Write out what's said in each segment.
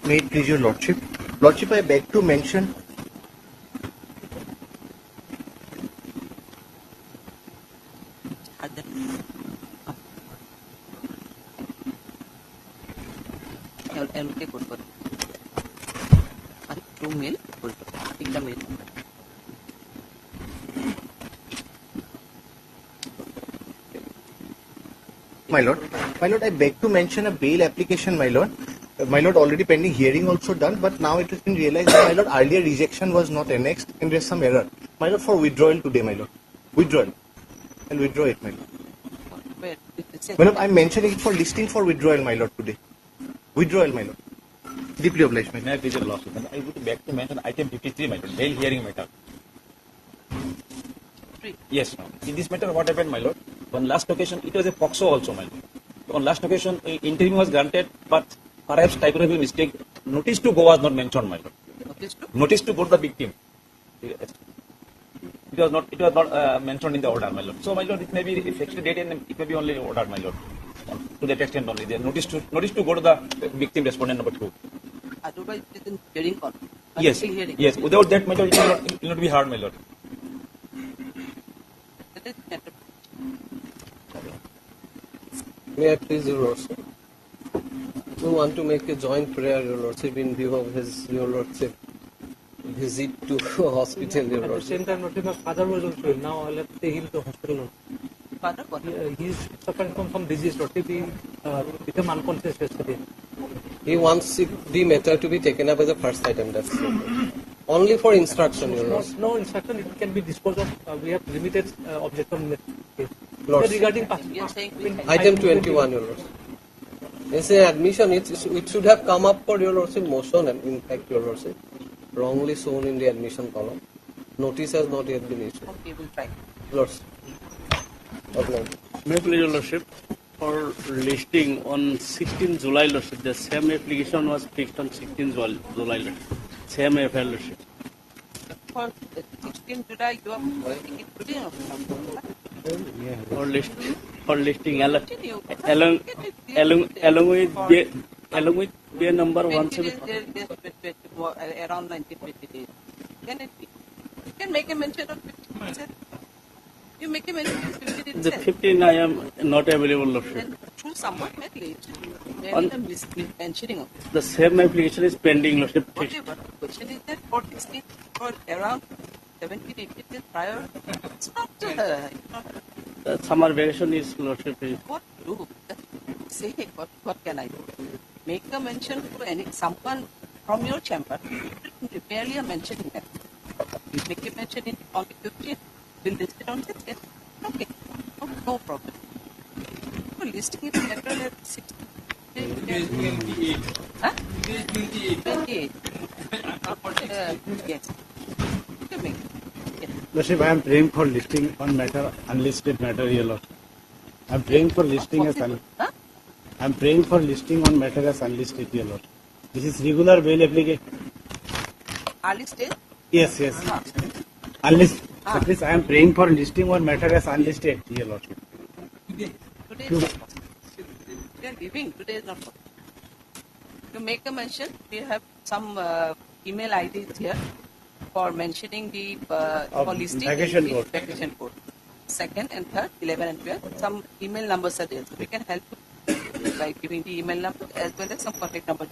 May it please your Lordship. Lordship, I beg to mention. My Lord, I beg to mention a bail application, my Lord. My Lord, already pending hearing also done, but now it has been realized that, my Lord, earlier rejection was not annexed and there is some error. My Lord, for withdrawal today, my Lord. Withdrawal. I'll withdraw it, my Lord. My Lord, I'm mentioning it for listing for withdrawal, my Lord, today. Withdrawal, my Lord. Deeply obliged, my Lord. May I please your Lordship? I would beg to mention item 53, my Lord, bail hearing matter. Yes, ma'am. In this matter, what happened, my Lord? On last occasion, it was a POXO also, my Lord. On last occasion, interim was granted, but perhaps typographical mistake. Notice to go was not mentioned, my Lord. Notice to go to the victim. It was not mentioned in the order, my Lord. So, my Lord, it may be fixed date and it may be only ordered, my Lord. To that extent only. The notice to go to the victim respondent number 2. Otherwise, it is in hearing call. Yes. Yes. Without that, my Lord, it will not be hard, my Lord. May I please, your Lordship? We want to make a joint prayer, your Lordship, in view of your Lordship visit to hospital, your Lordship. At the same time, Lordship, my father was also ill. Now I'll have to take him to hospital. Father, what? He's suffering from some disease, Lordship. He became unconscious yesterday. He wants the matter to be taken up as a first item, that's it. Only for instruction, your Lordship. No instruction, it can be disposed of. We have limited objection in the case. Lordship. Regarding Item 21, your Lordship. It's an admission, it should have come up for your Lordship motion, and in fact, your Lordship, wrongly shown in the admission column. Notice has not yet been issued. Okay, we'll try. Lordship. Okay. May I please, your Lordship, for listing on 16 July, Lordship, the same application was fixed on 16 July, Lordship. Same FIR, Lordship. For 16 July, you are making it today or For listing along with beer number 170. Around 1950 days. Can it be? You can make a mention of 50%. You make a mention of 50 days. The 15 I am not available, Lordship. Then choose someone very late. Maybe the mentioning of it. The same application is pending, Lordship. Whatever. The question is that for 16, for around 17, 18 days prior, it's not Summer vacation is, Lordship. what to do. Say, what can I do? Make a mention to someone from your chamber. Barely a mention in that. Make a mention in on the 15th. We'll list it on 16th. Okay. No problem. For listing it better at 16th. Huh? 28. Yes. You can make it. Yes. Lordship, I am praying for listing on matter, unlisted matter here, Lord. I am praying for listing as I am praying for listing on matter as unlisted here, Lord. This is regular bail application. Early stage? Yes. Unlisted. At least I am praying for listing on matter as unlisted here, Lord. Today is not possible. We are leaving. Today is not possible. To make a mention, we have some email IDs here for mentioning the for listing vacation the code. Vacation code. Second and third, 11 and 12. Some email numbers are there. So we can help you by giving the email number as well as some contact number.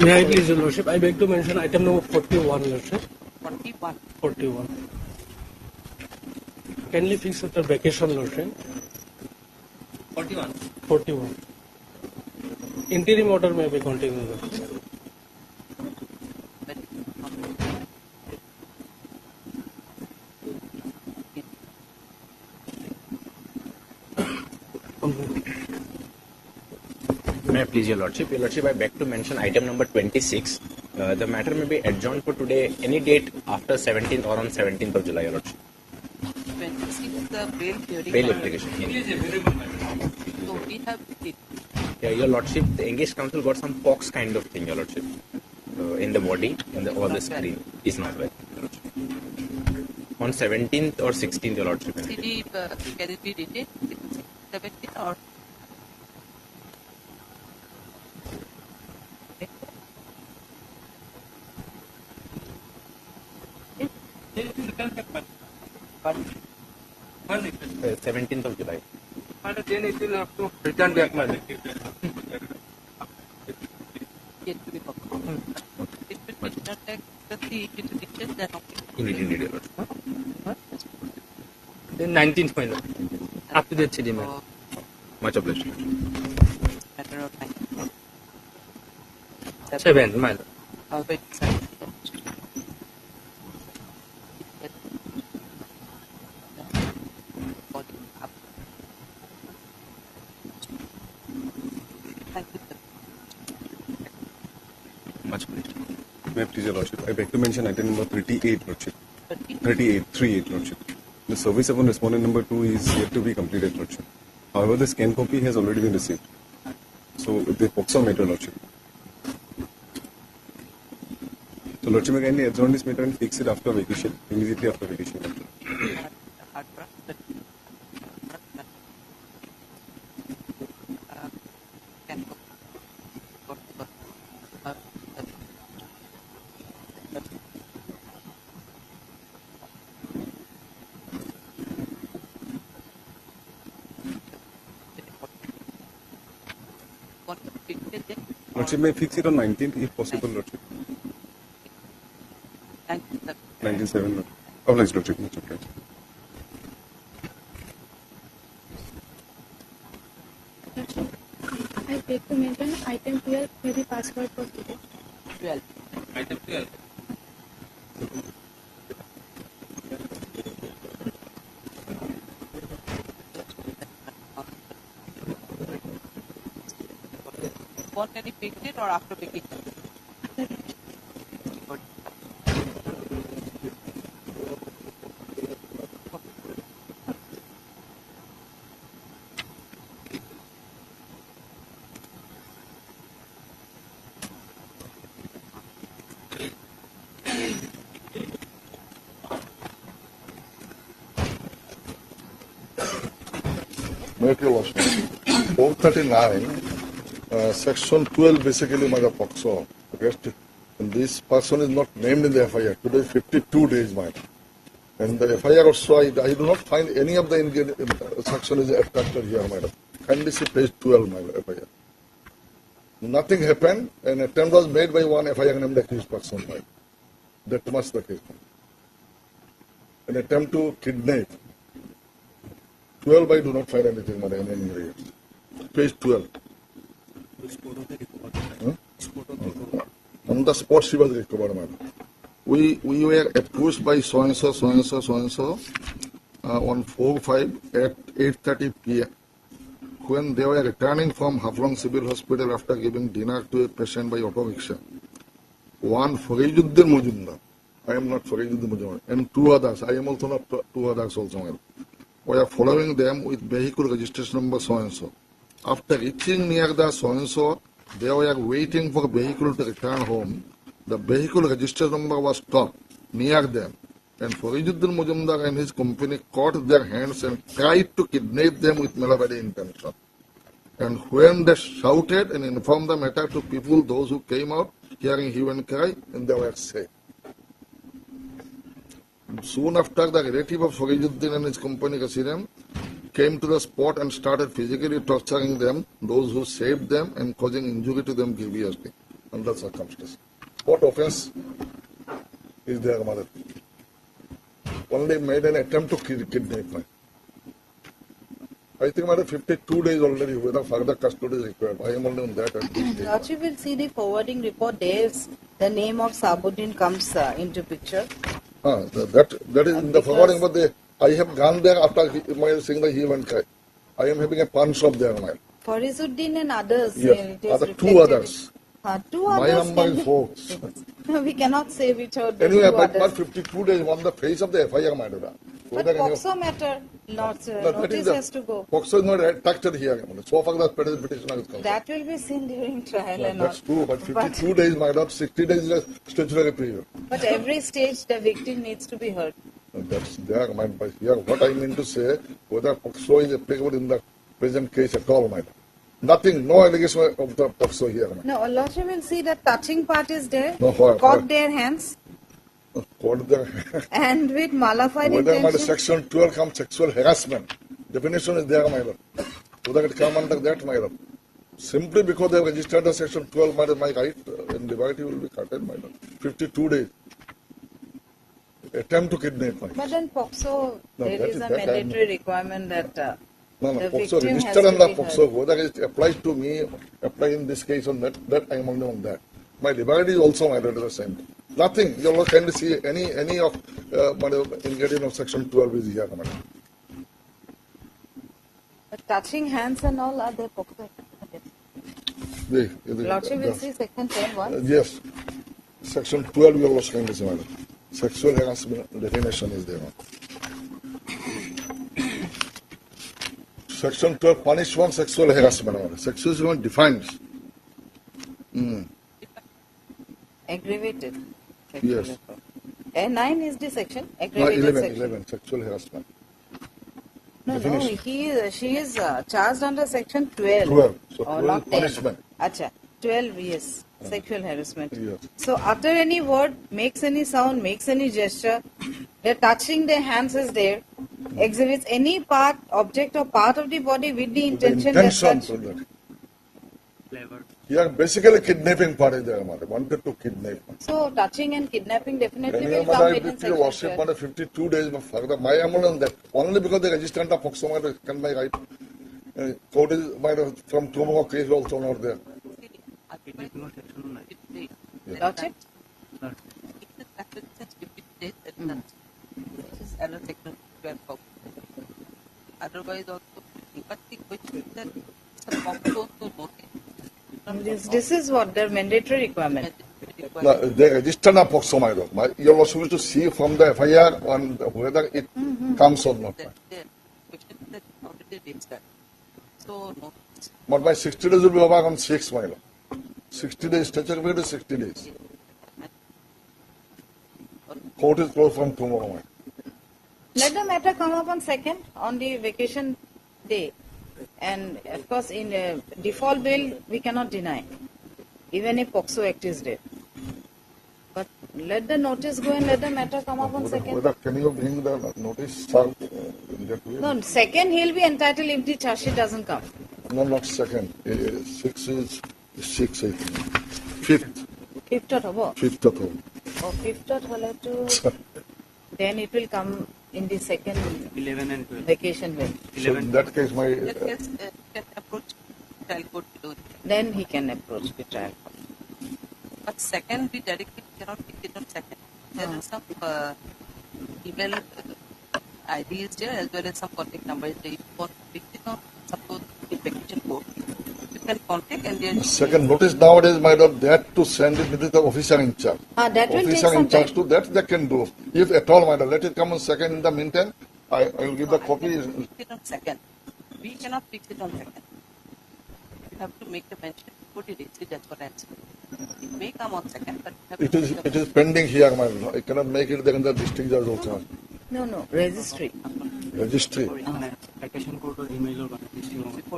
May I please, your Lordship? I beg to mention item number 41, Lordship. 41. Kindly fix the vacation, Lordship. 41. Interim order may be continued, Lordship. May I please, your Lordship? Your Lordship, I beg to mention item number 26. The matter may be adjourned for today, any date after 17th or on 17th of July, your Lordship. 26 the bail hearing. Bail application. So we have it. Yeah, your Lordship, the engaged counsel got some pox kind of thing, your Lordship. In the body, on the screen. Is not well. On 17th or 16th, your Lordship. CD, can it be retained? 17 or 17th of July. Then it will have to return back, madam. Yet to be performed. It will take the detention, then okay. Immediate, Your Lordship. Then 19th, madam. Up to the CD, madam. Much obliged. Matter of time. 7th, madam. Wait, sorry. Thank you, sir. Much obliged. May I please, Your Lordship? I beg to mention item number 38, Lordship. 30? 38, Lordship. The service upon respondent number 2 is yet to be completed, Lordship. However, the scan copy has already been received. So, the POXO matter, Lordship. So, Lordship, may kindly adjourn this matter and fix it after vacation, immediately after vacation, Lordship. Can go. Want to fix it? Lordship, may I fix it on 19th, if possible, Lordship. Thank you, sir. 19/7, Lordship. Obliged, Lordship. Much obliged. I beg to mention item 12 may be password for today. 12. Item 12. Want any fix it or after vacation? Good. Make your lordship. 439, section 12 basically my POXO. Okay? And this person is not named in the FIR. Today 52 days, my. And the FIR also, I do not find any of the section is attached here, madam. Kindly see page 12, my FIR. Nothing happened, an attempt was made by one FIR named accused person, my. That much the case. An attempt to kidnap. 12, I do not find anything, madam, in any area. Page 12. On the spot she was recovered, madam. We were approached by so-and-so on 4/5 at 8:30 p.m. when they were returning from Haflong Civil Hospital after giving dinner to a patient by auto rickshaw. One Farijuddin Mujumdar, I am not Farijuddin Mujumdar, and two others, I am also not two others also, madam. We are following them with vehicle registration number so-and-so. After reaching near the so-and-so, they were waiting for vehicle to return home. The vehicle registration number was stopped near them, and Farijuddin Mujumdar and his company caught their hands and tried to kidnap them with malabadi intention. And when they shouted and informed the matter to people, those who came out, hearing hue and cry, and they were safe. Soon after, the relative of Farijuddin and his company, Kasiram, came to the spot and started physically torturing them, those who saved them, and causing injury to them grievously under circumstances. What offense is there, mother? Only made an attempt to kidnap me. I think, mother, 52 days already, whether further custody is required. I am only on that at this stage. Lordship will see the forwarding report. There's the name of Sabuddin comes into picture. That is in the forwarding, but I have gone there after seeing the hue and cry. I am having a pawn shop there, my. Farizuddin and others. Yes, it is other two reflected. others. Two My others. number is 4. We cannot say which are the Anyway, two but others. 52 days on the face of the FIR, my daughter. But POXO matter, notice has to go. POXO is not attached here. So far, the petitioner is concerned. That will be seen during trial and That's all. true, but 52 days, my daughter, 60 days is a statutory period. But every stage the victim needs to be heard. That's there, my. But here, what I mean to say, whether POXO is applicable in the present case at all, my. Nothing, no allegation of the POXO here, my. No, Lordship will see that touching part is there. No, Caught their hands. What the And with modified whether my intention. section 12 comes sexual harassment. Definition is there, my lord. Whether it come under that, my lord. Simply because they have registered the section 12, my right in liberty will be curtailed, my lord. 52 days. Attempt to kidnap, my But then POXO, No, there that is is a that I am- mandatory requirement that No, the POXO victim has registered to under be POXO. heard. Whether it applies to me, apply in this case on that I am on that. My liberty is also my the same. Nothing. You all can see any of ingredient of section 12 is here, madam. But touching hands and all are there POXO. Lordship will see section 10 once. Yes. Section 12 you all can see, madam. Sexual harassment definition is there. Section 12 punish one sexual harassment. Madam. Sexual harassment defines. Aggravated. Yes. And 9 is the section. No, Aggravated 11, section. 11, sexual harassment. No, Definition. she is charged under section 12. 12. So Or 12 not 10. punishment. Acha. 12, yes. Sexual harassment. Yes. So utter any word, makes any sound, makes any gesture, they're touching their hands is there, exhibits any part, object or part of the body with the intention that Intention such. to that. Here basically kidnapping part is there, madam. Wanted to kidnap. So touching and kidnapping definitely When will you come mother within did section worship 12. under 52 days further. My amount on that. Only because they registered the POXO matter can by right. Court is by from tomorrow case also not there. Lordship? Otherwise also, but the question is that some POXO to notice. This is what their mandatory requirement. No, they registered a POXO matter. You are supposed to see from the FIR on whether it comes or not. That the question is that already registered. So no. But by 60 days will be over on 6 mile. 60 days, statute period is 60 days. Court is closed from tomorrow. Mile. Let the matter come up on 2nd on the vacation day. And of course, in default bail, we cannot deny, even if POXO Act is there. But let the notice go and let the matter come up on 2nd. Whether can you bring the notice served in that way? No, 2nd he'll be entitled if the charge sheet doesn't come. No, not 2nd. 6 is 6, I think. 5th. 5th or hobo. 5th of all. Oh, 5th or hobo to, then it will come in the 2nd 11 and 12. vacation bail. So in that case, my That case can approach trial court to do it. Then he can approach the trial court. But second, we directly cannot pick it on second. There is some email ID is there as well as some contact number is there. If you want to pick it on, suppose investigation court, you can contact and then second notice nowadays, my lord, they have to send it with the officer in charge. That will take Officer some in charge time. to that they can do. If at all, my lord, let it come on 2nd. In the meantime, I will give the copy. I can pick it on second. We cannot pick it on second. You have to make the mention before the registry. That's what I'm saying. It may come on second, but you have It to is make the it is pending here, my lord. I cannot make it there in the district judge also. No, registry. Registry. before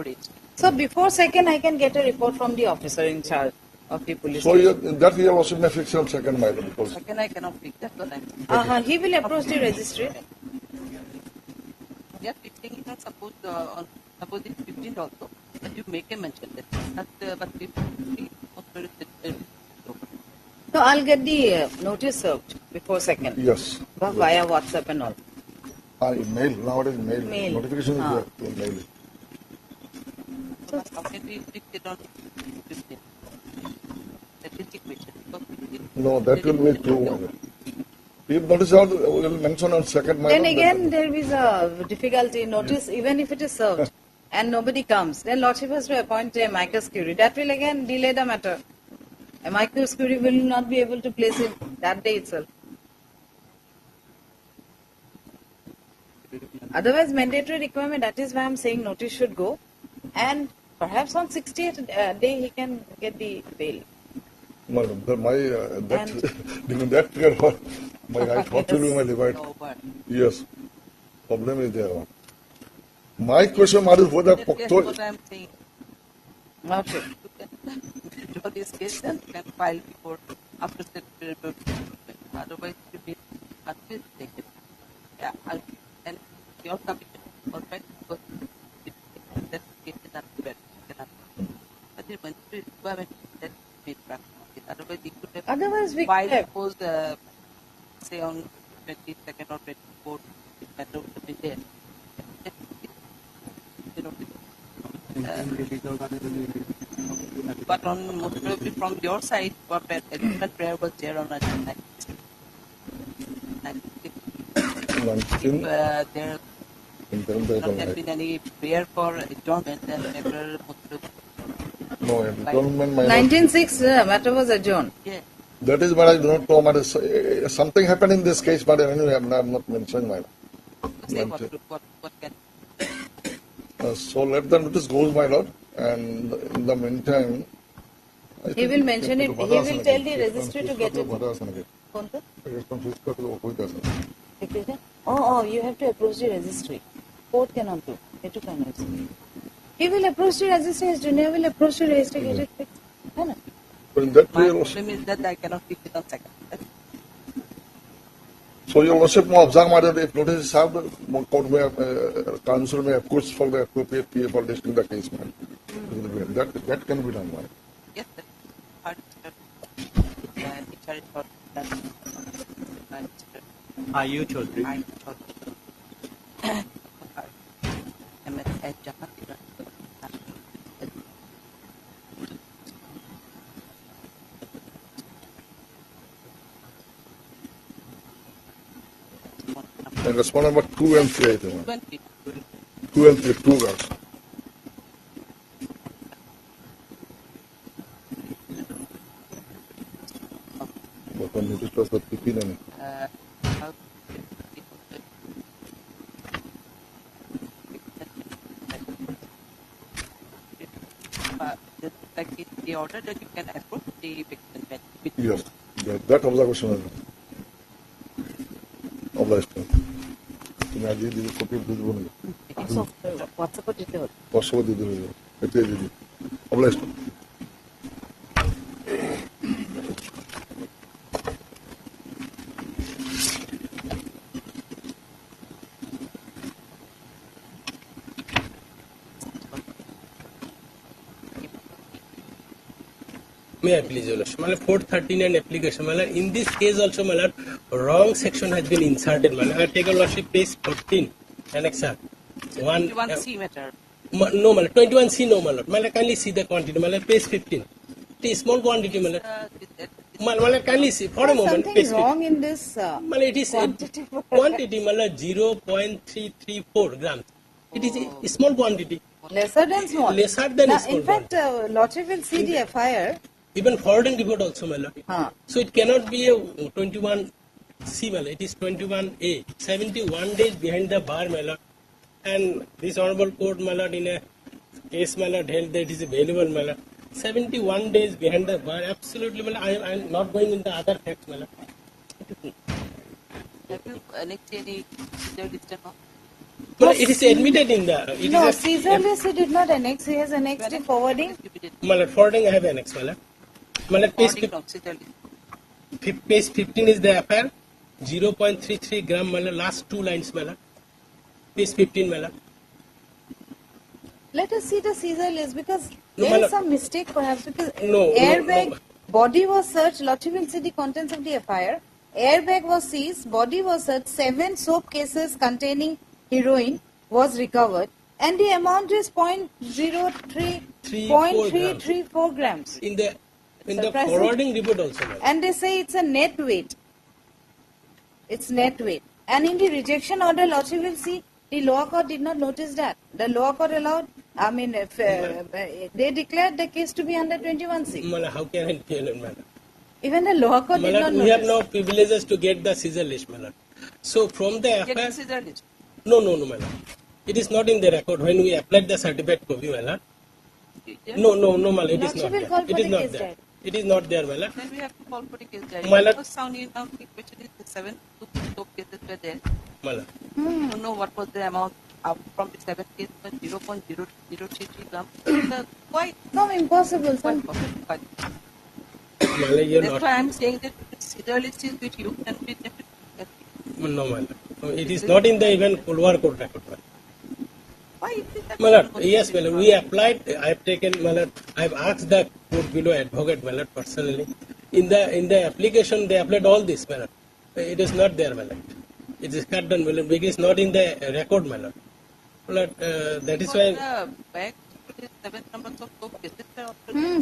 registry. So before 2nd, I can get a report from the officer in charge of the police So station. that here also may fix on 2nd, my lord, because Second, I cannot pick. That's what I'm saying. He will approach the registry. We are fixing it on suppose on suppose it's 15th also, but you make a mention that. But 15th, So I'll get the notice served before 2nd. yes. Via WhatsApp and all. Mail, nowadays mail. Mail. Notification is there. You mail it. So how can we fix it on 15th? That is the question. Because 15th, No, that will be true, my lord. If notice out, we will mention on 2nd, my Then lord, again, there is a difficulty. Notice, even if it is served and nobody comes, then Lordship has to appoint a amicus curiae. That will again delay the matter. Amicus curiae will not be able to place it that day itself. Otherwise, mandatory requirement, that is why I'm saying notice should go. And perhaps on 60th day, he can get the bail. my during that period, my right, what will be my divide? no, but Yes. Problem is there. My question is whether that's what POXO, I'm saying. Okay. You can withdraw this case and you can file before after the otherwise you need Until taken. Yeah, and your commission or right because that case cannot be better. But the monetary requirement that made practice. Otherwise, it could have Otherwise, we filed could have. suppose say on 22nd or 24th, it matter would have been there. You know, but on most probably from your side, what agreement prayer was there on agenda. If there not have been any prayer for adjournment, then matter No, adjournment, my lord. 1906 matter was adjourned. yeah. That is what I do not know. But something happened in this case, but anyway, I am not mentioning my lord. Say what can So let the notice go, my lord, and in the meantime, He will mention it. He will tell the registry to get it. Konta? Oh, you have to approach the registry. Court cannot do. He will approach the registry. His junior will approach the registry. Get it fixed. है ना? But in that my way, problem is that I cannot keep it on second. so your worship may observe, my lord, if notice is served, court may, council may approach for the appropriate PA for listing the case, man. That can be done, man. Yes, sir. Hard it's for that. Are you Chaudhary? I thought MS Jahan. And respondent number 2 and 3, I think. 20. 2 and 3, 2 girls. But when notice was for 15 and How like the order that you can approve the eviction bench. yes, that observation is obliged. তুমি আজকে দিদি copy বুঝবো না WhatsApp দিতে হবে। বর্ষবত দিদি হয়ে যাবে এটাই দিদি obliged. May I please, Your Lordship? 439 application. In this case also, wrong section has been inserted. Take a Lordship, page 14, annex R. 21C matter. No, 21C, no, kindly see the quantity. Page 15. It is small quantity. Kindly see, for a moment. Something Page wrong in this it is quantity, 0.334 grams. It is a small quantity. lesser than small. Lesser than Now, small in fact, Lordship will see the FIR. Even forwarding report also, So it cannot be a 21C, it is 21A. 71 days behind the bar, and this honorable court, in a case, held that it is available, 71 days behind the bar, absolutely, I am not going in the other facts, Have you annexed any list or not? It is admitted in the... It No, is Caesar list he did not annex. He has annexed the forwarding. Forwarding I have annexed, page, page 15 is the affair. 0.33 gram, last two lines, page 15, Let us see the Caesar list because No, there is madam. some mistake perhaps because No, airbag no. body was searched. Lordship will see the contents of the FIR. Airbag was seized. Body was searched. 7 soap cases containing heroin was recovered, and the amount is 0.334 grams. In the Surprising. forwarding report also, And they say it's a net weight. It's net weight. And in the rejection order, Lordship will see the lower court did not notice that. The lower court allowed, if, they declared the case to be under 21C. How can I tell it, Even the lower court did not we notice. have no privileges to get the Caesar list, So from the Get affair... the Caesar list. No, It is not in the record when we applied the certificate copy, No, it is not Lordship will call there. for It is the not case there. diary. It is not there, Then we have to call for the case diary. My lord- First sound in now the question is the 7 soap cases were there. Mala. To know what was the amount up from the 7 case was 0.0033 gram. Quite No, impossible. Some, quite. Mala, you're That's not. why I'm saying that Caesar list is with you and we definitely No, my lord. It is not in the even lower court record. My lord. Why is it that? My lord, yes, my lord. We applied. I have taken, my lord. I have asked the court below advocate, my lord, personally. In the application, they applied all this, my lord. It is not there, my lord. It is cut down, my lord, because it's not in the record, my lord. My lord, that is why. Back to the 7 numbers of soap cases.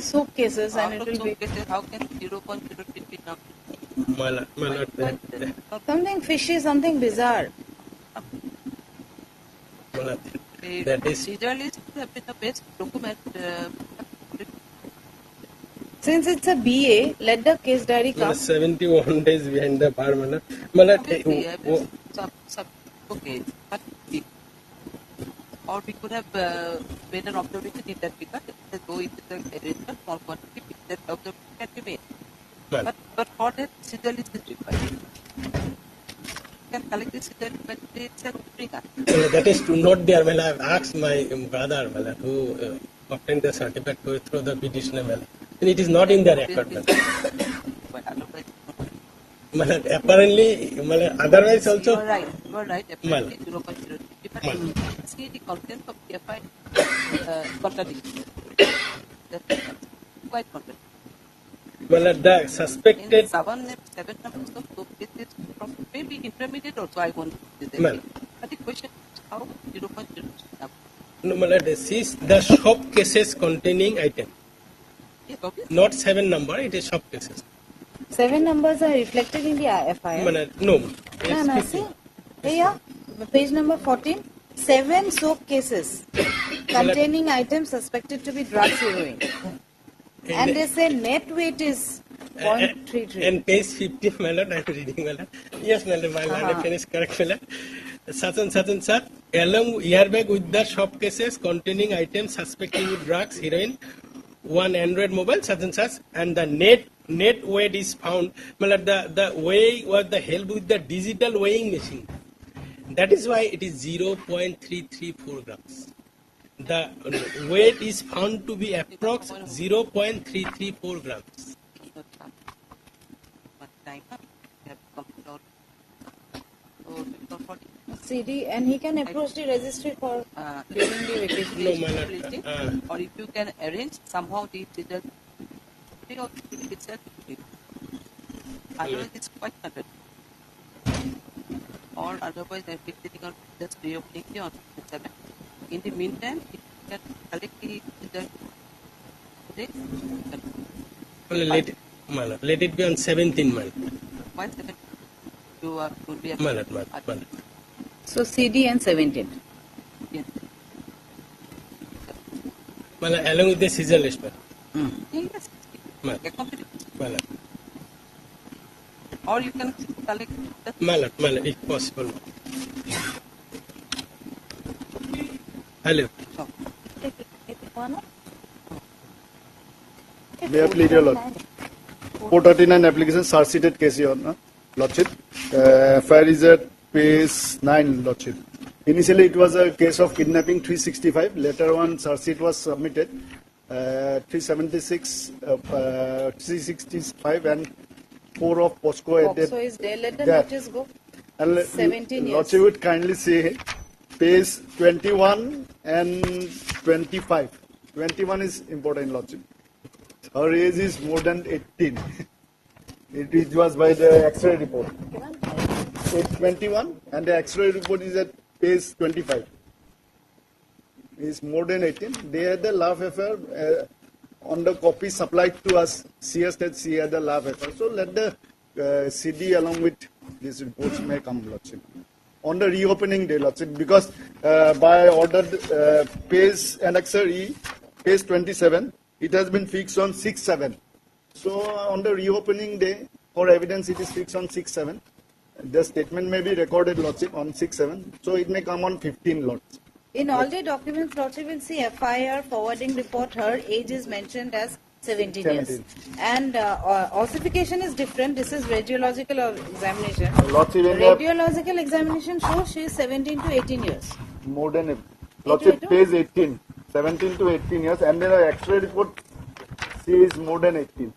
Soap cases and Out it of will soap be cases, how can 0.03 be now? My lord, something fishy, something bizarre. my lord, The that is. proceduralist have been the best document. Since it's a BA, let the case diary My lord, come. 71 days behind the bar, my lord. My lord, Obviously, okay, but or we could have made an observation in that regard. Though it is a small quantity, that observation can be made. Well. But for that, proceduralist is required. Can collect the proceduralist, but it's a bring up. That is to note there. Well, I have asked my brother, well, who obtained the certificate through the petitioner, well, and it is not in the record. But otherwise, Well, apparently, well, otherwise also. you are right. You are right. Apparently, 0.03. But see the content of the FI contradiction. That's quite contradictory. Well, the suspected. In 7 numbers of soap cases from maybe intermediate also I won't Well. But the question is how 0.02 No, well, this is the shop cases containing item. Yes, obviously. Not 7 number, it is shop cases. 7 numbers are reflected in the FIR. Well, no. No, see. Here, page number 14. 7 soap cases containing items suspected to be drugs heroin. And they say net weight is 0.33. And page 50, my lord, I am reading, my lord. Yes, my lord, my pen is correct, my lord. Such and such, along airbag with the shop cases containing items suspected with drugs, heroin, 1 Android mobile, such and the net weight is found. My lord, the weigh was the help with the digital weighing machine. That is why it is 0.334 grams. The weight is found to be approx 0.334 grams. CD, and he can approach the registry for during the vacation. No, my lord. Or if you can arrange somehow the result itself. Otherwise, it's quite contradictory. Or otherwise, I'm fixing on just reopening the on 7. In the meantime, if you can collect the result today, Well, let it be on 17th, my lord. why 7? You are to be My lord. So CD and 17. Yes. Well, along with the seizure list, my lord. Yes. My lord. Or you can collect the My lord, if possible. Hello. May I plead your lord? 439 application charge sheeted case, your lordship. FIR is at page 9, lordship. Initially, it was a case of kidnapping 365. Later on, charge sheet was submitted 376, 365, and 4 of POSCO. So is there? Let the notice go. And 17 years. lordship would kindly say page 21 and 25. 21 is important, lordship. Her age is more than 18. It was by the X-ray report. Page 21 and the X-ray report is at page 25. Is more than 18. They had the love affair on the copy supplied to us. She said she had the love affair. So let the CD along with these reports may come, lordship. On the reopening day, lordship, because by order page annexer E, page 27, it has been fixed on 6/7. So on the reopening day, for evidence, it is fixed on 6/7. The statement may be recorded, lordship, on 6/7. So it may come on 15, lordship. In all the documents, lordship will see FIR forwarding report. Her age is mentioned as 17 years. And ossification is different. This is radiological examination. Lordship, Radiological examination shows she is 17 to 18 years. more than it. Lordship, page 18, 17 to 18 years, and then the X-ray report, she is more than 18.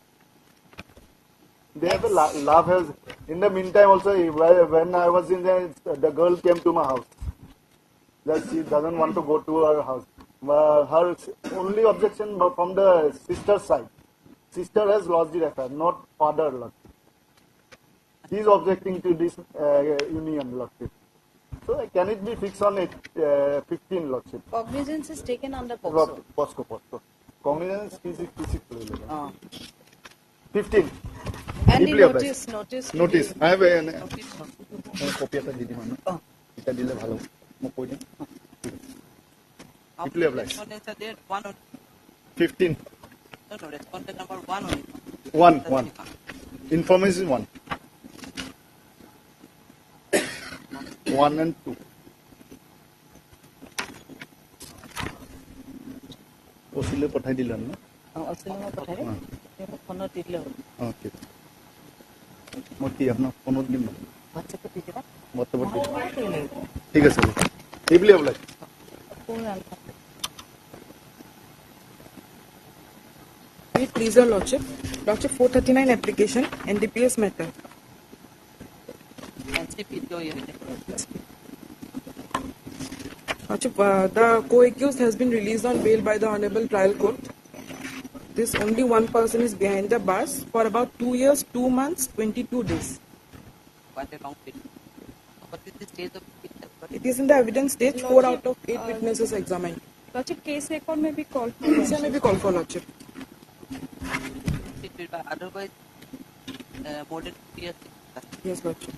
They have a love has In the meantime, also, when I was in there, the girl came to my house. That she doesn't want to go to her house. Her only objection from the sister's side. Sister has lodged the FIR, not father. Lordship. He is objecting to this union, Lordship. So can it be fixed on 15, Lordship? Cognizance is taken under POXO. POSCO. Cognizance is 15. And the Deeply obliged. notice. I have a copy of the demand. It is hello. Deeply obliged. Respondents are there, 1 only. 15. No, respondent number 1 only. 1. Information 1. 1 and 2. ওচৰলৈ পঠাই দিলা ন okay মই কি আপোনাক ফোনত দিম হোৱাটছএপত ঠিক আছে এইবুলি হ'ব লাগে Please, Your Lordship. Lordship 439 application, NDPS matter. Lordship, the co-accused has been released on bail by the Honorable Trial Court. This only one person is behind the bars for about 2 years, 2 months, 22 days. Quite a long period. What is the stage of it? It is in the evidence stage. 4 out of 8 witnesses examined. Lordship, case record may be called for. Case may be called for, Lordship. It will be otherwise more than 2 years. Yes, Lordship.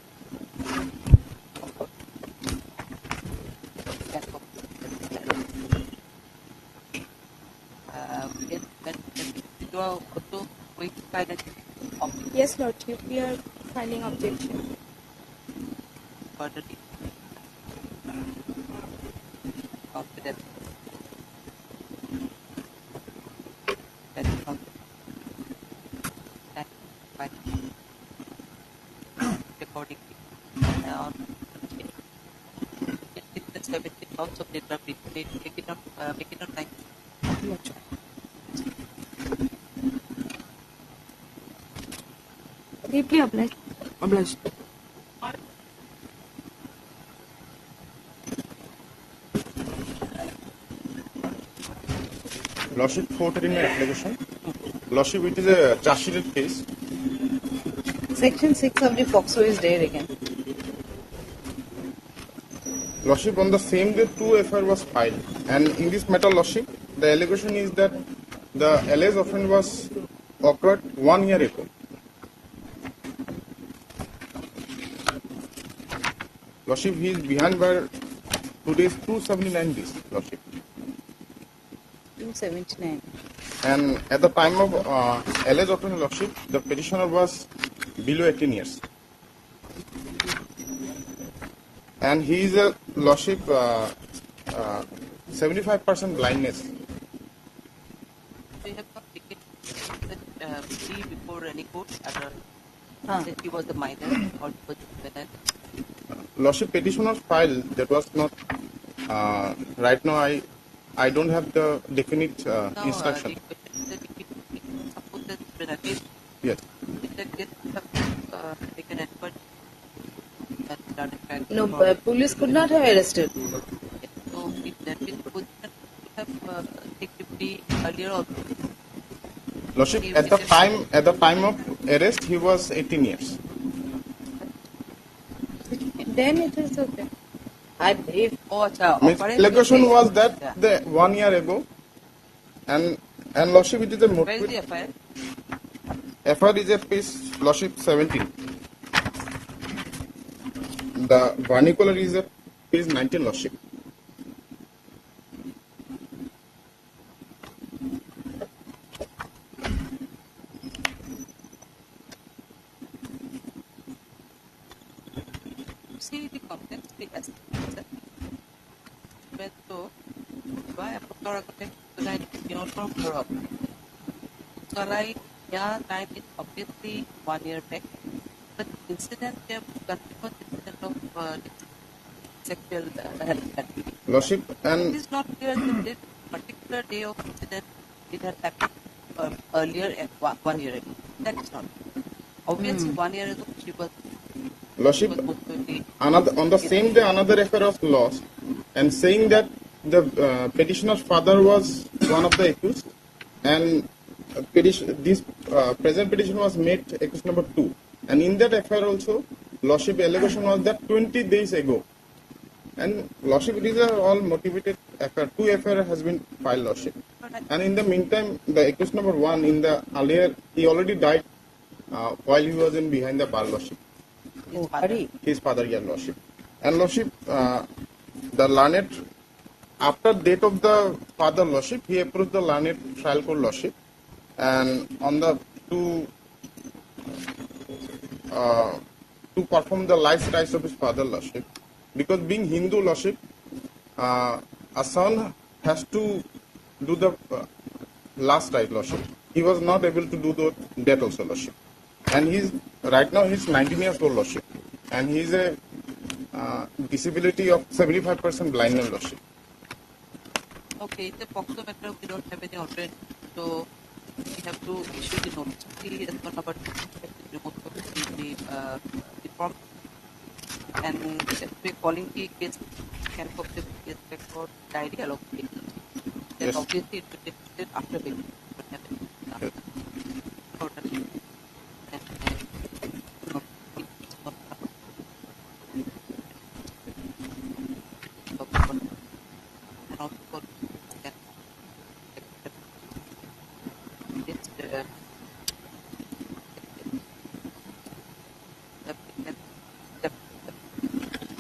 Yes, Lordship, we are filing objection. Further confidence. That is accordingly. Now, the 17 counts of data make it not like. Deeply obliged. Obliged. Lordship 439 application. Lordship, it is a charge sheeted case. Section 6 of the POXO is there again. Lordship, on the same day, 2 FIR was filed. And in this matter, Lordship, the allegation is that the alleged offence was occurred 1 year ago. Lordship, he is behind by today's 279 days, Lordship. 279. And at the time of alleged offence, Lordship, the petitioner was below 18 years. And he is a Lordship 75% blindness. They have not taken that plea before any court that he was the minor or he was the juvenile. Lordship, petitioner file that was not right now. I don't have the definite instruction. Suppose that when a case, Yes. that case have taken effort and started trying to No, police could not have arrested. So if that is the position, have taken the plea earlier also. Lordship, at the time of arrest, he was 18 years. Then it is okay. Means allegation was that the 1 year ago, and Lordship, it is a Where is the FIR? FIR is a page Lordship 17. The vernacular is a page 19, Lordship. See the context, the essence. So, why a context tonight beyond from Europe? So, like, yeah, time is obviously 1 year back, but incident, continuous incident of sexual harassment. Lordship, and it is not clear that this particular day of incident it had happened earlier, 1 year ago. That is not. Obviously, 1 year ago she was Lordship, on the same day another FIR was lost, and saying that the petitioner's father was one of the accused, and this present petition was made accused number 2, and in that FIR also, Lordship allegation was that 20 days ago, and Lordship, it is a all motivated FIR. 2 FIR has been filed, Lordship, and in the meantime, the accused number 1 in the earlier, he already died while he was in behind the bar, Lordship. His father, yeah, Lordship. And Lordship, the learned, after death of the father, Lordship, he approached the learned trial court, Lordship, and on the to perform the last rites of his father, Lordship, because being Hindu, Lordship, a son has to do the last rite, Lordship. He was not able to do the death also, Lordship. And right now he's 19 years old, Lordship, and he's a disability of 75% blindness, Lordship. Okay, the POXO matter, we don't have any alternative, so we have to issue the notice. He has gone about the form, and we're calling the case, can put the case record diary along with it. Then Yes. obviously it will be tested after bail.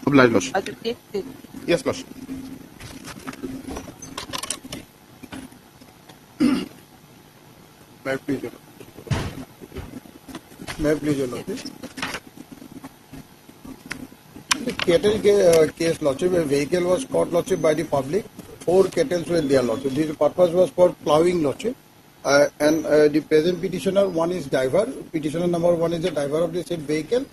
Obliged, Lordship. Yes, Lordship. May I please, Your Lordship? The cattle case, Lordship, a vehicle was caught, Lordship, by the public. 4 cattle were there, Lordship. The purpose was for ploughing, Lordship. And the present petitioner, one is driver. Petitioner number 1 is the driver of the said vehicle.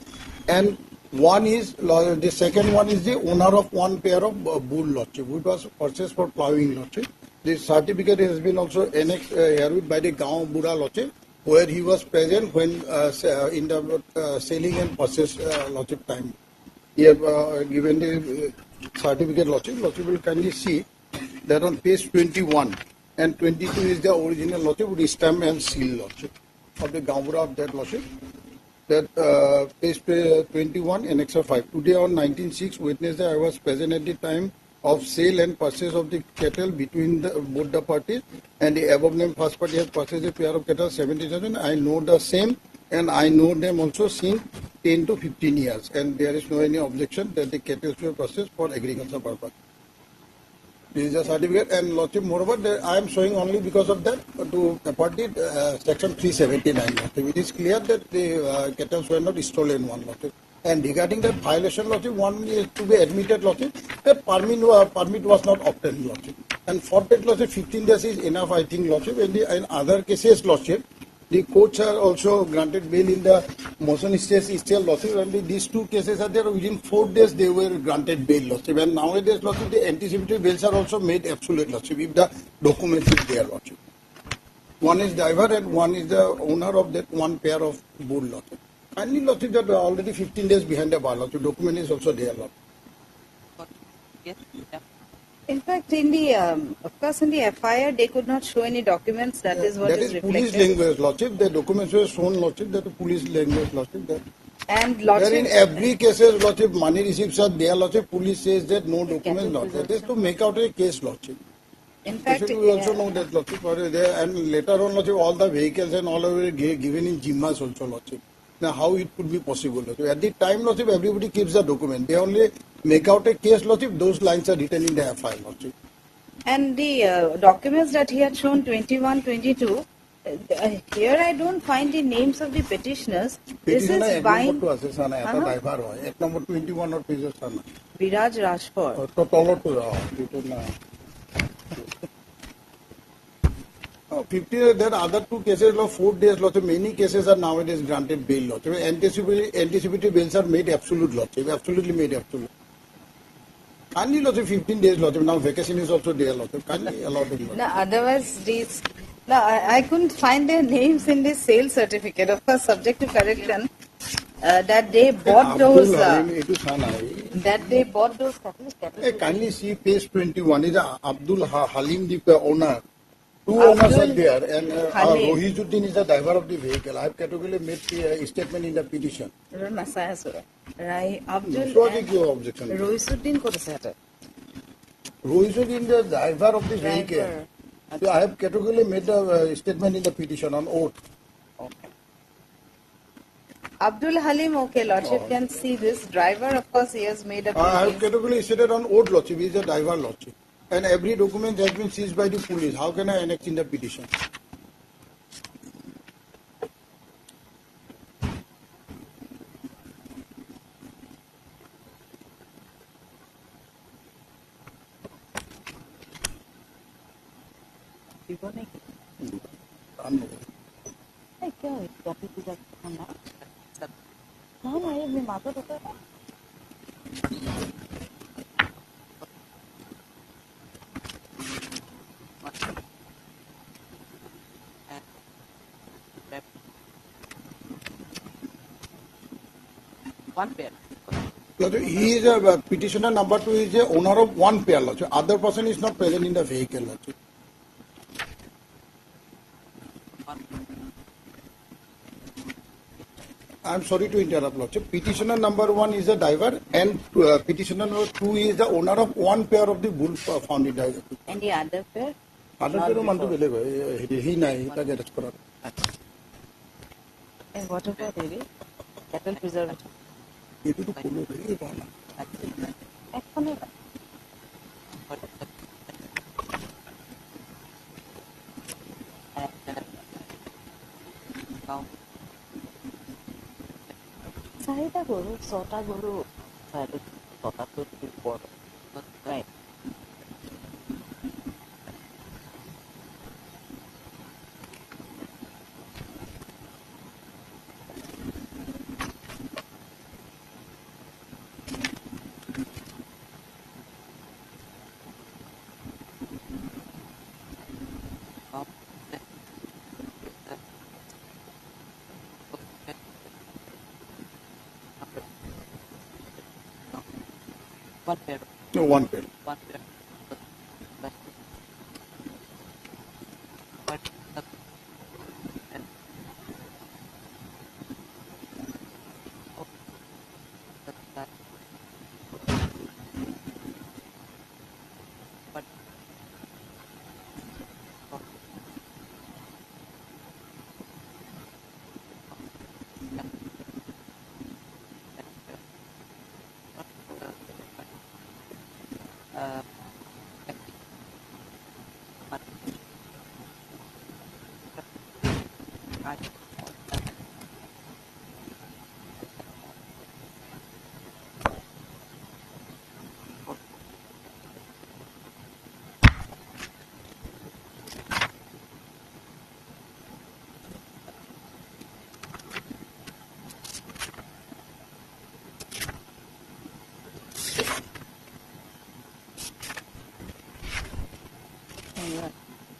And one is, the second one is the owner of 1 pair of bull, Lordship, which was purchased for ploughing, Lordship. The certificate has been also annexed herewith by the Gaon Buddha, Lordship, where he was present when in the selling and purchase, Lordship, time. He have given the certificate, Lordship. Lordship will kindly see that on page 21 and 22 is the original, Lordship, with the stamp and seal, Lordship, of the Gaon Buddha of that, Lordship. That page 21 annex 5. Today on 19/6, Wednesday, I was present at the time of sale and purchase of the cattle between both the parties, and the above named first party has purchased a pair of cattle 70,000. I know the same, and I know them also since 10 to 15 years, and there is no any objection that the cattle were purchased for agricultural purpose. This is a certificate, and Lordship, moreover, I am showing only because of that to party section 379. Lordship. It is clear that the cattle were not stolen, one, Lordship. And regarding that violation, Lordship, one is to be admitted, Lordship, that permit was not obtained, Lordship. And for that, Lordship, 15 days is enough, I think, Lordship. And in other cases, Lordship, the courts are also granted bail in the motion stage still, Lordship. And these 2 cases are there within 4 days they were granted bail, Lordship. And nowadays, Lordship, the anticipatory bails are also made absolute, Lordship, if the documents is there, Lordship. One is driver and one is the owner of that 1 pair of bull, Lordship. Kindly, Lordship, that already 15 days behind the bar, Lordship. Document is also there, Lordship. In fact, in the, of course, in the FIR, they could not show any documents. That is what is reflected. Police language, Lordship. The documents were shown, Lordship, that police language, Lordship. That. And Lordship, in every case, Lordship, money receipts are there, Lordship. Police says that no documents, Lordship. That is to make out a case, Lordship. in fact, We also know that, Lordship, and later on, Lordship, all the vehicles and all are given in Jimmas also, Lordship. Now, how it could be possible, Lordship? At the time, Lordship, everybody keeps the document. They only make out a case, Lordship. Those lines are written in the FIR, Lordship. and the documents that he had shown 21, 22, here I don't find the names of the petitioners. This is buying. Driver, 21 or pages, Viraj Rashford. Oh, 50, there are other 2 cases of 4 days, Lordship. Many cases are nowadays granted bail, Lordship. Anticipatory bails are made absolute, Lordship. Absolutely made absolute. Kindly, Lordship, 15 days, Lordship. Now vacation is also there, Lordship. Kindly allow them, Lordship. No, otherwise, these. No, I couldn't find their names in this sale certificate. Of course, subject to correction. that they bought those. That they bought those Hey, kindly see page 21. Is Abdul Halim the owner? Two owners are there, and Rohizuddin is the driver of the vehicle. I have categorically made a statement in the petition. Right, Abdul objection. Rohizuddin ko said. Rohizuddin the driver of the vehicle. So I have categorically made a statement in the petition on oath. Abdul Halim, okay, Lordship can see this. Driver, of course, he has made a I have categorically stated on oath, Lordship. He is a driver, Lordship. And every document has been seized by the police. How can I annex in the petition? One pair. He is a petitioner number 2 is the owner of one pair, Lordship. Other person is not present in the vehicle, Lordship. I am sorry to interrupt, Lordship. Petitioner number 1 is the driver, and petitioner number 2 is the owner of one pair of the bull found in the. And the other pair? Other pair mantu beleg he nahi ta arrest kora. And what about it? Cattle preserve. Itu tu polo hai bana. Ekone. Saida guru, sota guru, sota tu report. Right. One pair. No, one pair. One pair.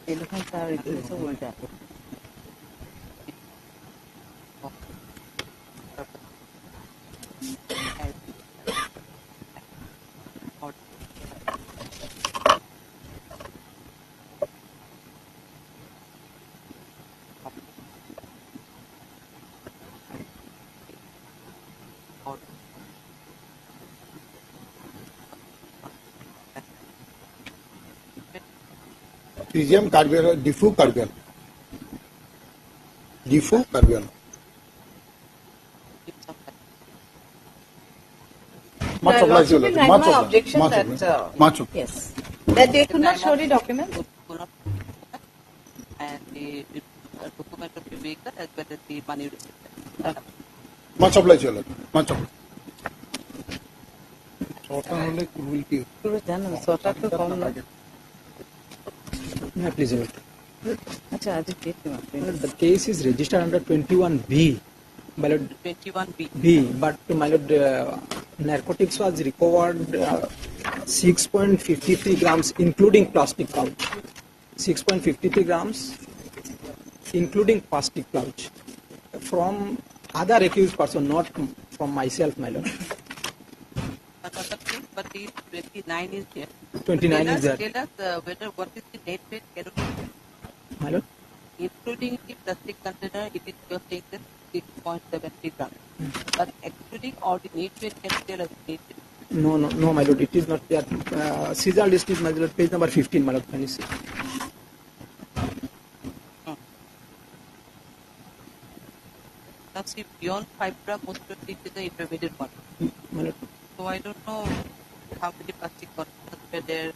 Elephants are so old. PGM Carbion, Diffu Carbion. Diffu Carbion. Much obliged. My objection that yes, that they could not show the document. And the document of the vehicle as well as the money receipt. Much obliged. Much obliged. Sota hole will be. Sota to come. Yeah, please. The case is registered under 21B. My lord, 21B. B, but my lord, narcotics was recovered 6.53 grams, including plastic pouch. 6.53 grams, including plastic pouch, from other accused person, not from myself, my lord. Another thing, but the 29 is there. 29 is there. Tell us whether what is the net weight calculation. My lord. Including the plastic container, it is just taken 6.70 grams. But excluding all the net weight, can you tell us the net weight? No, my lord, it is not there. Seizure list is, my lord, page number 15, my lord, can you see? Now see, beyond 5 grams, most of it is the intermediate one. My lord. So I don't know how many plastic containers were there,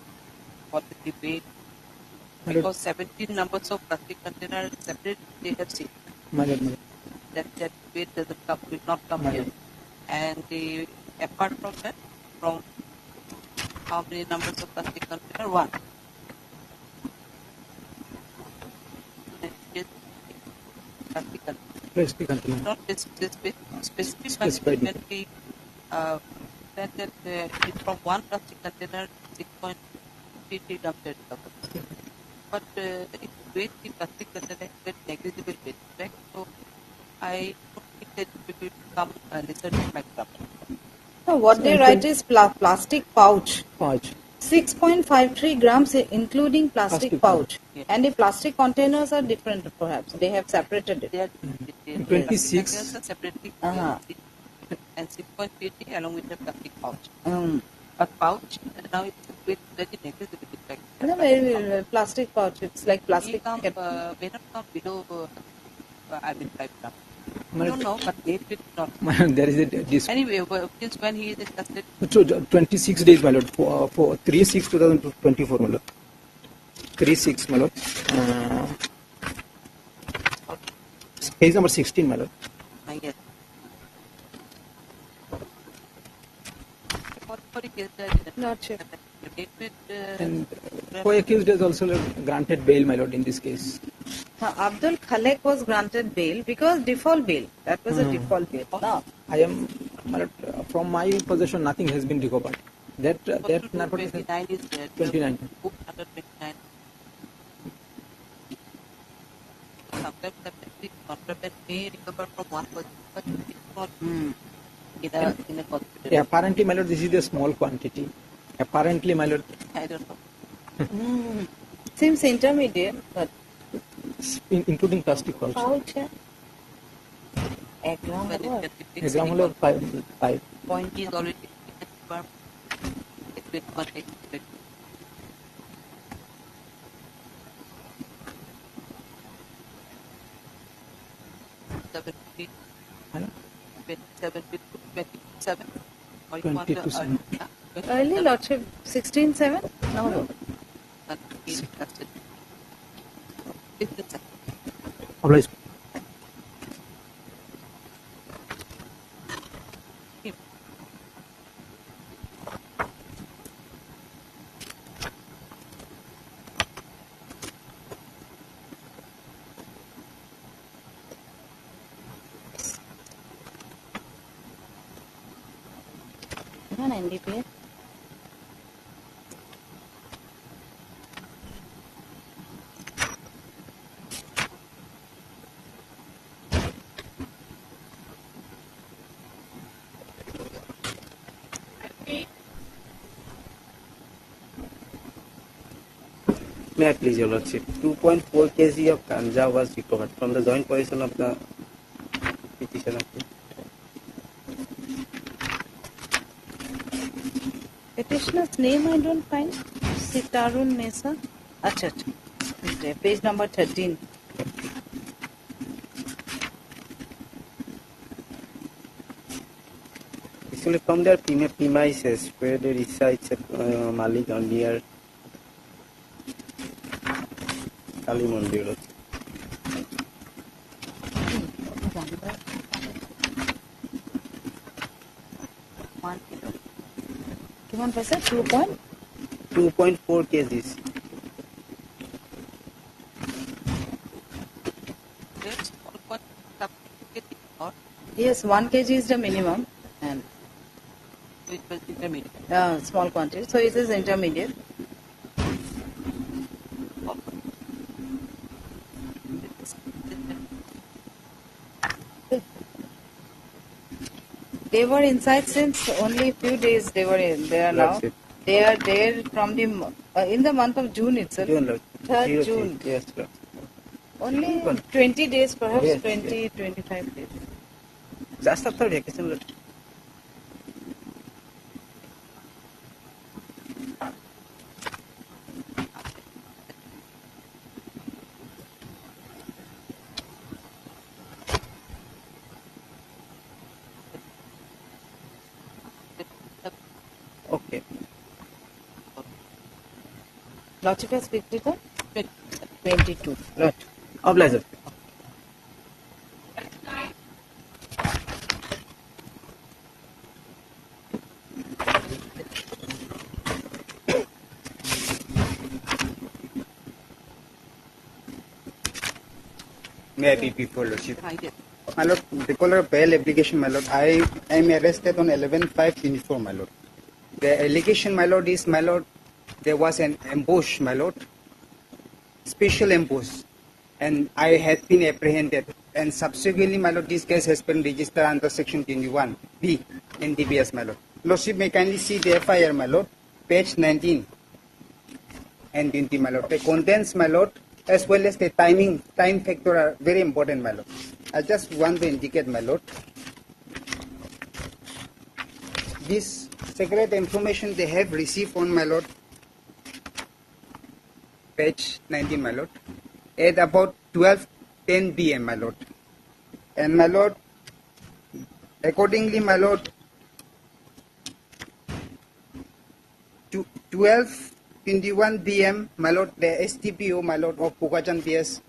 what is the weight. Because 17 numbers of plastic containers separate, they have seen. My lord, my lord. That weight doesn't come, will not come here. And the, apart from that, from how many numbers of plastic container? One. Plastic container. Plastic container. Not specific when we said that from one plastic container 6.33 grams per cover. But if weight the plastic container is negligible weight, right? So I don't think that it will become lesser than 5 grams. No, what they write is plastic pouch. Pouch. 6.53 grams including plastic pouch. Yes. And the plastic containers are different perhaps. They have separated it. They are 26. Separately Uh-huh. and 6.50 along with the plastic pouch. Mm. But pouch, now it's with very negligible effect. No, very plastic pouch. It's like plastic. May not come below, 5 grams. I don't know, but it will not. There is a dispute. Anyway, since when he is interested, So 26 days, my lord, for 3/6/2024, my lord. 3/6, my lord. Page number 16, my lord. I guess. What is that? Not sure. And co-accused is also granted bail, my lord, in this case. Abdul Khalek was granted bail because default bail. That was a default bail. No. I am, my lord, from my possession, nothing has been recovered. That narcotics. 29 is there. 29. Book under 29. Sometimes the contraband may recover from one person, but it's not in a hospital. Yeah, apparently, my lord, this is a small quantity. Apparently, my lord. I don't know. Seems intermediate, but Including plastic pouch. pouch. A gram When what? it's Exam holo 5. point is already it's with one expert. Hello? 27. Or you want 27. Early Lordship 16/7? No. Obliged. Even NDPS. May I please, Your Lordship? 2.4 kg of ganja was recovered from the joint possession of the petitioner. Petitioner's name I don't find. Sitarun Mesa. Acha, acha. It's there. Page number 13. Actually, from their premises where they reside at Malik or near Kali Mandir. Kiman paisa? 2.4 kgs. Yes, 1 kg is the minimum. And It was intermediate. small quantity. So it is intermediate. They were inside since only few days they were in there now. Lordship. They are there from the in the month of June itself. June, Lordship. 3rd June. Yes, Lord. Only 20 days, perhaps Yes, 20, 25 days. Just after vacation, Lord. Okay. Lordship has picked it up? 22. Lord. Obliged. May I be before Lordship? I did. My Lord, particular bail application, my Lord. I am arrested on 11/5/24, my Lord. The allegation, my Lord, is, my Lord, there was an ambush, my Lord, special ambush, and I had been apprehended. And subsequently, my Lord, this case has been registered under Section 21B, NDPS, my Lord. Lordship may kindly see the FIR, my Lord, page 19 and 20, my Lord. The contents, my Lord, as well as the time factor are very important, my Lord. I just want to indicate, my Lord, this secret information they have received on, my Lord, page 19, my Lord, at about 12:10 p.m., my Lord. And, my Lord, accordingly, my Lord, 12:21 p.m., my Lord, the STPO, my Lord, of Pugajan PS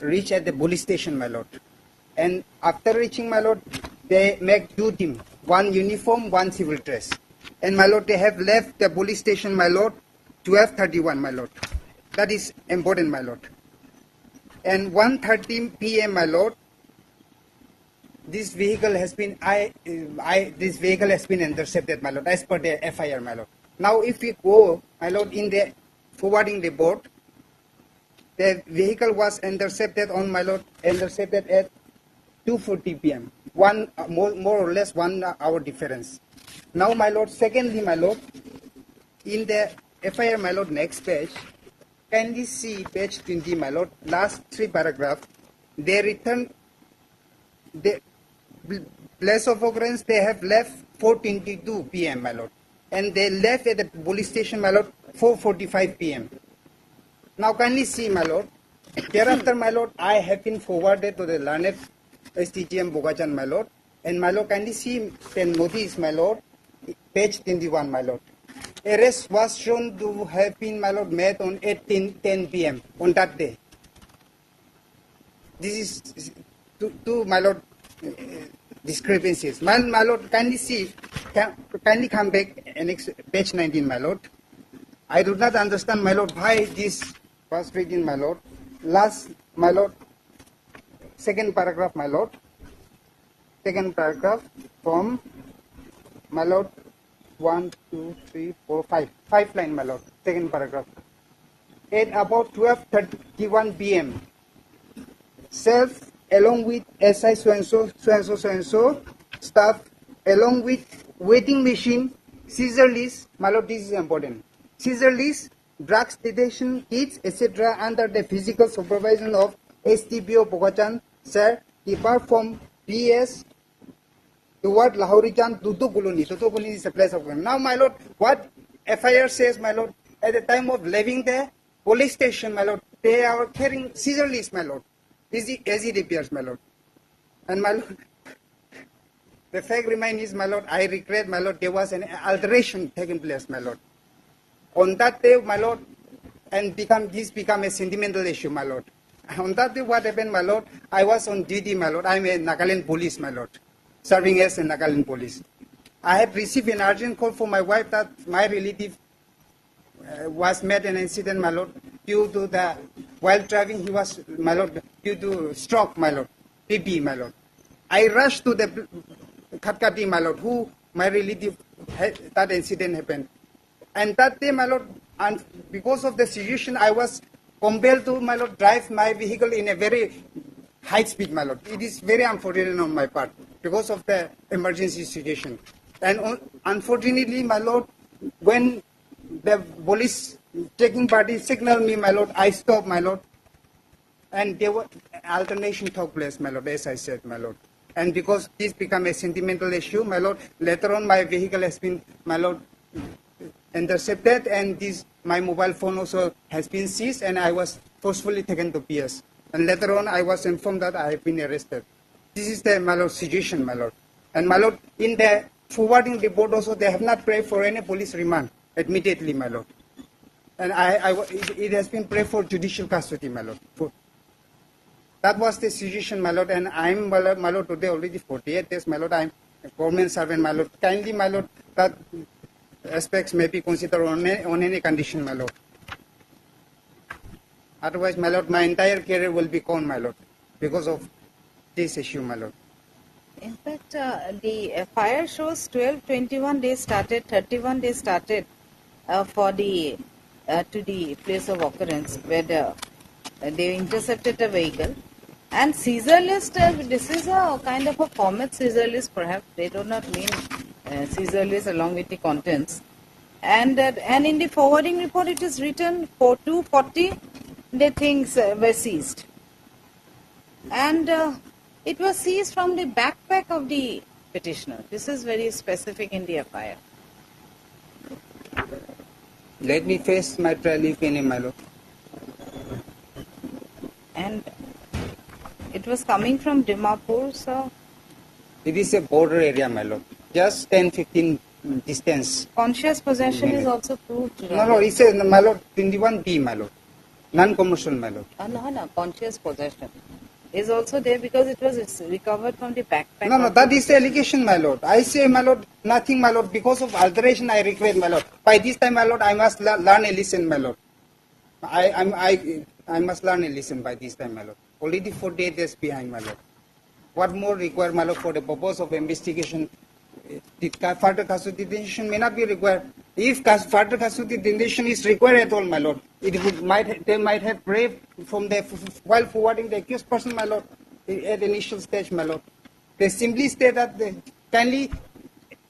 reached at the police station, my Lord. And after reaching, my Lord, they make two teams, one uniform, one civil dress. And, my Lord, they have left the police station, my Lord, 12:31, my Lord. That is important, my Lord. And 1:30 p.m., my Lord, this vehicle has been intercepted, my Lord, as per the FIR, my Lord. Now, if we go, my Lord, in the forwarding report, the vehicle was intercepted on, my Lord, intercepted at 2:40 p.m. More or less 1 hour difference. Now, my Lord, secondly, my Lord, in the FIR, my Lord, next page, kindly see page 20, my Lord, last 3 paragraphs. They return the place of occurrence. They have left 4:22 p.m., my Lord, and they left at the police station, my Lord, 4:45 p.m. Now, kindly see, my Lord. Thereafter, my Lord, I have been forwarded to the learned STGM Bogachan, my Lord, and, my Lord, kindly see the notice, my Lord, page 21, my Lord. Arrest was shown to have been, my Lord, made on 18:10 p.m. on that day. This is two, my Lord, discrepancies. My Lord, kindly see, kindly come back next page 19, my Lord. I do not understand, my Lord, why this was written, my Lord. Last, my Lord, second paragraph, my Lord. Second paragraph from, my Lord, 1, 2, 3, 4, 5. 5 line, my Lord. Second paragraph. At about 12:31 p.m., self along with SI so-and-so, staff, along with waiting machine, scissor list, my Lord, this is important, scissor list, drugs detection kits, etc. under the physical supervision of STPO Pogachan, sir, depart from PS toward Lahorichan, Tutukuluni. Tutukuluni is a place of work. Now, my Lord, what FIR says, my Lord, at the time of leaving the police station, my Lord, they are carrying scissor list, my Lord. As it appears, my Lord. And, my Lord, the fact remains, my Lord, I regret, my Lord, there was an alteration taking place, my Lord. On that day, my Lord, and this become a sentimental issue, my Lord. On that day, what happened, my Lord, I was on duty, my Lord. I'm a Nagaland police, my Lord, serving as a Nagaland police. I have received an urgent call from my wife that my relative was made an incident, my Lord, due to the, while driving, he was, my Lord, due to stroke, my Lord, PP, my Lord. I rushed to the Khatkati, my Lord, who, my relative, that incident happened. And that day, my Lord, and because of the situation, I was compelled to, my Lord, drive my vehicle in a very high speed, my Lord. It is very unfortunate on my part. because of the emergency situation. And unfortunately, my lord, when the police checking party signaled me, my lord, I stopped, my lord. And there were alternation took place, my lord, as I said, my lord. And because this became a sentimental issue, my lord, later on my vehicle has been, my lord, intercepted, and this my mobile phone also has been seized, and I was forcefully taken to PS. And later on, I was informed that I have been arrested. This is the, my lord, situation, my lord. And my lord, in the forwarding report also, they have not prayed for any police remand immediately, my lord. And it has been prayed for judicial custody, my lord. That was the situation, my lord, and I'm, my lord, today already 48 days, my lord, I'm a government servant, my lord. Kindly, my lord, that aspects may be considered on any condition, my lord. Otherwise, my lord, my entire career will be gone, my lord, because of this issue, my lord. In fact, the fire shows 12, 21 days started, 31 days started for the to the place of occurrence where they intercepted a vehicle. And Caesar list, this is a kind of a format Caesar list, perhaps. They do not mean Caesar list along with the contents. And in the forwarding report, it is written for 240, the things were seized. And it was seized from the backpack of the petitioner. This is very specific in the FIR. Let me face my trial if any, my lord. And it was coming from Dimapur, so... It is a border area, my lord. Just 10-15 distance. Conscious possession is also proved. No, it's a, my lord, 21B, my lord. Non-commercial, my lord. No, conscious possession is also there because it was recovered from the backpack. No, that is the allegation, my lord. I say, my lord, nothing, my lord. Because of alteration, I regret, my lord. By this time, my lord, I must learn a lesson, my lord. I must learn a lesson by this time, my lord. Already 48 days behind, my lord. What more required, my lord, for the purpose of investigation? Further custody detention may not be required. If further custody detention is required at all, my lord, they might have braved from the while forwarding the accused person, my lord, at the initial stage, my lord. They simply state that kindly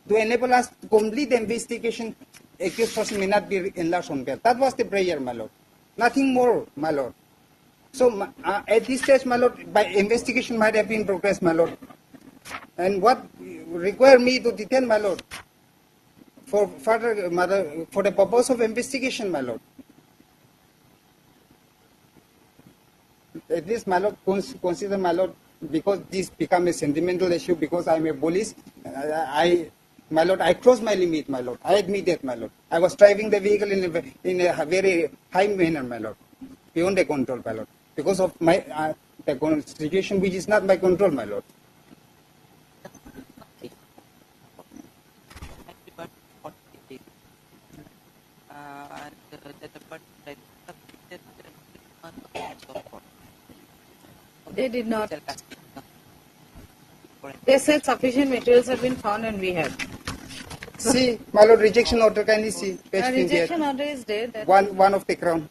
to enable us to complete the investigation, accused person may not be enlarged on bail. That was the prayer, my lord. Nothing more, my lord. So at this stage, my lord, by investigation might have been progressed, my lord. And what require me to detain, my lord, for further, for the purpose of investigation, my lord. At least, my lord, consider, my lord, because this become a sentimental issue, because I'm a police, my lord, I crossed my limit, my lord. I admit that, my lord. I was driving the vehicle in a very high manner, my lord, beyond the control, my lord, because of my the situation which is not my control, my lord. They did not. They said sufficient materials have been found and we have. See, my lord, rejection order, can you see? Page Rejection order is there. One of the crown.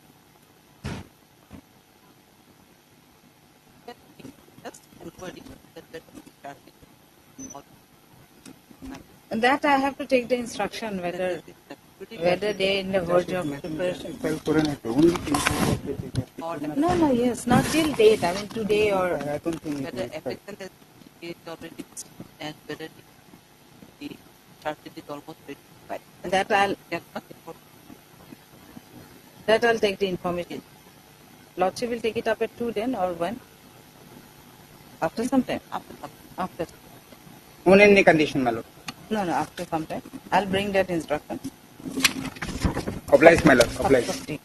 And that I have to take the instruction whether they in the verge of preparation. No, yes, not till date. I mean today or Whether everything is already and whether the charted is almost ready. That I'll take the information. Lordship will take it up at 2 then or when? After some time. After. On any condition, my lord. No, after some time. I'll bring that instruction. Oblige, my lord. Oblige.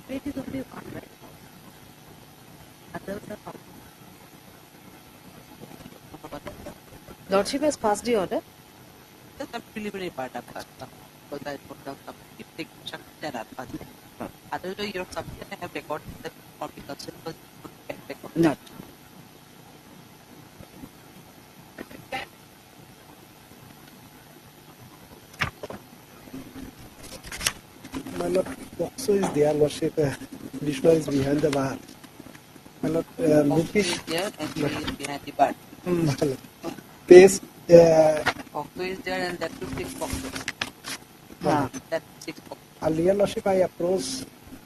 It is only one, right? Others are not. Lordship has passed the order. Just a preliminary part of that. Because I put down some take and are passing. Otherwise, your subject I have recorded that copy consent was Not. My lord, Boxo is there, Lordship. Vishnu is behind the bar. My lord, notice. is there and he is behind the bar. My lord. Pace. Octo is there and that will take Octo. That takes Octo. Earlier, Lordship, I approached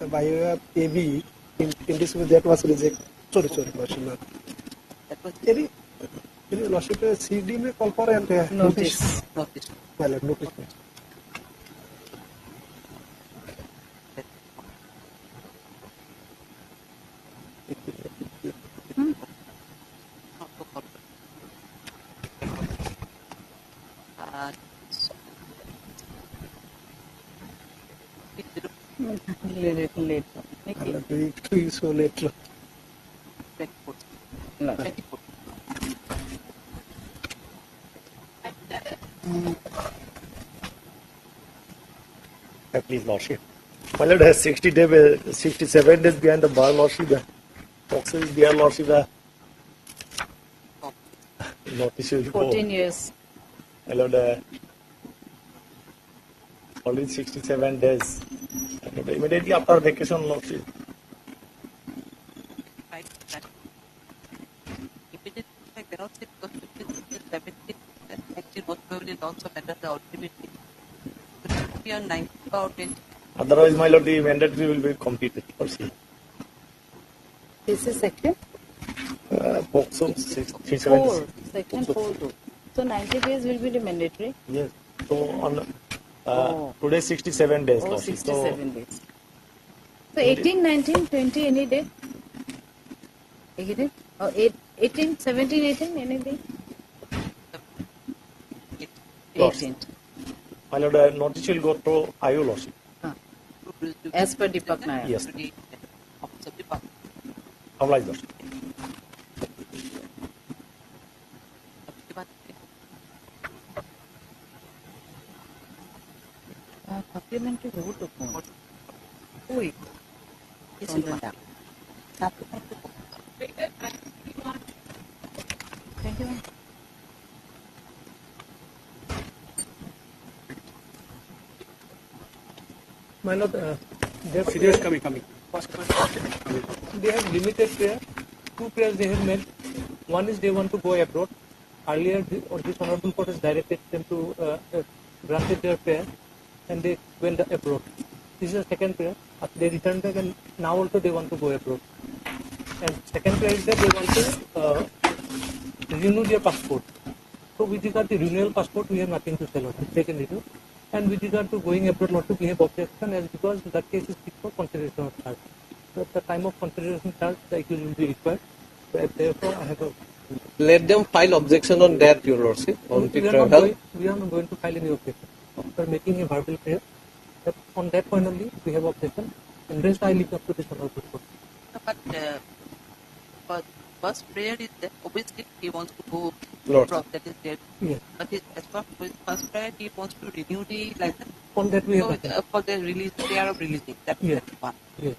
by AB in this way that was rejected. Sorry, Lordship. That was Any Lordship, CD में call for and notice. Notice. My lord, notice. Little late. It is so late. 24. No. 24. Please, Lordship. My lord has 67 days behind the bar, Lordship. Boxer is there, Lordship. Notice will go. 14 years. My lord, already 67 days. Immediately after vacation, Lordship. Right. Immediately, I cannot say because 17, actually most probably also matter the ultimately. We are 90 about it. Otherwise, my lord, the mandatory will be completed. Lordship. This is section? Boxer 4. Section 4 too. So 90 days will be the mandatory? Yes. So on today 67 days. Oh, Lordship. 67 days. So 18, 19, 20, any day? Any day? Or 18, 17, 18, any day? 18. My lord, notice will go to IU, Lordship. As per Deepak Nair. Yes. Oblige, Lordship. Supplementary vote to phone. Wait. Yes, you want. Supplementary vote. 21. My lord, they have Serious coming. They have limited prayer. 2 prayers they have made. One is they want to go abroad. Earlier, this honorable court has directed them to granted their prayer, and they went abroad. This is the second prayer. They returned back, and now also they want to go abroad. And second prayer is that they want to renew their passport. So with regard to renewal passport, we have nothing to say. Second issue. And with regard to going abroad, not to behave objection, as because that case is fit for consideration of charge. So at the time of consideration charge, the accused will be required. So therefore, I have a. Let them file objection on that, Your Lordship, on the We are not going to file any objection. After making a verbal prayer, that on that point only we have objection, and rest I leave up to the honorable court. But for first prayer is that obviously he wants to go Lord. abroad, that is there. Yes. But as for his first prayer, he wants to renew the license. On that we have So, written. for the release, prayer of releasing. That's Yes. one. Yes.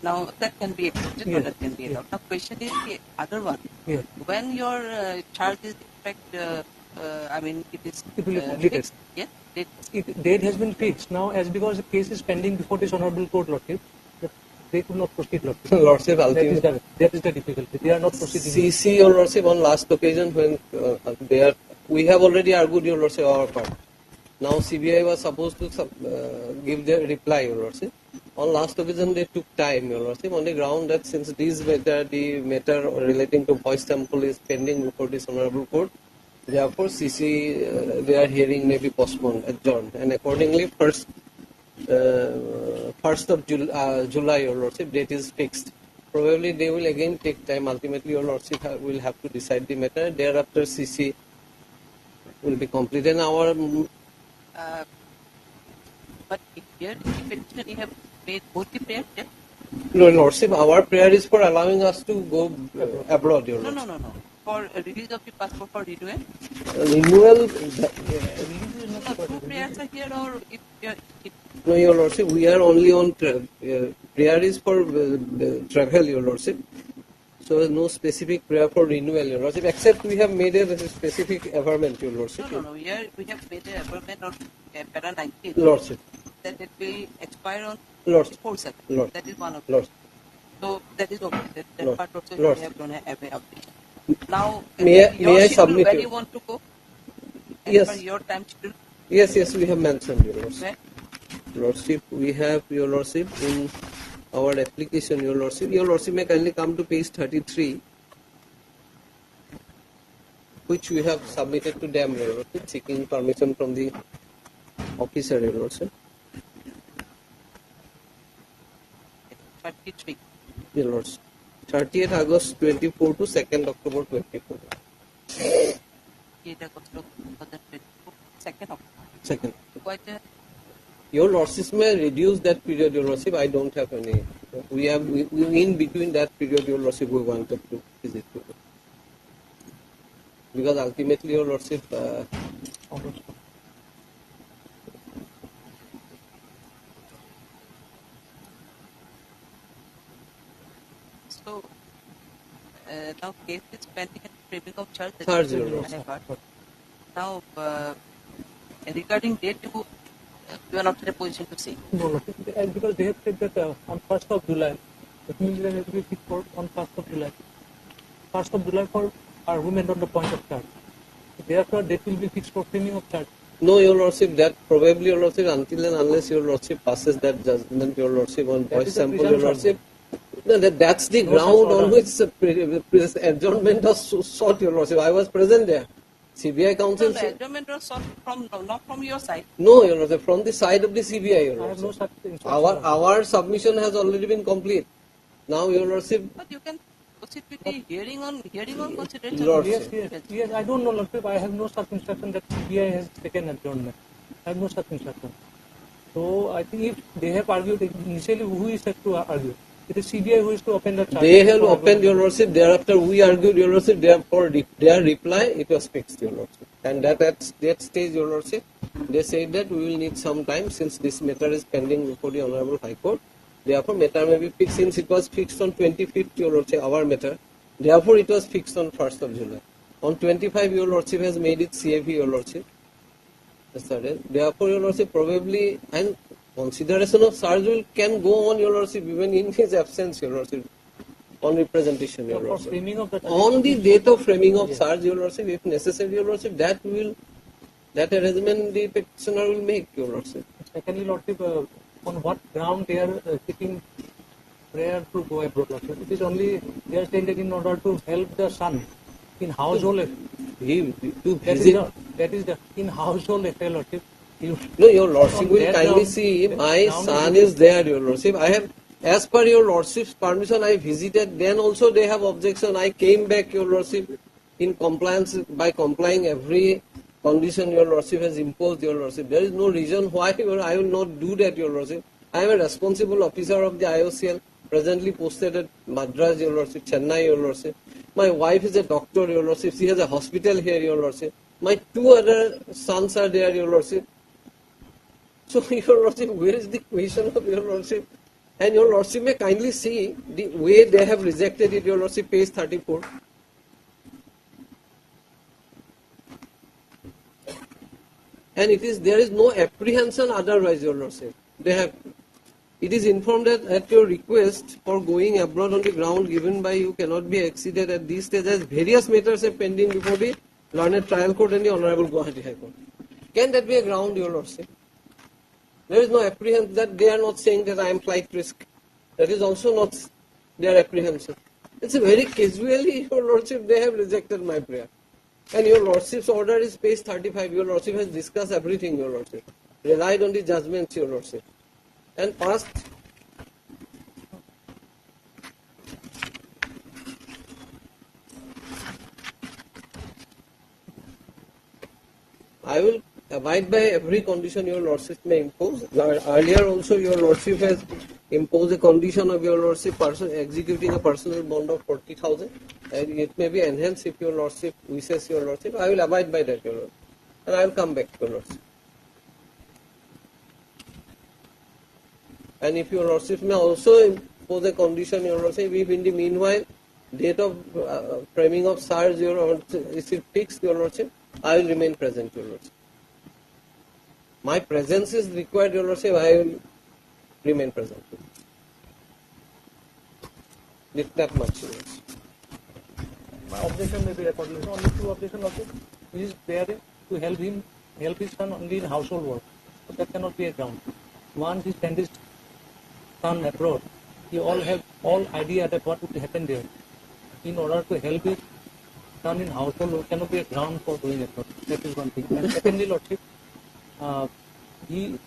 Now that can be accepted, or Yes. that can be allowed. Now question is the other one. Yes. When your charge is in fact, I mean, it is It will be completed. fixed. Yes. Date has been fixed. Now, as because the case is pending before this honorable court, Lordship, they could not proceed, Lordship. Lordship, that is the difficulty. They are not proceeding. CC, Your Lordship, on last occasion when we have already argued, Your Lordship, our part. Now CBI was supposed to give their reply, Your Lordship. On last occasion they took time, Your Lordship, on the ground that since the matter relating to voice sample is pending before this honorable court, therefore CC, their hearing may be postponed, adjourned, and accordingly first of July, Your Lordship, date is fixed. Probably they will again take time. Ultimately, Your Lordship will have to decide the matter. Thereafter, CC will be completed. But here in the petition, you have made both the prayers. Yes? No, Lordship, our prayer is for allowing us to go abroad, Your Lordship. No. For release of the passport for renewal. Renewal. Two prayers are here, or No, Your Lordship, we are only on prayer is for travel, Your Lordship. So no specific prayer for renewal, Your Lordship, except we have made a specific averment, Your Lordship. No. Here we have made an averment on para 19. Lordship. That it will expire on Lordship. 4/7. Lord. That is one of Lord. So that is okay. That Lord. part also Lord. we have done a update. Now, May I schedule, submit where you? you want to go? As Yes. per your time schedule. Yes, we have mentioned, Your Lordship. Where? Lordship, we have, Your Lordship, in our application, Your Lordship. Your Lordship may kindly come to page 33, which we have submitted to them, Your Lordship, seeking permission from the officer, Your Lordship. 33. Your Lordship. 30th August 24 to 2nd October 24. 8 August 2024. Second of. Second. Quite a Your Lordship may reduce that period, Your Lordship. I don't have any. We in between that period, Your Lordship, we wanted to visit you. Because ultimately, Your Lordship, So, now case is pending and framing of charge. Charge, Your Lordship. Now, regarding date, you are not in a position to say. No, because they have said that on 1st of July, it means that it will be fixed for on 1st of July. 1st of July for argument on the point of charge. Therefore, date will be fixed for framing of charge. no, Your Lordship, that probably, Your Lordship, until and unless Your Lordship passes that judgment, Your Lordship, on That voice is the sample, Your presumption. Lordship, no, that's the No ground such on order. which adjournment was sought, Your Lordship. I was present there. CBI No, counsel. the adjournment was sought from, not from your side. No, Your Lordship, from the side of the CBI, Your I have no Lordship. such instruction. Our submission has already been complete. Now, Your Lordship, But you can proceed with the hearing on consideration. Lordship. Yes, I don't know, Lordship. I have no such instruction that CBI has taken adjournment. I have no such instruction. So I think if they have argued initially, who is set to argue? It is CBI who is to open the charge. They have opened, Your Lordship. Thereafter, we argued, Your Lordship. Therefore, their reply, it was fixed, Your Lordship. And at that stage, Your Lordship, they said that we will need some time since this matter is pending before the Honorable High Court. Therefore, matter may be fixed since it was fixed on 25th, Your Lordship, our matter. Therefore, it was fixed on 1st of July. On 25, Your Lordship has made it CAV, Your Lordship. Therefore, Your Lordship, probably, and consideration of charge can go on, Your Lordship, even in his absence, Your Lordship, on representation, Your For Lordship. framing of the charge. On the date of framing of Yes. charge, Your Lordship, if necessary, Your Lordship, that arrangement the petitioner will make, Your Lordship. Secondly, Lordship, on what ground they are seeking prayer to go abroad, Lordship? It is only they are saying that in order to help the son in household that is the in household affair, Lordship. No, Your Lordship On will that kindly ground- see, my ground son is- is there, Your Lordship. I have, as per Your Lordship's permission, I visited, then also they have objection. I came back, Your Lordship, in compliance, by complying every condition Your Lordship has imposed, Your Lordship. There is no reason why I will not do that, Your Lordship. I am a responsible officer of the IOCL, presently posted at Madras, Your Lordship, Chennai, Your Lordship. My wife is a doctor, Your Lordship. She has a hospital here, Your Lordship. My 2 other sons are there, Your Lordship. So, Your Lordship, where is the question of Your Lordship? And Your Lordship may kindly see the way they have rejected it, Your Lordship, page 34. And there is no apprehension otherwise, Your Lordship. It is informed that at your request for going abroad on the ground given by you cannot be exceeded at this stage as various matters are pending before the learned trial court and the Honorable Guwahati High Court. Can that be a ground, Your Lordship? There is no apprehension that they are not saying that I am flight risk. That is also not their apprehension. It's a very casually, Your Lordship, they have rejected my prayer. And Your Lordship's order is page 35. Your Lordship has discussed everything, Your Lordship. Relied on the judgments, Your Lordship. And passed. I will abide by every condition Your Lordship may impose. Earlier also Your Lordship has imposed a condition of Your Lordship executing a personal bond of 40,000, and it may be enhanced if Your Lordship wishes, Your Lordship. I will abide by that, Your Lordship. And I will come back, Your Lordship. And if Your Lordship may also impose a condition, Your Lordship, if in the meanwhile date of framing of charge is it fixed, Your Lordship, I will remain present, Your Lordship. My presence is required, Your Lordship, I will remain present. That much, Your Lordship. My objection may be recorded. Only 2 objections of it. He is there to help his son only in household work. So that cannot be a ground. Once he sent his son abroad, he have all idea that what would happen there. In order to help his son in household work cannot be a ground for doing it. That is one thing. And secondly, Lordship, he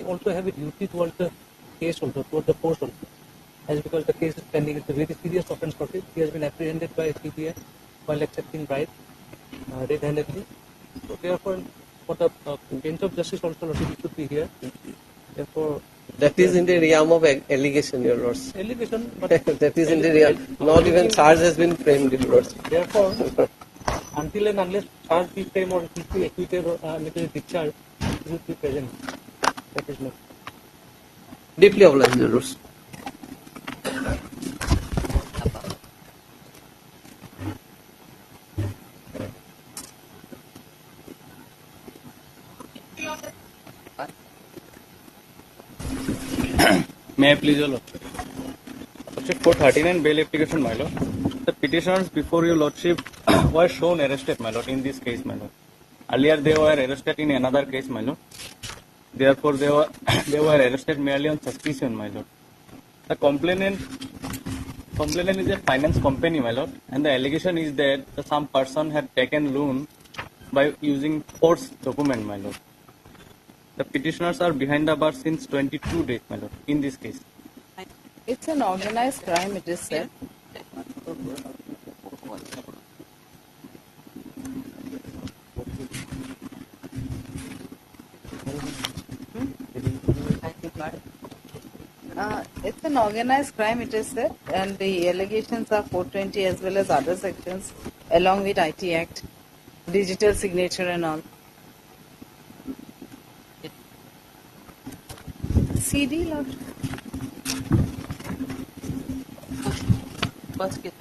also have a duty towards the case also, towards the post also. As because the case is pending, it's a very serious offence for him. He has been apprehended by CBI while accepting bribe red-handedly. So therefore, for the bench of justice also, Lordship, he should be here. Therefore, that is in the realm of allegation, Your Lordship. Allegation, but that is in the realm. Not even charge has been framed, Your Lordship. Therefore, until and unless charge be framed or it will be acquitted or discharged, he should be present. That is not. Deeply obliged, Your Lordship. May I please, Your Lordship? Lordship, for 39 bail application, my Lord. The petitioners before your Lordship were shown arrested, my Lord, in this case, my Lord. Earlier they were arrested in another case, my Lord. Therefore, they were arrested merely on suspicion, my Lord. The complainant is a finance company, my Lord, and the allegation is that some person had taken loan by using forged document, my Lord. The petitioners are behind the bars since 22 days, my Lord, in this case. It's an organized crime, it is said. It's an organized crime, it is said, and the allegations are 420 as well as other sections, along with IT Act, digital signature and all. CD, Lord. First case,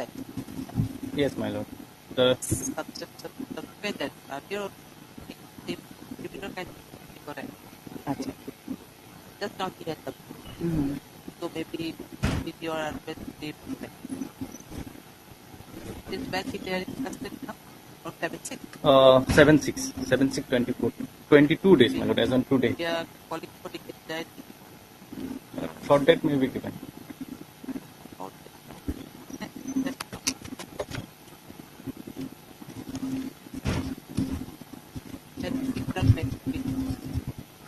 Yes, my Lord. The submitted earlier, the tribunal can be correct. Just not here. So maybe with your advice, this back in there is custody now or 7-6? 7-6, 22 days, my Lord, as on today. Yeah, calling for the case. Short date may be given.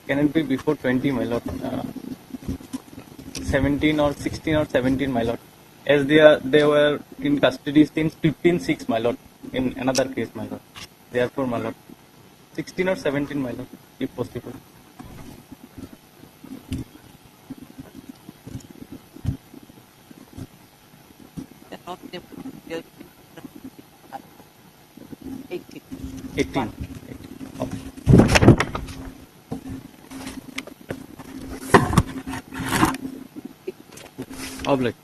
Can it be before 20, my Lord? 17 or 16 or 17, my Lord. As they were in custody since 15-6, my Lord, in another case, my Lord. Therefore, my Lord, 16 or 17, my Lord, if possible. 18. Oblique.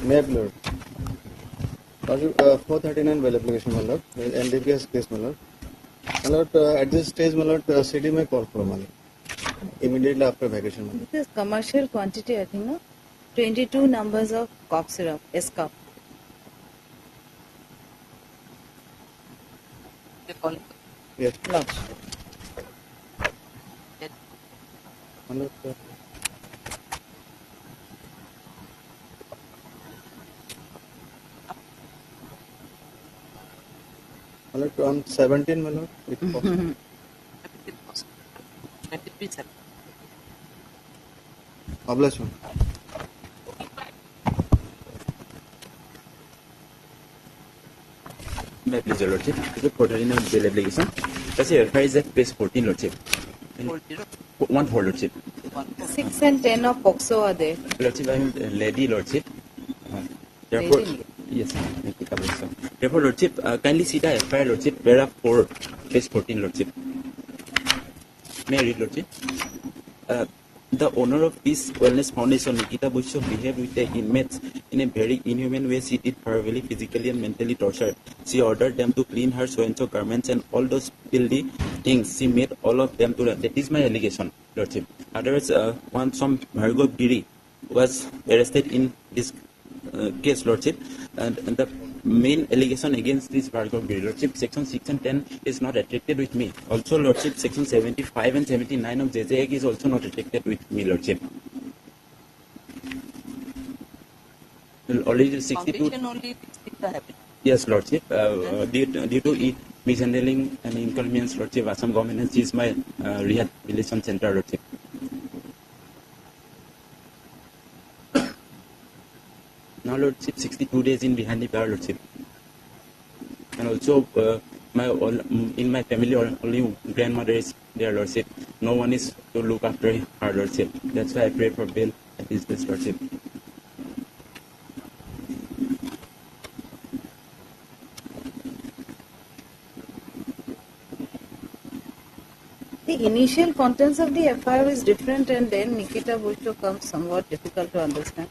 May I Lord. 439 bail application, my lord. NDPS case, my lord. My lord, at this stage, my lord, CD may call for, my lord. Immediately after vacation, my lord. This is commercial quantity, I think, no? 22 numbers of cough syrup, S-cup. Yes. Lodge. My lord, my lord, on 17, my lord, if possible. Obligation. May I please, Your Lordship? This is for in bail application. That's it. Where is that page 14, Lordship? 1 4, Lordship. 6 and 10 of POXO are there. Lordship, I am lady, Lordship. Therefore, Lady? yes, therefore, Lordship, kindly see the FIR, Lordship, paragraph 4, page 14, Lordship. May I read, Lordship? The owner of this wellness foundation, Nikita Busho, behaved with the inmates in a very inhuman way. She did verbally, physically, and mentally torture. She ordered them to clean her so-and-so garments and all those filthy things. She made all of them to run. That is my allegation, Lordship. Otherwise, some Bhargav Giri was arrested in this case, Lordship, and the main allegation against this Bhargav Giri, Lordship, section 6 and 10 is not attracted with me. Also, Lordship, section 75 and 79 of JJ Act is also not attracted with me, Lordship. Already 62. Foundation only fixing the habit. Yes, Lordship. Due to mishandling and inconvenience, Lordship, Assam government has seized my rehabilitation center, Lordship. Now, Lordship, 62 days in behind the bar, Lordship. And also, in my family, only grandmother is there, Lordship. No one is to look after her, Lordship. That's why I pray for bail at this Lordship. The initial contents of the FIR is different, and then Nikita Busho comes somewhat difficult to understand.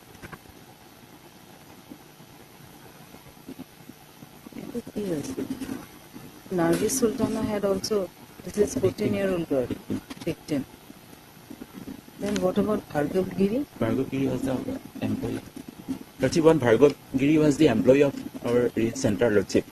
Yes. Nargis Sultana had also, this is 14-year-old girl, victim. Then what about Bhargav Giri? Bhargav Giri was the employee. Lordship, one Bhargav Giri was the employee of our center, Lordship.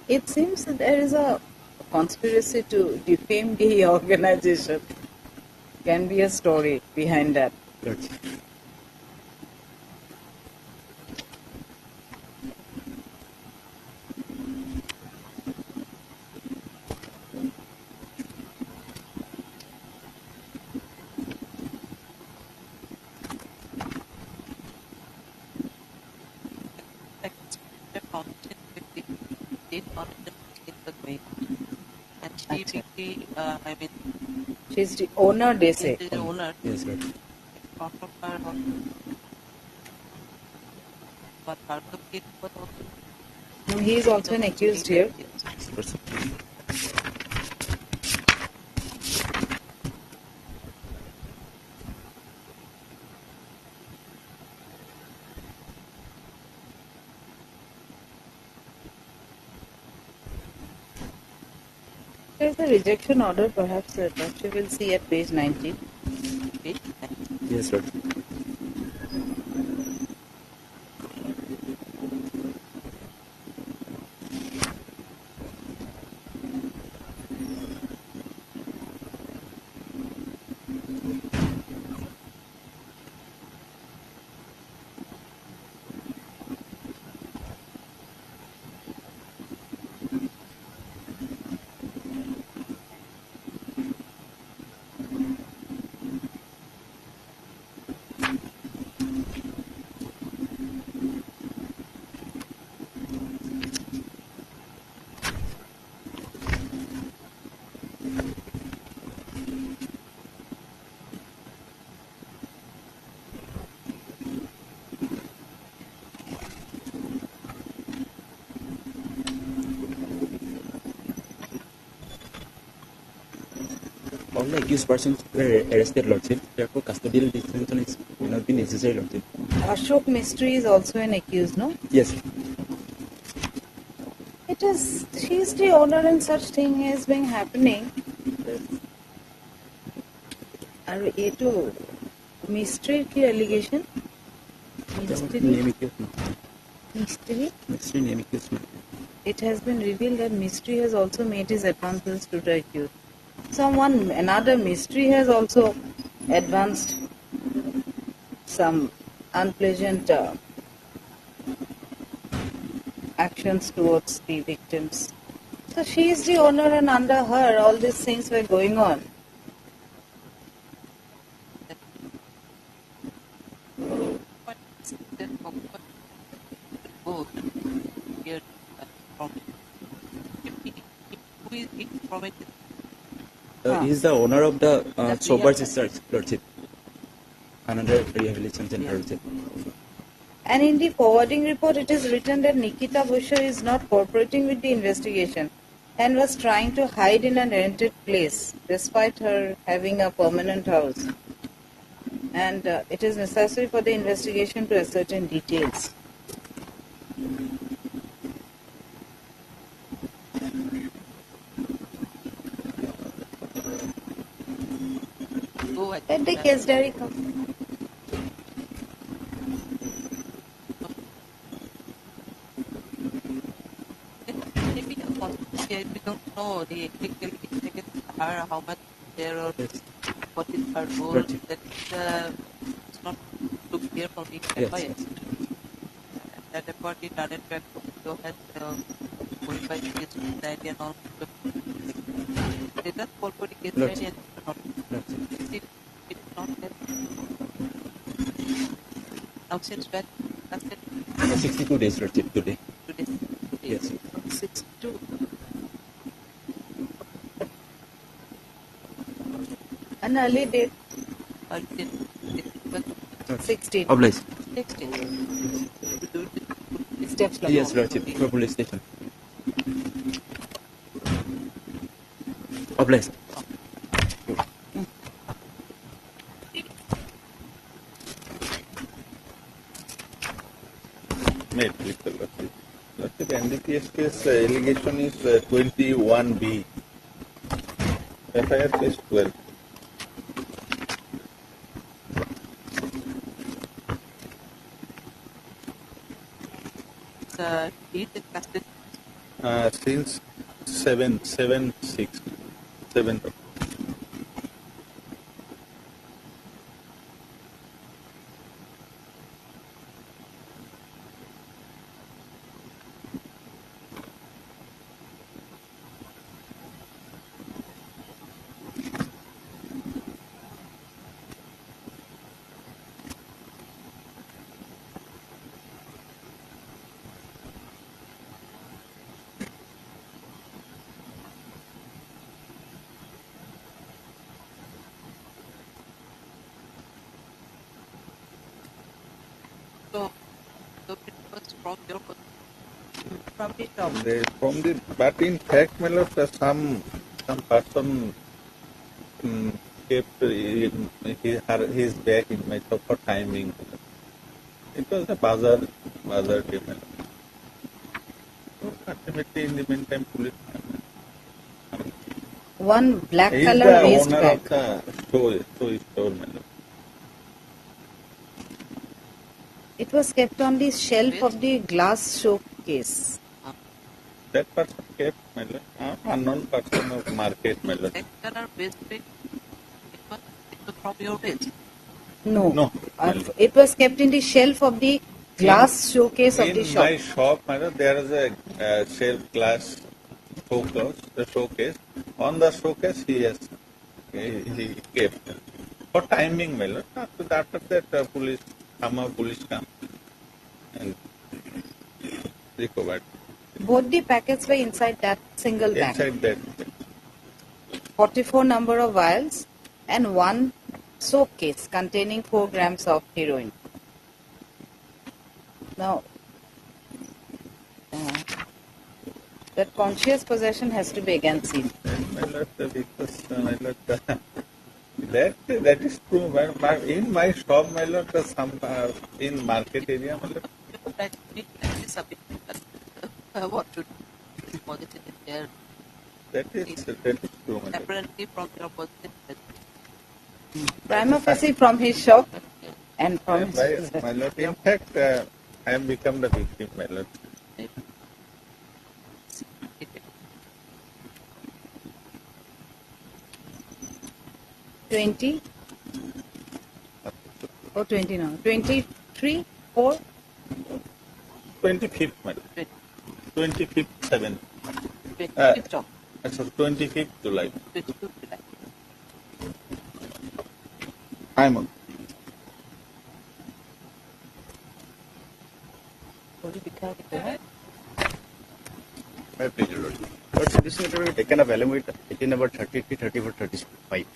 It seems that there is a conspiracy to defame the organization. Can be a story behind that. Lordship. And she really, I mean, She's the owner, they say. the owner. Yes, Lord. Part of her, but Bhargav Giri was also. No, he is also an accused here. There's a rejection order, perhaps that you will see at page 19. Yes, Lord. the accused persons were arrested, Lordship. Therefore, custodial detention will not be necessary, Lordship. Ashok Mystery is also an accused, no? Yes. It is, she is the owner and such thing is being happening. Are ये तो mystery की allegation? Mystery? Mystery name accused. It has been revealed that Mystery has also made his advances to the accused. Another Mystery has also advanced some unpleasant actions towards the victims. So she is the owner and under her all these things were going on. He is the owner of the Sober Sisters, Lordship. Another rehabilitation center, Lordship. And in the forwarding report, it is written that Nikita Busher is not cooperating with the investigation and was trying to hide in a rented place despite her having a permanent house. And it is necessary for the investigation to ascertain details. Let the case diary come. Maybe we don't know the ethical her how much there or what is her role. That it's not too clear for me. Yes. That the party director has modified the case society and all. Let us call for the case diary and not. It's not there. Now since when? 62 days, Lordship, today. Today. Yes. 62. An early date. Early date. 16. Oblige. 16. Steps Yes, Lordship, for police station. Oblige. Made, please, Lordship. Lordship, NDPS case allegation is 21B. FIR is 12. He's in custody. Since 7/6. 7th of So it was from your from the top. But in fact, my lord, some person kept his back in my top for timing. It was a buzzer game. So ultimately, in the meantime, police. One black He is color the waist owner bag. of the store, my lord. It was kept on the shelf of the glass showcase. That person kept, my lord, unknown person of market, my lord. Black color waist bag. It was from your waist. No. No. It was kept in the shelf of the glass showcase of the In shop. my shop, my lord, there is a shelf glass showcase. On the showcase, he kept. For timing, my lord. After that, police come and recovered. Both the packets were inside that single bag. Inside that. 44 number of vials and one soap case containing 4 grams of heroin. Now, that conscious possession has to be again seen. My lord, because my lord, That is true. In my shop, my lord, some in market area, my lord. That is a bit, what should be positive there. That is true, my lord. Apparently from your positive. Prima facie from his shop and from his My lord, in fact, I have become the victim, my lord. $20 or 20 now. 23 or 25th, my lord. 25th, 7th. 25th of. Sorry, 25th July. 25th July. I'm on. My pleasure, Lord. Lord, so this matter will be taken up along with item number 33, 34, 35.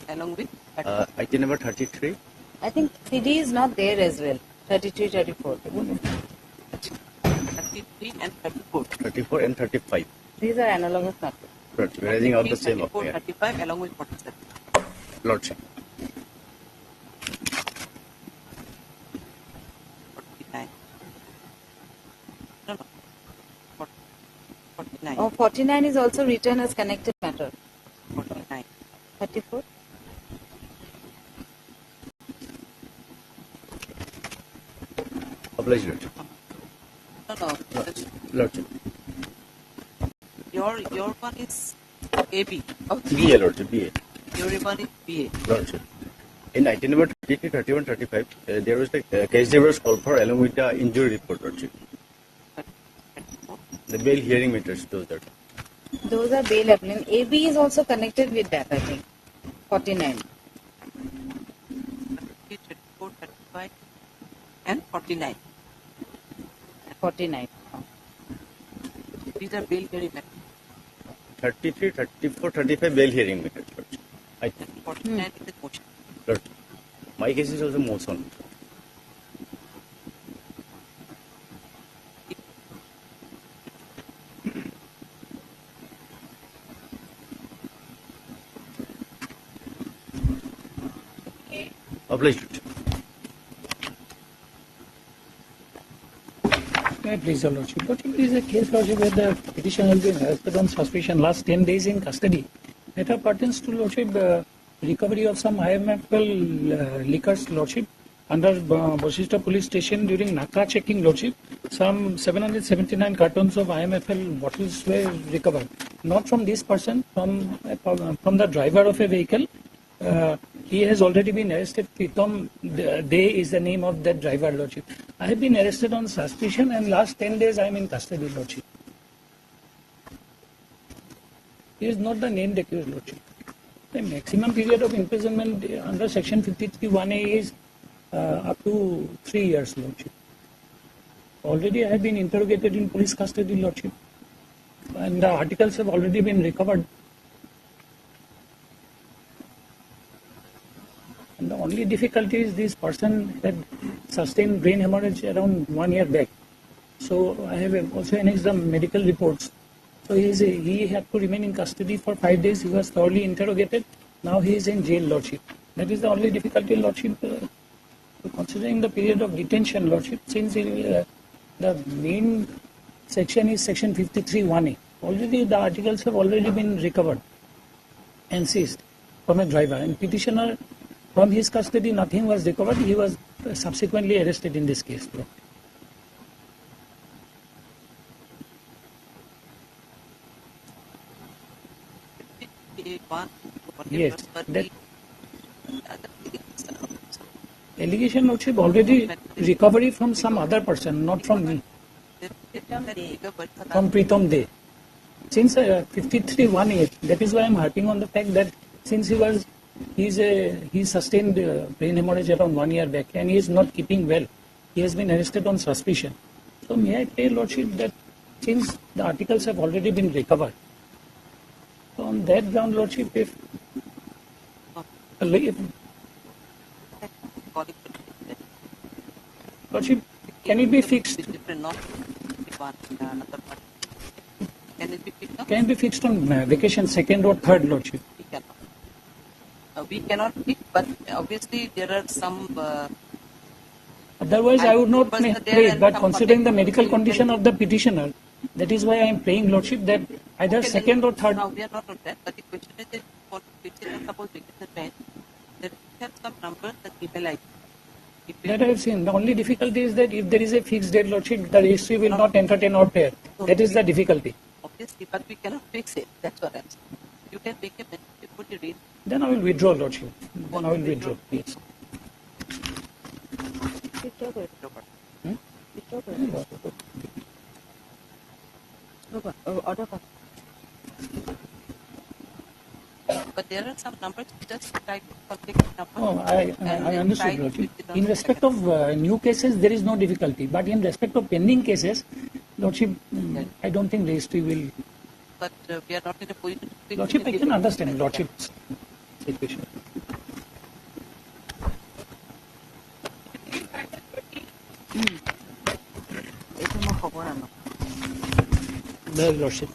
Along with? Item number 33. I think CD is not there as well. 33, 34. 33 and 34. 34 and 35. These are analogous matters. Right, raising out the same 34, affair. 35 along with 47. Lordship. 49. No, no. 49. Oh, 49 is also written as connected matter. 49. 34. Obliged, Lordship. No, no. Lordship. Your one is AB. BA, Lordship, BA. Your one is BA. Lordship. In item number 33, 31, 35, there was the case there was called for along with the injury report, Lordship. The bail hearing matters, those are. Those are bail applicant. AB is also connected with that, I think. 49. 34, 35 and 49. 49. These are bail hearing matters. 33, 34, 35 bail hearing matters, Lordship. I think. 49 is the motion. Lordship. My case is also motion. Obliged. May I please, Your Lordship? Lordship, this is a case, Lordship, where the petitioner has been arrested on suspicion last 10 days in custody. Matter pertains to, Lordship, recovery of some IMFL liquors, Lordship, under Boshishta police station during Naka checking, Lordship. Some 779 cartons of IMFL bottles were recovered. Not from this person, from the driver of a vehicle. He has already been arrested. Pritam De is the name of that driver, Lordship. I have been arrested on suspicion and last 10 days I am in custody, Lordship. He is not the named accused, Lordship. The maximum period of imprisonment under section 53(1)(a) is up to 3 years, Lordship. Already I have been interrogated in police custody, Lordship. And the articles have already been recovered. And the only difficulty is this person had sustained brain hemorrhage around 1 year back. So I have also annexed the medical reports. So he had to remain in custody for 5 days. He was thoroughly interrogated. Now he is in jail, Lordship. That is the only difficulty, Lordship. Considering the period of detention, Lordship, since the main section is section 53(1)(a). Already the articles have already been recovered and seized from a driver. And petitioner, from his custody, nothing was recovered. He was subsequently arrested in this case. Yes. That allegation, Lordship, already recovery from some other person, not from me. From Pritam De. Since 53(1)(a), that is why I am harping on the fact that since he sustained brain hemorrhage around 1 year back and he is not keeping well. He has been arrested on suspicion. So may I tell Lordship that since the articles have already been recovered, so on that ground, Lordship, if Lordship, can it be fixed? Can it be fixed on vacation 2nd or 3rd, Lordship? we cannot pick, but obviously there are some. Otherwise, I would not members are there play. and But some considering the contact. medical You can- condition of the petitioner, that is why I am playing Lordship that either Okay, second then, or third. No, we are not on that. But the question is that for petitioner, suppose we get the bench, that we have some numbers that email ID. That I have seen. The only difficulty is that if there is a fixed date Lordship, the registry will not entertain or pair. That is the difficulty. Obviously, but we cannot fix it. That's what I'm saying. You can make a bench, you put it in. Then I will withdraw Lordship. Then I will withdraw. Yes. But there are some numbers, just try to contact number. Oh, I understood, Lordship. In respect of new cases, there is no difficulty. But in respect of pending cases, Lordship, I don't think registry will. But we are not in a position to fix Lordship, I it. can understand Lordship's situation. The Lordship.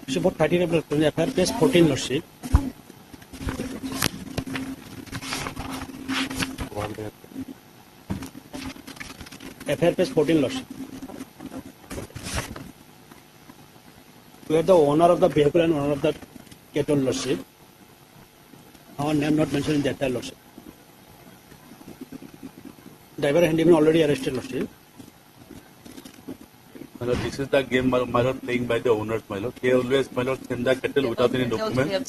It's about 13 of the FIR plus 14 Lordship. FIR plus 14 Lordship. We are the owner of the vehicle and owner of the cattle Lordship. Our name not mentioned in the entire Lordship. Driver handyman already arrested Lordship. My lord, this is the game, my lord, playing by the owners, my lord. They always, my lord, send the cattle without any document.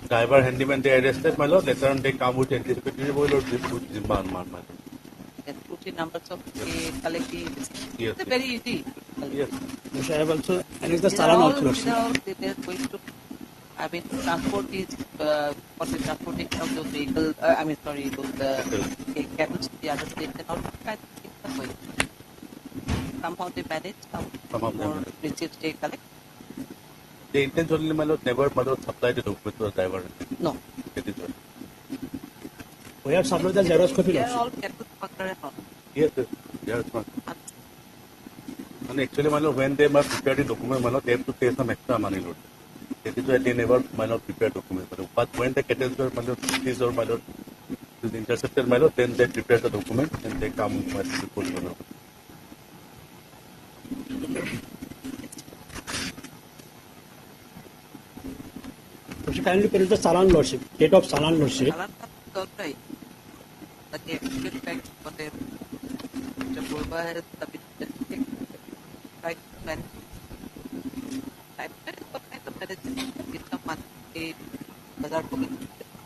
Driver, handyman, they arrested, my lord. Later on, they come with anticipatory, my lord, this would be my lord. And put in numbers of collecting. Yes. It's very easy. Yes. Yes, I have also, and it's the These are Saran all- also these are all Lordship. they are going to, I mean, transport is for the transportation of those vehicles, I mean, sorry, those cattle to the other states and all kinds of things are going. Somehow they manage, Some of them more receipts they collect. They intentionally, my lord, never, my lord, supply the document to the driver. No. That is what. We have supplied the Xerox copy They are Lordship. all cattle smuggler and all. Yes, yes. Yes, ma'am. And actually, my lord, when they must prepare the document, my lord, they have to pay some extra money, lord. That is why they never, my lord, prepare document. But when the cattle were, my lord, seized or my lord, is intercepted, my lord, then they prepare the document and they come with report, my lord. Lordship, kindly present the Saran Lordship. Date of Saran Lordship. Right. But the actual fact for them, Mr. Purva has submitted right when what kind of management is the money bazar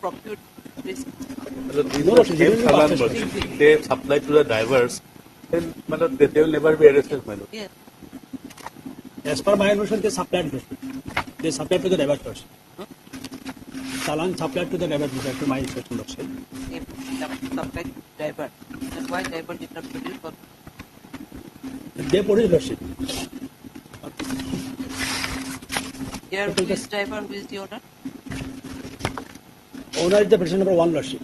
procure risk. These are same Salan, lord. They supply to the drivers, then, my lord, they will never be arrested, my lord. Yes. As per my information, they supplied Lordship. They supplied to the driver Lordship. Salan supplied to the driver to my information Lordship. Supply driver. That's why driver did not produce for They produced Lordship. here who is driver, who is the owner? Owner is the person number 1 Lordship.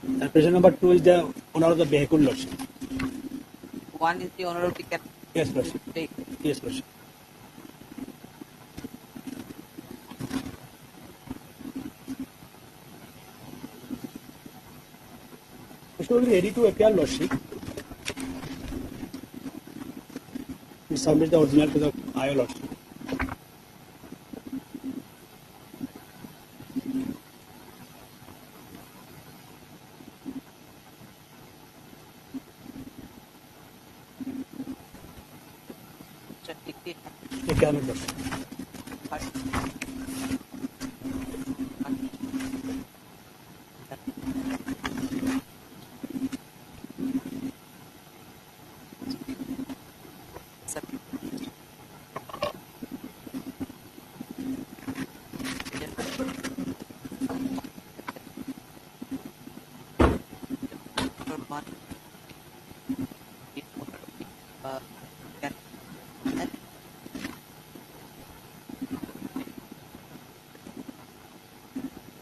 And person number 2 is the owner of the vehicle Lordship. One is the owner of the cat. Yes, Lordship. Vehicle. Yes, Lordship. It will be ready to appear Lordship. We submit the original to the IO Lordship. Take care of Lordship.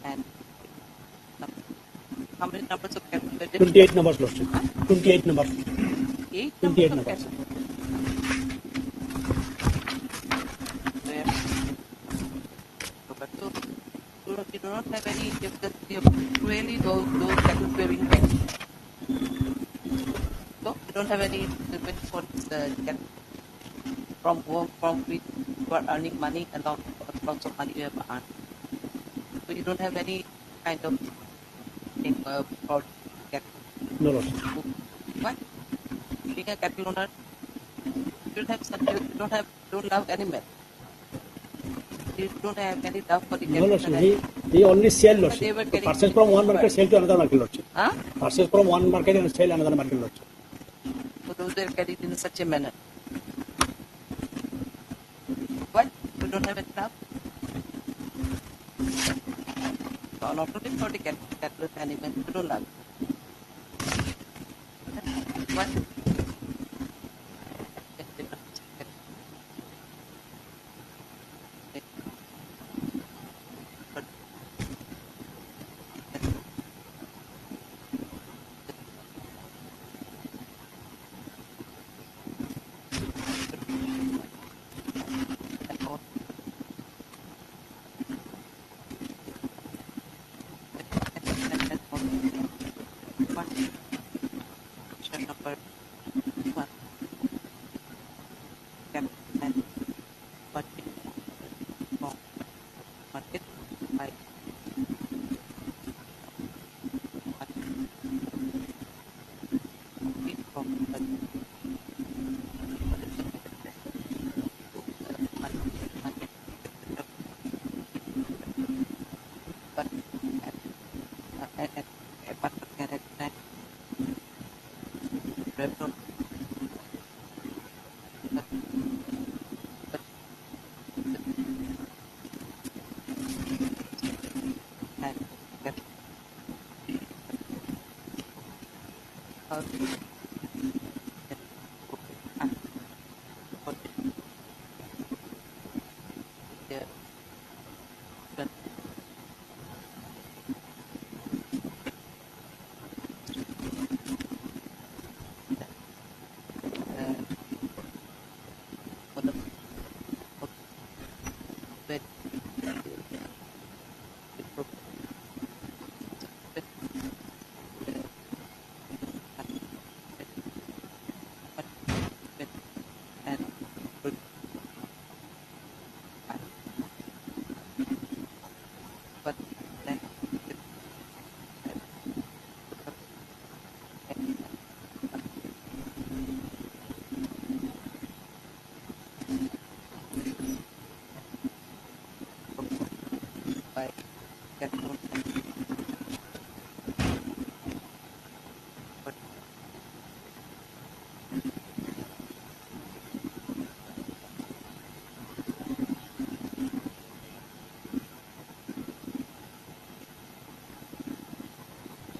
And how many numbers of cat? 28 numbers Lordship. 28 numbers. 28 numbers. So, you do not have any you really those cattle were being packed. So you don't have any limit for cattle from home from which you are earning money and lots of money you have earned. So you don't have any kind of thing for cattle. No, no. Why? Being a cattle owner, you don't love animal. You don't have any love for the No, cattle. Lordship. He only sell, They Lordship. were getting Purchase from one market, sell to another market, Lordship. Huh? Purchase from one market and sell another market, Lordship. So those are carried in such a manner. What? You don't have enough? So not only for the cattle animal, you don't love. What?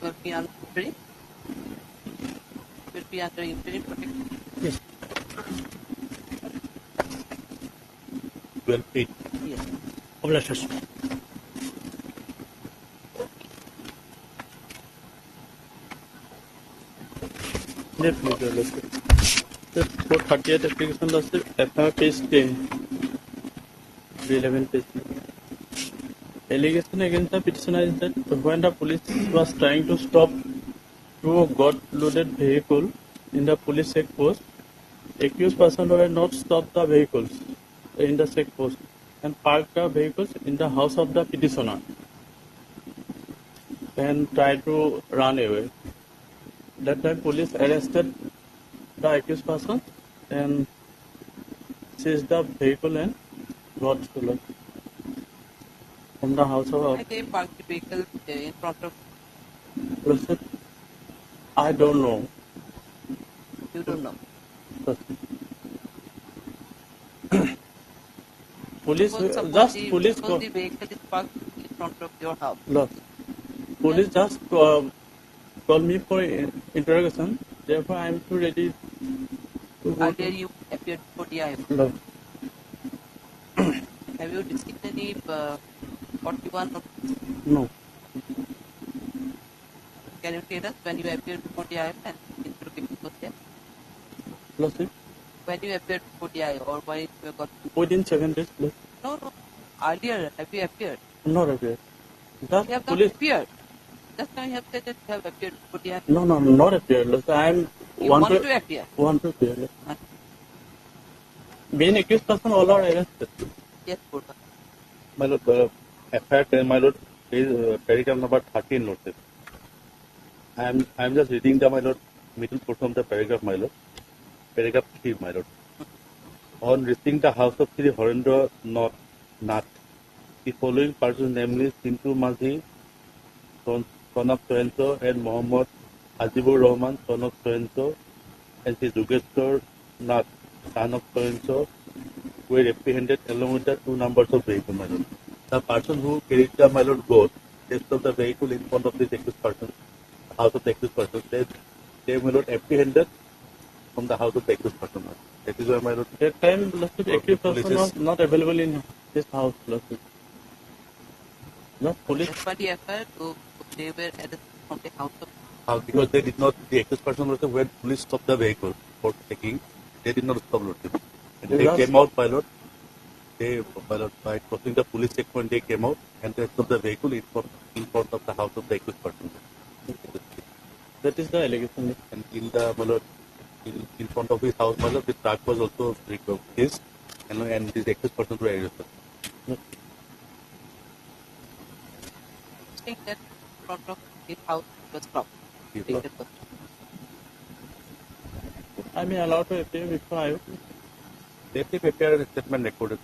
Will be under interim? Will be under interim protection? Yes. 12 feet. Yes. Oblasters. Definitely, Lordship. The 438 application, Lordship, FR page 10, 11 page. Allegation against the petitioner is that when the police was trying to stop two God-loaded vehicle in the police checkpost, accused person were not stop the vehicles in the checkpost and park the vehicles in the house of the petitioner and try to run away. That time police arrested the accused person and seized the vehicle and got stolen from the house of I they parked the vehicle in front of. Lordship. I don't know. You don't know. Police Suppose police the vehicle is parked in front of your house. Look, police just call me for interrogation. Therefore, I am too ready to go. Earlier you appeared before the IO. Look, Have you received any 41 notice? no. Can you tell us when you appeared before the IO and interrogation was there? Lordship, When you appeared before the IO or when you got. within 7 days, please. No. Earlier, have you appeared? Not appear. Just You have not police. appeared. Just now you have said that you have appeared. But you have No, not appear. I am You want to appear? Want to appear. Being accused person all are arrested. Yes, Lord. My lord, FIR 10, my lord, is paragraph number 13, Lord. I am just reading the, my lord, middle portion of the paragraph, my lord. Paragraph 3, my lord. On reaching the house of Sri Horendra Nath, the following persons, namely Sintu Mazhi, son of so and Muhammad Azibur Rahman, son of so and Sri Jugeshwar Nath, son of so were apprehended along with the two numbers of vehicle, my lord. The person who carried the, my lord, boat, left of the vehicle in front of this accused person, house of the accused person, they, my lord, apprehended from the house of the accused person. That is why, my lord, That time, the accused person was not available in this house. No police. That's why the FIR, so they were arrested from the house of. because they did not, the accused person was when police stopped the vehicle for taking, they did not stop, lord. And they came out, my lord, by crossing the police checkpoint, they came out and they stopped the vehicle in front of the house of the accused person. That is the allegation. And in the, my lord, in front of his house, my lord, the truck was also his, and these accused persons were arrested. Saying that in front of his house was stopped. I mean, allowed to appear before I. They prepare a statement recorded.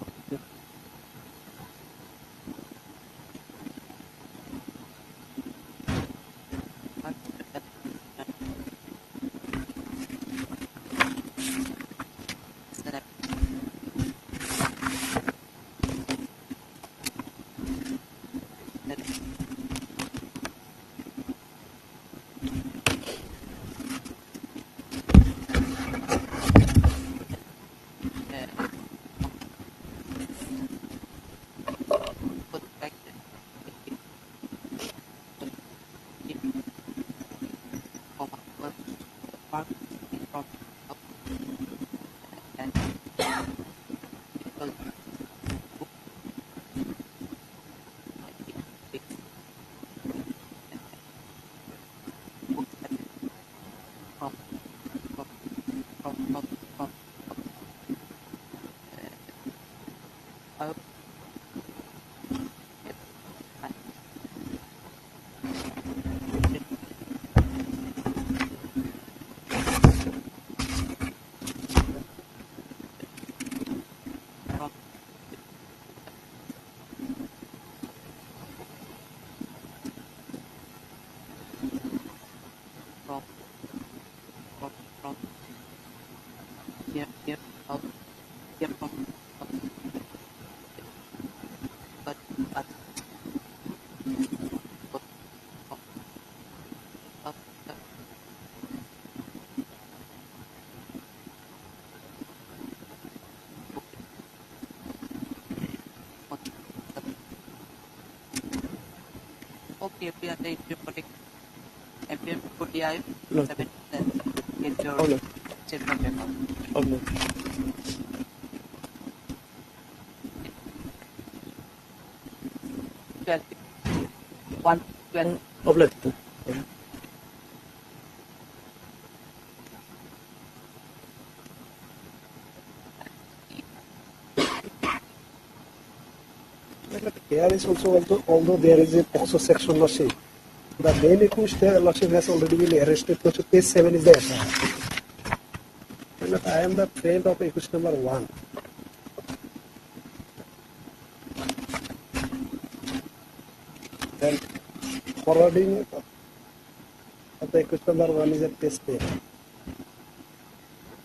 Okay, we are the interpreting. And we have put the eye, 7, get your statement record. Okay. One, 12. Here is also, although there is a POCSO section lordship, the main accused lordship has already been arrested. So page 7 is the FIR. And I am the friend of accused number 1. Then forwarding of the accused number 1 is at page 10.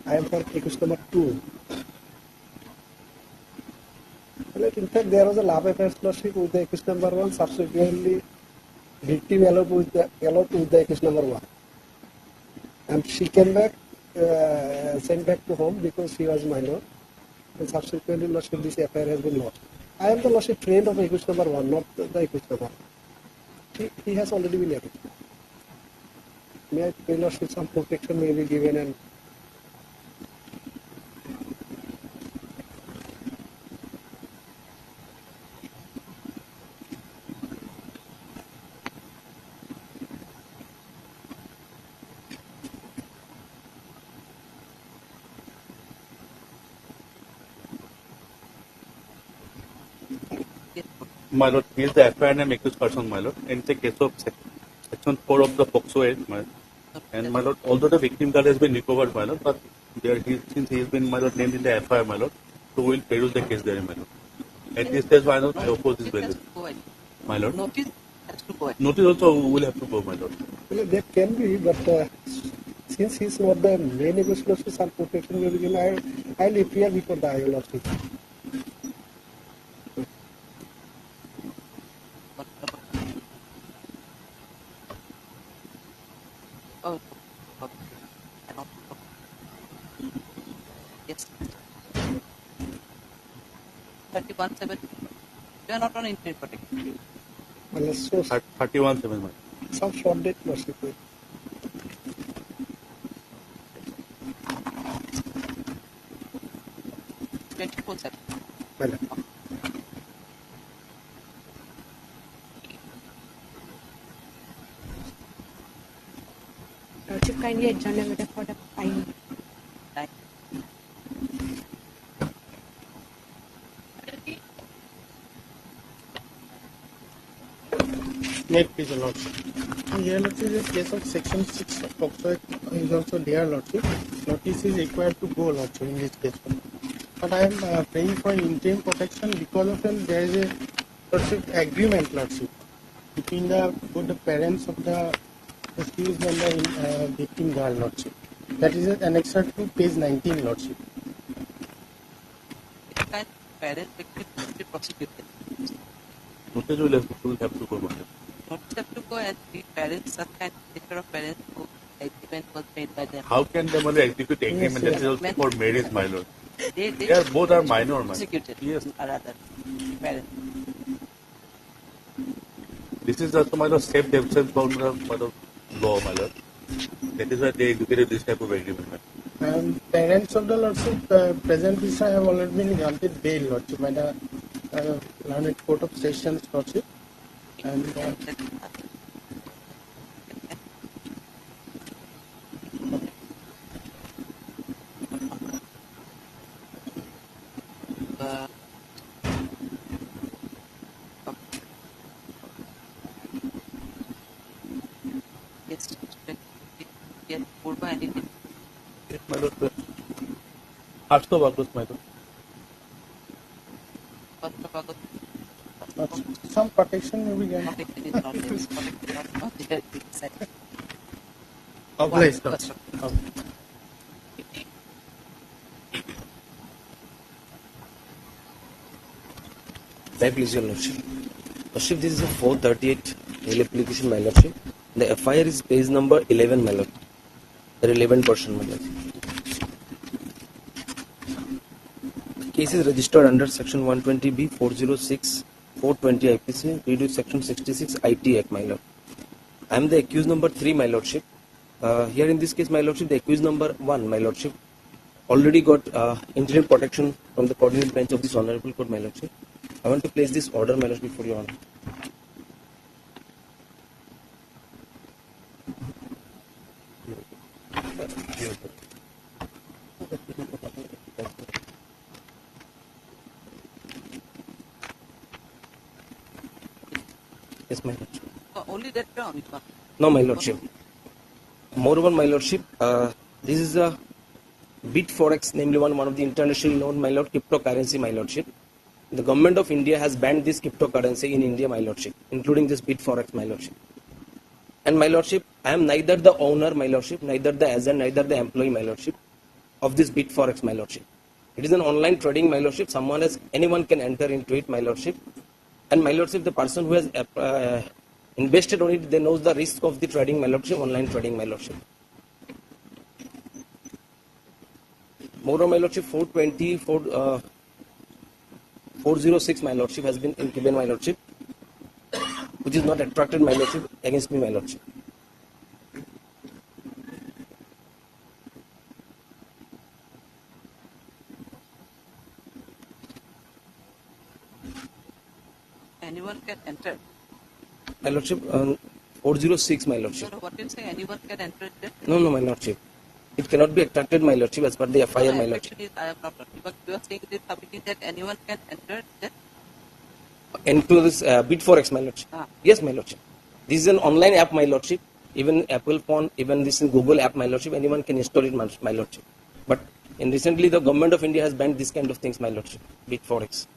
I am for accused number 2. In fact, there was a love affair lordship with the accused number 1, subsequently victim allowed with the accused number 1. And she came back, sent back to home because she was minor. And subsequently, lordship, this affair has been lost. I am the lordship friend of accused number 1, not the accused number 1. He has already been arrested. May I pray lordship some protection may be given and my lord, he is the FIR name accused person, my lord, in the case of section 4 of the POCSO Act, my lord. And my lord, although the victim card has been recovered, my lord, but since he has been, my lord, named in the FIR, my lord, so we will peruse the case there, my lord. At this stage, my lord, I oppose this bail. My lord. Notice has to go ahead. Notice also will have to go, my lord. Well, that can be, but since he's not the main negotiator, some protection will be given. I'll appear before the ILRC. Oh, okay. Yes. 31-7. You are not on interim protection. Well, let's so 31-7, my lord. some short date, Lordship. 24/7. Well, Lordship, kindly adjourn the matter for the final. May it please, Your Lordship. Here, Lordship, the case of Section 6 of POCSO Act is also there, Lordship. Notice is required to go, Lordship, in this case. But I am praying for interim protection because of them. There is a Lordship agreement, Lordship, between both the parents of the accused and the victim girl, Lordship. That is annexed to page 19, Lordship. Can parents be prosecuted? Notice will have to go, my lord. Notice have to go, and the parents, such kind of parents who agreement was made by them. How can they only execute agreement? That is also for marriage, my lord. They are both are minor, my prosecuted. Yes. Rather, parents. This is also, my lord, save themselves from the law, my lord. That is why they executed this type of agreement, my lord. Parents of the Lordship, present visa have already been granted bail, Lordship, by the Learned Court of Sessions, Lordship. And Yes, yes, Purva and India. Yes, my lord. 8 August, my lord. some protection may be granted. Protection is not there. Protection is not there. Exactly. Obliged, First Lordship. of May I please, Your Lordship? Lordship, this is a 438 bail application, my Lordship. The FIR is page number 11, my Lord. The relevant portion, my Lord. The case is registered under section 120B, 406, 420 IPC, read with section 66 IT Act, my Lord. I am the accused number 3, my Lordship. Here in this case, my Lordship, the accused number 1, my Lordship, already got interim protection from the coordinate bench of this Honorable Court, my Lordship. I want to place this order, my Lordship, before Your Honor. Yes, my Lordship. only that round. No, my Lordship. Moreover, my Lordship, this is a Bitforex, namely one of the internationally known, my Lord, cryptocurrency, my Lordship. The government of India has banned this cryptocurrency in India, my Lordship, including this Bitforex, my Lordship. And my Lordship, I am neither the owner, my Lordship, neither the agent, neither the employee, my Lordship, of this Bitforex, my Lordship. It is an online trading, my Lordship. Anyone can enter into it, my Lordship. And my Lordship, the person who has invested on it, they knows the risk of the trading, my Lordship, online trading, my Lordship. Moreover, my Lordship, 406, my Lordship, has been given, my Lordship, which is not attracted, my Lordship, against me, my Lordship. Anyone can enter. My Lordship, 406, my Lordship. So what you say, anyone can enter it? No, my Lordship. It cannot be attracted, my Lordship, as per the FIR, my My Lordship. objection is, I am not, but you are saying this submitting that anyone can enter it. No, my Lordship. That? It Into this Bit4X, my lordship. Yes, my lordship. This is an online app, my lordship. Even Apple phone, even this in Google app, my lordship. Anyone can install it, my lordship. But recently, the government of India has banned this kind of things, my lordship. Bit4X.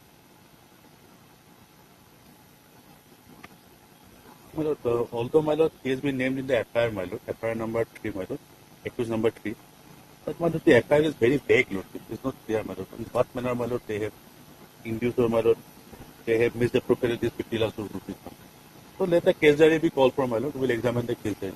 My lord, although my lord, he has been named in the FIR, my lord, FIR number 3, my lord, accused number 3. But my lord, the FIR is very vague, lord. It is not clear, my lord. In what manner, my lord, they have induced or my lord, they have misappropriated these 50 lakhs of rupees. So let the case diary be called for, my lord. We will examine the case diary.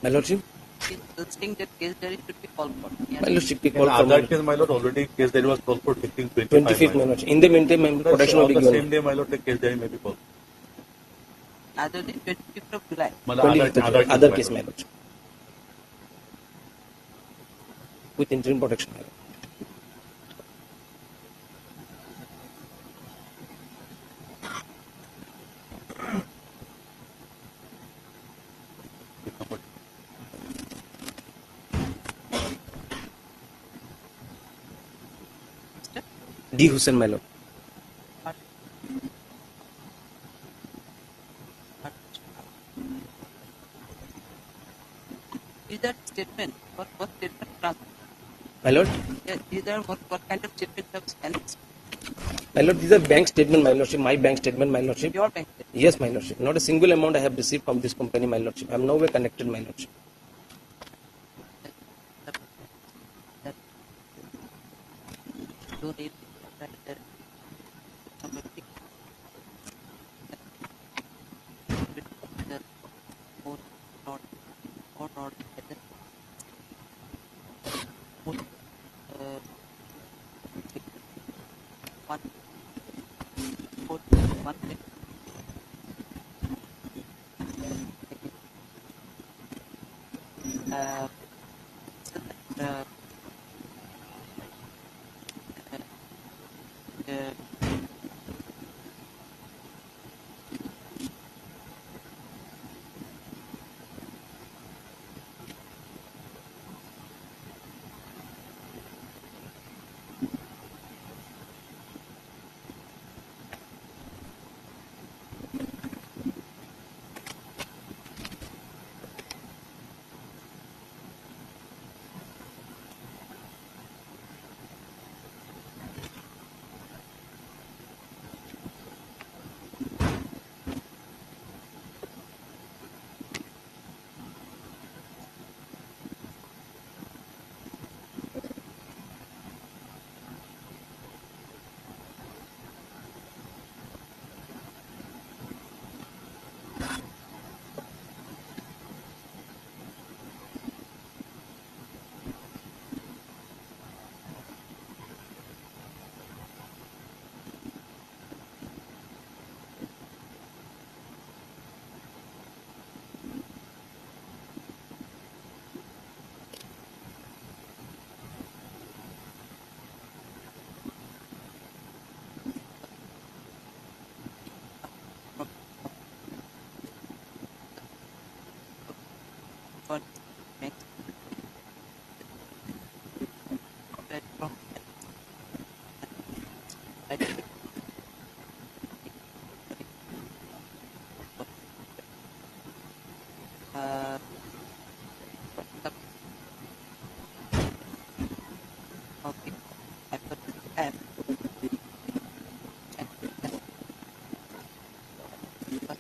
My lordship? Saying that case diary should be called for. My lordship, be In called for. other case, my lord, already case diary was called for 25th, 25th, my lordship. In the meantime, my protection will be given. On the same day, my lord, the case diary may be called. Other day, 25th of July. 25th of July. Other case, my lordship. With interim protection, my lord. D. Hussain, my lord. Is that statement? What statement transfer? My lord? Yeah, these are what kind of statement have annexed? My lord, these are bank statement, my lordship. My bank statement, my lordship. Your bank statement? Yes, my lordship. Not a single amount I have received from this company, my lordship. I am nowhere connected, my lordship. Don't need okay. I've got this app. But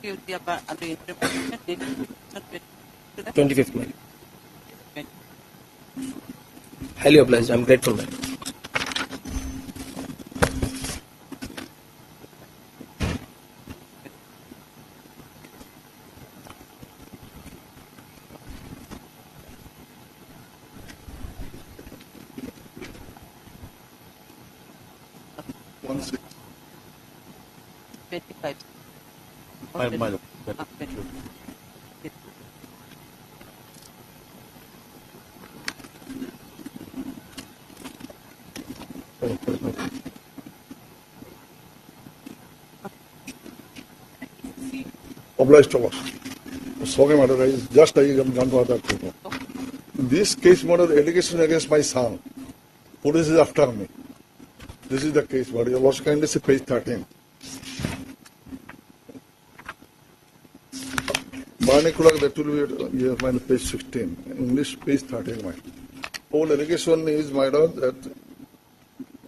guilty about under interpretation date 25th May. Highly obliged. I'm grateful, man. One six. 25. My lord. Ah, 20. Obliged to us. Sorry, madam, I am done for that paper. This case, madam, allegation against my son. Police is after me. This is the case, madam. Your Lordship, kindly see page 13. Barnacular, that will be yes, madam, page 16. English, page 13, madam. Whole allegation is, madam, that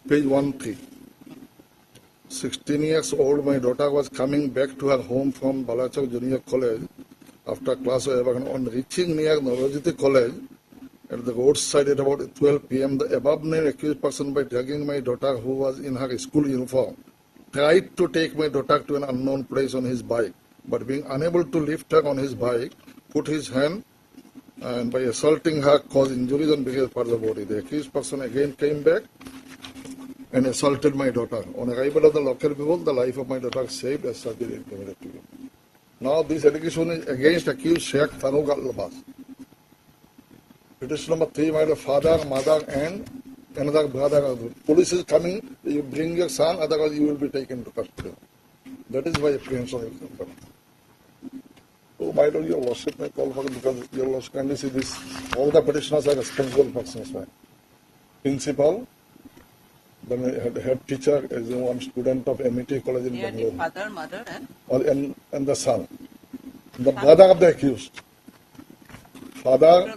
page 1-3. 16 years old, my daughter was coming back to her home from Balachok Junior College after class 11. On reaching near Novajiti College, at the roadside at about 12 p.m., the above named accused person, by dragging my daughter, who was in her school uniform, tried to take my daughter to an unknown place on his bike, but being unable to lift her on his bike, put his hand and by assaulting her caused injuries on various parts of the body. The accused person again came back and assaulted my daughter. On arrival of the local people, the life of my daughter saved as surgery intimated to you. Now this allegation is against accused Sheikh Tanuk Al-Labas. Petition number 3, my father, mother and another brother. Police is coming, you bring your son, otherwise you will be taken to custody. That is why apprehension is concerned. So my lord, your lordship may call for it because your lordship kindly see this. All the petitioners are responsible persons. Principal, then head teacher is one student of MIT College in Near the Bangalore. father, mother, and And the son. The brother of the accused. Father,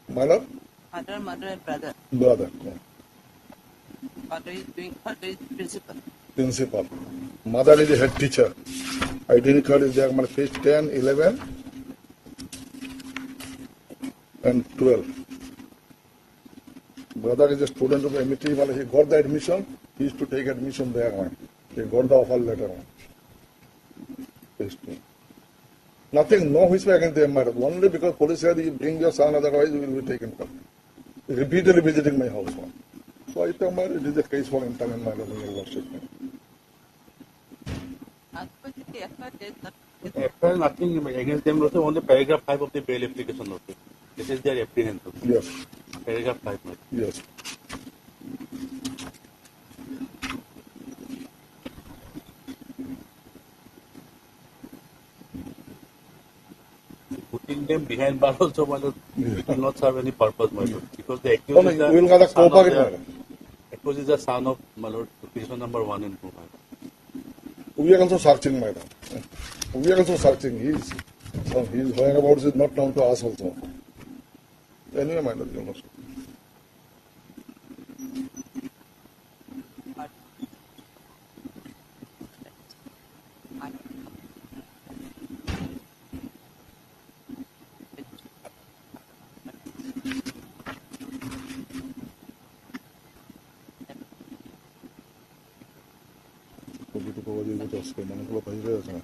my lord? father, mother, and brother. Brother. Yeah. Father is principal. Principal. Mother is the head teacher. Identity card is there, page 10, 11, and 12. Brother is a student of MIT. He got the admission. He used to take admission there. He got the offer letter. Page 2. Nothing, no whisper against them, madam. Only because police said you bring your son, otherwise you will be taken. Repeatedly visiting my house. So I tell it is a case for internal matter, your lordship. FIR nothing against them, also on the paragraph 5 of the bail application notice. This is their apprehension. Yes. Paragraph 5. Yes. Putting them behind bars also, my lord, it will not serve any purpose, my lord, because the accused Oh, no, is the you will have a son of cooperate, the, madam. accused is the son of, my lord, petition number 1 and 2. My lord. We are also searching, madam. We are also searching. His whereabouts is not known to us also. Anyway, madam, you know. Begitu kau jadi terus, mana kalau pagi dia sana.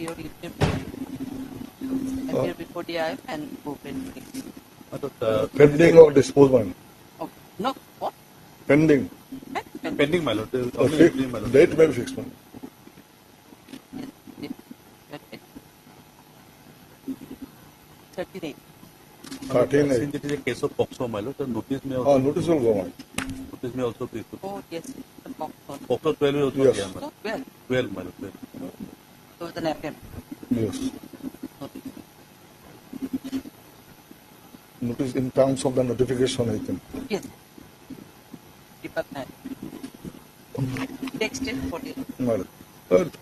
your union appear before the IF and go pending. Pending or disposal? Okay. No, what? Pending. Pending, my lord. Date may be fixed, man. 13. 13. Since it is a case of POXO, my lord, the notice may also. Notice will go on. Notice may also be issued. Oh, yes. The POXO. POXO 12 will also Yes. be on, my lord. 12. 12, my lord. 12. So it's an attempt. Yes. Notice in terms of the notification, I think. Yes. Department. Text it for the. Madam.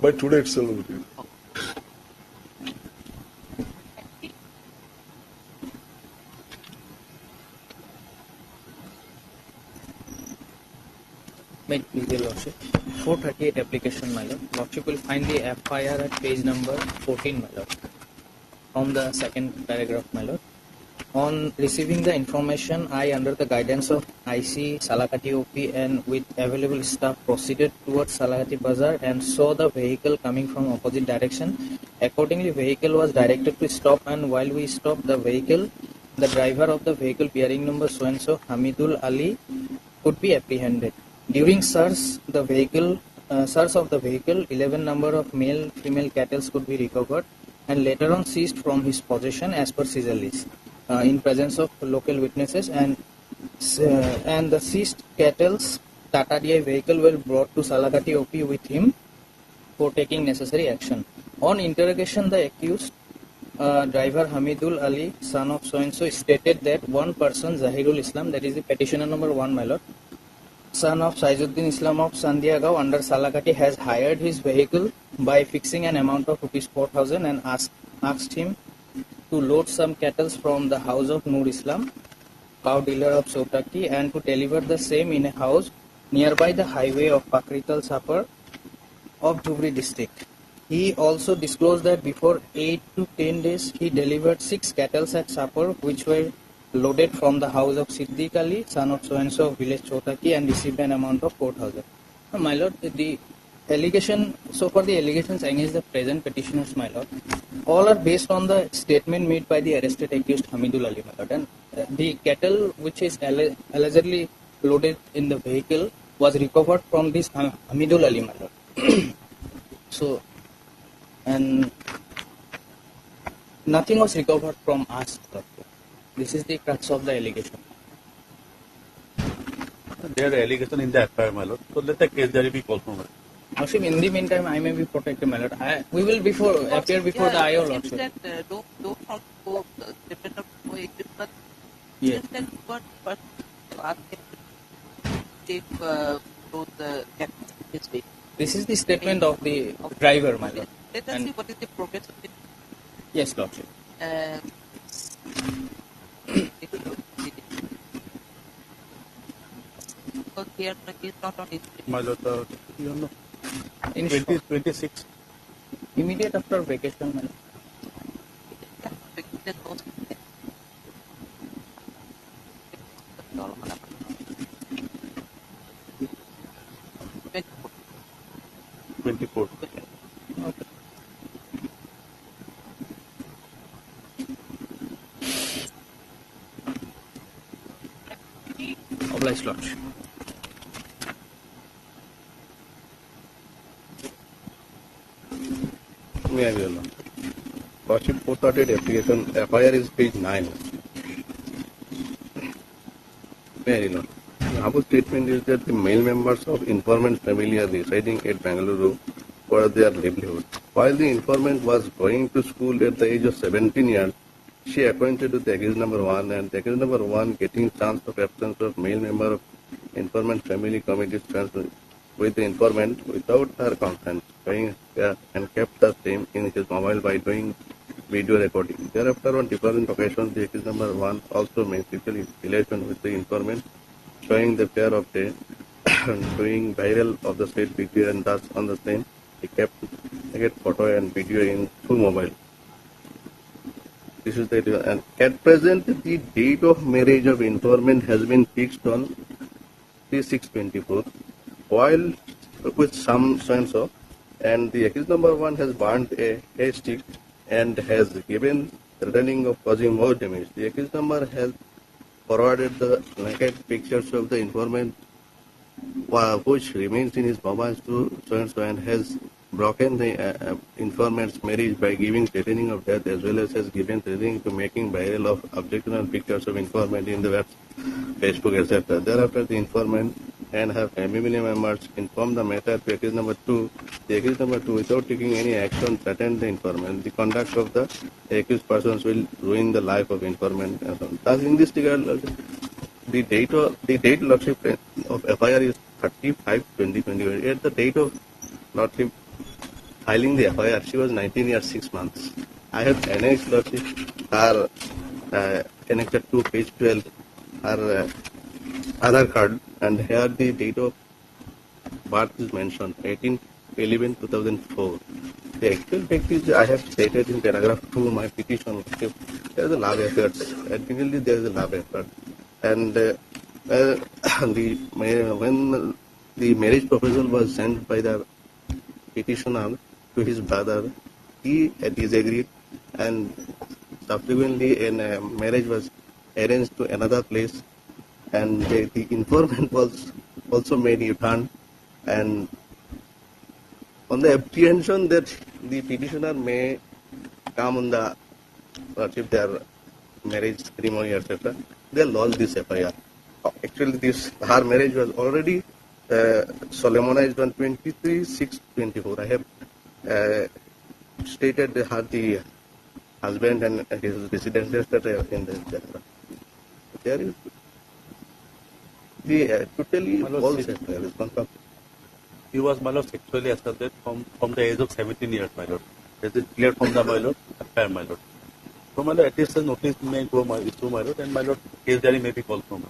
By today itself will be. Your Lordship. 438 application, my lord. Lordship will find the FIR at page number 14, my lord. From the second paragraph, my lord. On receiving the information, I, under the guidance of IC Salakati OP and with available staff, proceeded towards Salakati Bazaar and saw the vehicle coming from opposite direction. Accordingly, vehicle was directed to stop, and while we stopped the vehicle, the driver of the vehicle bearing number so-and-so, Hamidul Ali, could be apprehended. During search of the vehicle, 11 number of male-female cattle could be recovered and later on seized from his possession as per seizure list. In presence of local witnesses, and the seized cattle's Tata DI vehicle were brought to Salakati OP with him for taking necessary action. On interrogation, the accused driver Hamidul Ali, son of so-and-so, stated that one person, Zahirul Islam, that is the petitioner number 1, my lord, son of Saizuddin Islam of Sandiagao under Salakati, has hired his vehicle by fixing an amount of rupees 4,000 and asked him to load some cattle from the house of Nur Islam, cow dealer of Sotaki, and to deliver the same in a house nearby the highway of Pakrital Sapar of Dhubri district. He also disclosed that before 8 to 10 days he delivered 6 cattle at Sapar which were loaded from the house of Siddiq Ali, son of so-and-so of village Chotaki, and received an amount of 4,000. My lord, the allegation, so far the allegations against the present petitioners, my lord, all are based on the statement made by the arrested accused Hamidul Ali, my lord. And the cattle which is allegedly loaded in the vehicle was recovered from this Hamidul Ali, my lord. So, and nothing was recovered from us, lord. This is the crux of the allegation. There are allegations in the FIR, my lord. So let the case diary be called from it. Lordship, in the meantime, I may be protected, my lord. We will appear before the IO, lordship. Don't want to go depend on but yes. Then what if the his way. This is the statement of the driver, my lord. Let us see what is the progress of it. Yes, lordship. Because here the case not on history. My lord, you know, in 26. Immediate after vacation, my lord. Yeah. 24. Okay. Obliged, lordship. May I be allowed? Lordship, 438 application, FIR is page 9. May I allowed? The above statement is that the male members of informant family are residing at Bengaluru for their livelihood. While the informant was going to school at the age of 17 years, she acquainted with the accused number 1, and the accused number 1 getting chance of absence of male member of informant family committed transfer with the informant without her consent, and kept the same in his mobile by doing video recording. Thereafter, on different occasions, the accused number 1 also made sexual relation with the informant, showing the pair of day, doing viral of the said video, and thus on the same, he kept naked photo and video in through mobile. This is the and at present the date of marriage of informant has been fixed on 3/6/24, while with some sense of and the accused number 1 has burnt a hay stick and has given threatening of causing more damage. The accused number has forwarded the naked pictures of the informant which remains in his mobile to so and has broken the informant's marriage by giving threatening of death as well as has given threatening to making viral of objectionable pictures of informant in the web, Facebook, etc. Thereafter, the informant and her family members informed the matter to accused number 2. The accused number 2, without taking any action, threatened the informant. The conduct of the accused persons will ruin the life of informant. Thus, in this regard, the date lordship of FIR is 35/2021. At the date of lordship filing the FIR, she was 19 years 6 months. I have annexed lordship her connected to page 12 her Aadhaar card, and here the date of birth is mentioned 18/11/2004. The actual fact is I have stated in paragraph 2 my petition. There is a love affair. Admittedly, there is a love affair. And when the marriage proposal was sent by the petitioner to his brother, he disagreed, and subsequently a marriage was arranged to another place, and the informant was also made U-turn, and on the apprehension that the petitioner may come on the if their marriage ceremony, etc., they lodged this FIR. Actually, her marriage was already solemnized on 23/6/24. I have stated her the husband and his residence, etc. in the chapter. There is the totally false FIR is confirmed. He was, my lord, sexually assaulted from the age of 17 years, my lord. This is clear from the, my lord, affair, my lord. So, my lord, at least the notice may go, my lord, and my lord, case diary may be called from.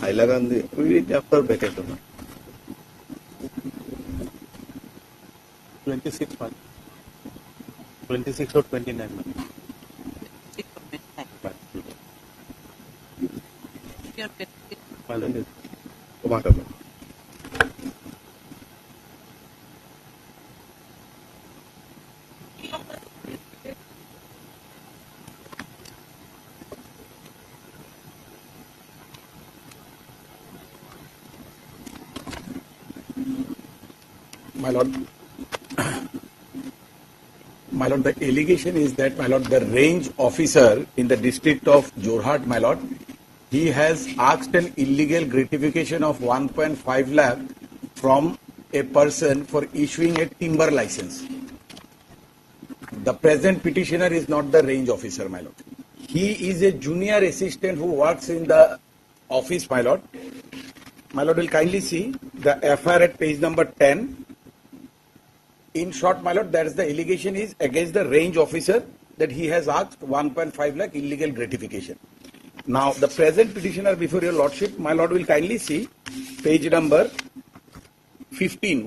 Hailagandi, we will after vacation. 26 months. 26 or 29 months. My lord. My lord, my lord, the allegation is that, my lord, the range officer in the district of Jorhat, my lord, he has asked an illegal gratification of 1.5 lakh from a person for issuing a timber license. The present petitioner is not the range officer, my lord. He is a junior assistant who works in the office, my lord. My lord will kindly see the FIR at page number 10. In short, my lord, that is the allegation is against the range officer that he has asked 1.5 lakh illegal gratification. Now, the present petitioner before your lordship, my lord will kindly see page number 15.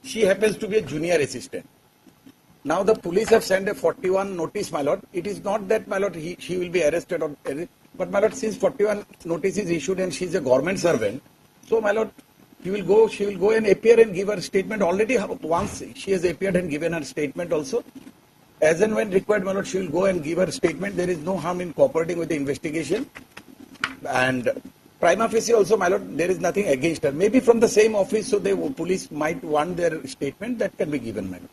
She happens to be a junior assistant. Now, the police have sent a 41 notice, my lord. It is not that, my lord, she will be arrested, or, but, my lord, since 41 notice is issued and she is a government servant, so, my lord, she will go and appear and give her statement. Already once she has appeared and given her statement also. As and when required, my lord, she will go and give her statement. There is no harm in cooperating with the investigation. And prima facie also, my lord, there is nothing against her. Maybe from the same office, so the police might want their statement. That can be given, my lord.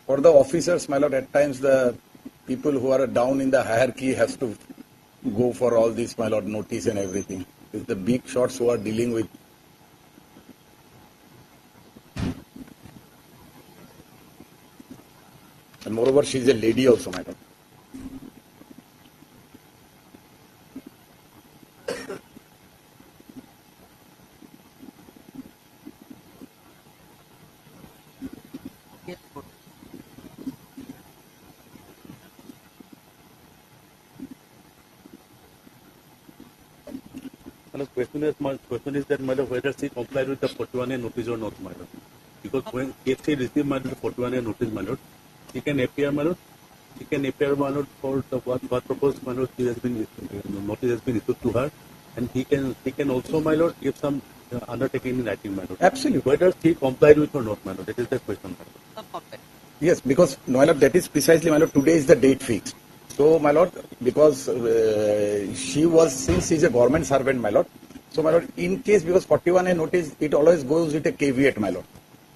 For the officers, my lord, at times the people who are down in the hierarchy has to go for all this, my lord, notice and everything. It's the big shots who are dealing with. And moreover, she is a lady also, my lord. And the question is that, my lord, whether she complied with the 41A notice or not, my lord. Because when if she received, my lord, 41A notice, my lord, she can appear, my lord. She can appear, my lord, for the what purpose, my lord, she has been notice has been issued to her, and he can also, my lord, give some undertaking in writing, my lord. Absolutely. Whether she complied with or not, my lord, that is the question, my lord. Yes, because, my lord, that is precisely, my lord, today is the date fixed. So, my lord, because she was, since she is a government servant, my lord, so, my lord, in case, because 41A notice, it always goes with a caveat, my lord.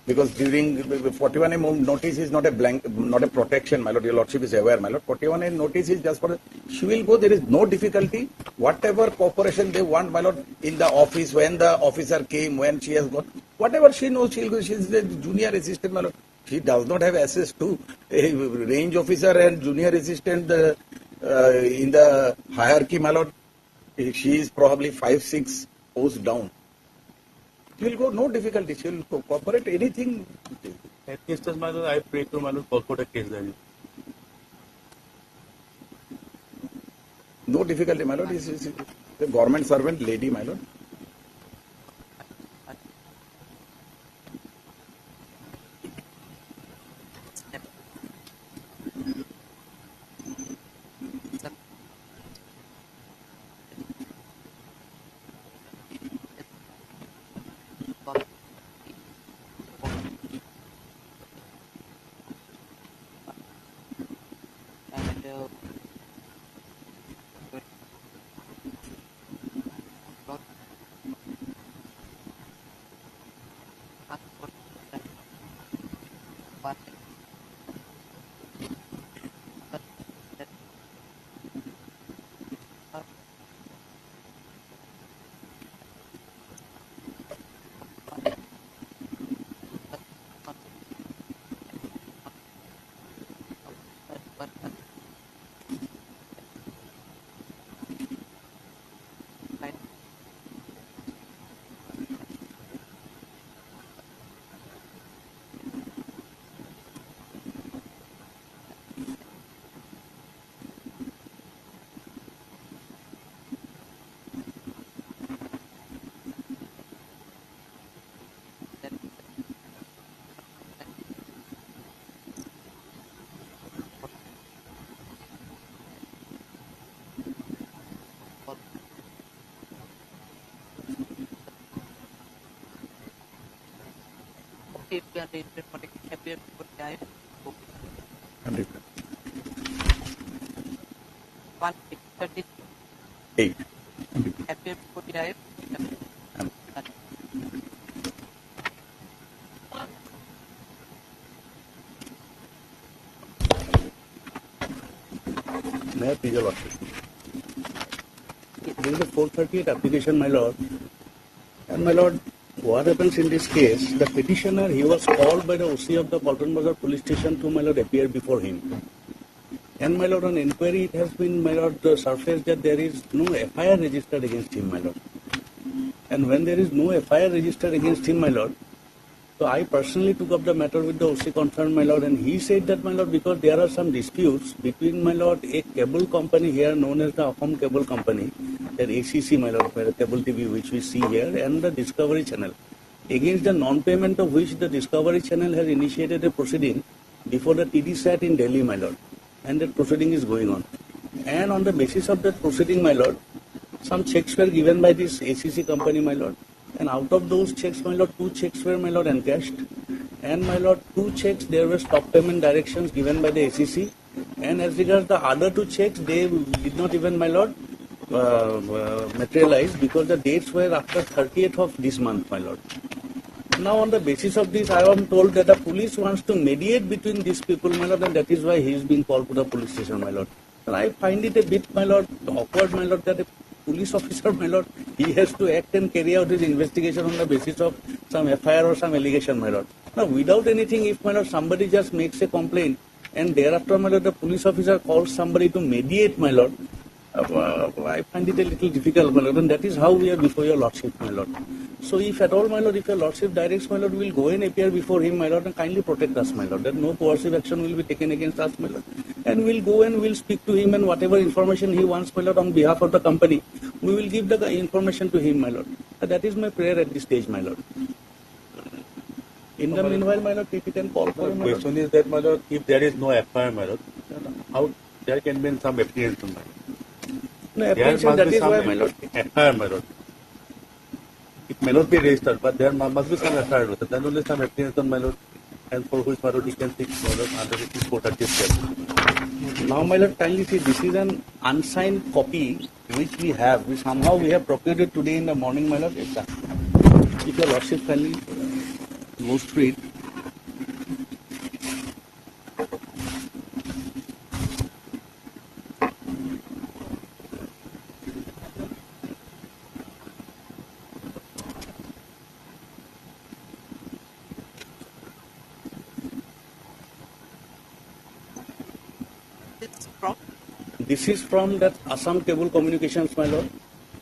Because during 41A notice is not a blank, not a protection, my lord, your lordship is aware, my lord. 41A notice is just for, she will go, there is no difficulty. Whatever cooperation they want, my lord, in the office, when the officer came, when she has got, whatever she knows, she'll go, she is the junior assistant, my lord. She does not have access to a range officer and junior assistant in the hierarchy, my lord. She is probably 5-6 posts down. She will go, no difficulty. She will cooperate anything. At instance, my lord, I pray to my lord, call for the case then. No difficulty, my lord. Is a government servant lady, my lord. If we are dated for appear before time. 100. 1:38. Appear before time. May I please, your lordship? This is a 438 application, my lord. And my lord, what happens in this case, the petitioner, he was called by the OC of the Paltan Bazar police station to, my lord, appear before him. And my lord, on inquiry, it has been, my lord, surfaced that there is no FIR registered against him, my lord. And when there is no FIR registered against him, my lord, so I personally took up the matter with the OC concerned, my lord, and he said that, my lord, because there are some disputes between, my lord, a cable company here known as the Assam Cable Company, that ACC, my lord, cable TV, which we see here, and the Discovery Channel, against the non-payment of which the Discovery Channel has initiated a proceeding before the TD SAT in Delhi, my lord, and that proceeding is going on. And on the basis of that proceeding, my lord, some checks were given by this ACC company, my lord, and out of those checks, my lord, 2 checks were, my lord, encashed, and my lord, 2 checks, there were stop payment directions given by the ACC, and as regards the other 2 checks, they did not even, my lord, materialize because the dates were after 30th of this month, my lord. Now, on the basis of this, I am told that the police wants to mediate between these people, my lord, and that is why he is being called to the police station, my lord. And I find it a bit, my lord, awkward, my lord, that a police officer, my lord, he has to act and carry out his investigation on the basis of some FIR or some allegation, my lord. Now, without anything, if, my lord, somebody just makes a complaint, and thereafter, my lord, the police officer calls somebody to mediate, my lord, I find it a little difficult, my lord, and that is how we are before your lordship, my lord. So if at all, my lord, if your lordship directs, my lord, we will go and appear before him, my lord, and kindly protect us, my lord, that no coercive action will be taken against us, my lord. And we'll go and we'll speak to him, and whatever information he wants, my lord, on behalf of the company, we will give the information to him, my lord. And that is my prayer at this stage, my lord. In the meanwhile, my lord, if you can call for him, my lord. The question is that, my lord, if there is no FIR, my lord, how there can be some apprehension, my lord. No, apprehension, that is why, my lord. FIR, my lord. It may not be registered, but there must be some FIR with it. Then only some apprehension, my lord, and for which, my lord, he can seek, my lord, under the 430 step. Now, my lord, kindly see, this is an unsigned copy which we have. Somehow we have procured it today in the morning, my lord. If your lordship kindly goes through it. This is from that Assam Cable Communications, my lord,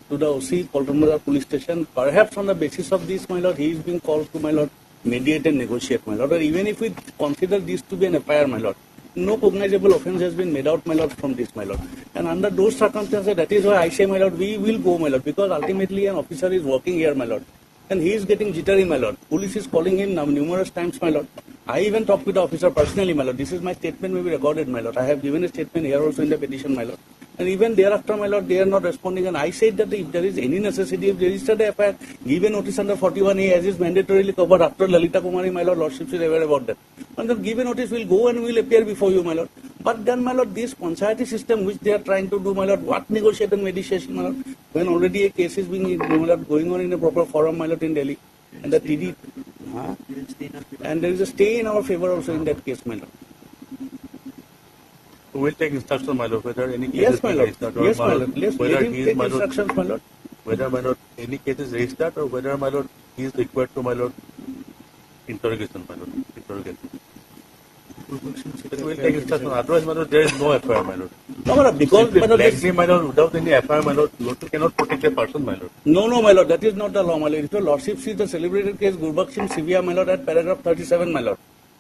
to the OC, Poltramazar Police Station. Perhaps on the basis of this, my lord, he is being called to, my lord, mediate and negotiate, my lord. Or even if we consider this to be an FIR, my lord, no cognizable offence has been made out, my lord, from this, my lord. And under those circumstances, that is why I say, my lord, we will go, my lord, because ultimately an officer is working here, my lord. And he is getting jittery, my lord. Police is calling him numerous times, my lord. I even talked with the officer personally, my lord. This is my statement, may be recorded, my lord. I have given a statement here also in the petition, my lord. And even thereafter, my lord, they are not responding. And I said that if there is any necessity, if register the FIR, give a notice under 41A as is mandatorily covered after Lalita Kumari, my lord, lordship is aware about that. And then give a notice, we'll go and we'll appear before you, my lord. But then, my lord, this panchayati system which they are trying to do, my lord, what negotiate and mediation, my lord, when already a case is being, my lord, going on in a proper forum, my lord, in Delhi. And the TD, and there is a stay in our favor also in that case, my lord. We will take instruction, my lord, whether any case Yes, is my lord. registered Yes, or my lord. Let him take instructions, my lord. Whether, my lord, any case is registered or whether, my lord, he is required to, my lord, interrogation, my lord, interrogation. We will take instruction. Otherwise, my lord, there is no FIR, my lord. No, my lord, because, my lord, blankly, my lord, without any FIR, my lord, you cannot protect a person, my lord. No, my lord, that is not the law, my lord. If your lordship sees the celebrated case Gurbakh Singh Sivia, my lord, at paragraph 37, my lord.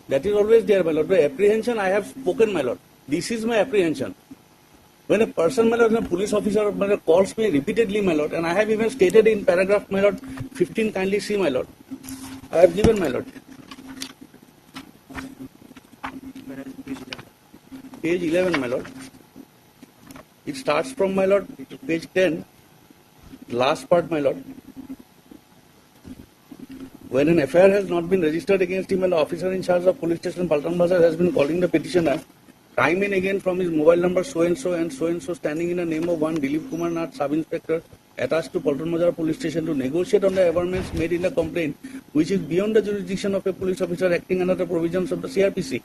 That is always there, my lord. The apprehension I have spoken, my lord. This is my apprehension. When a person, my lord, a police officer, my lord, calls me repeatedly, my lord, and I have even stated in paragraph, my lord, 15, kindly see, my lord. I have given, my lord. Page 11, my lord. It starts from, my lord, page 10, last part, my lord. When an FIR has not been registered against him and the officer in charge of police station Paltan Bazar has been calling the petitioner time and again from his mobile number so and so standing in the name of one Dilip Kumar Nath, sub-inspector attached to Paltan Bazar police station to negotiate on the averments made in the complaint which is beyond the jurisdiction of a police officer acting under the provisions of the CRPC.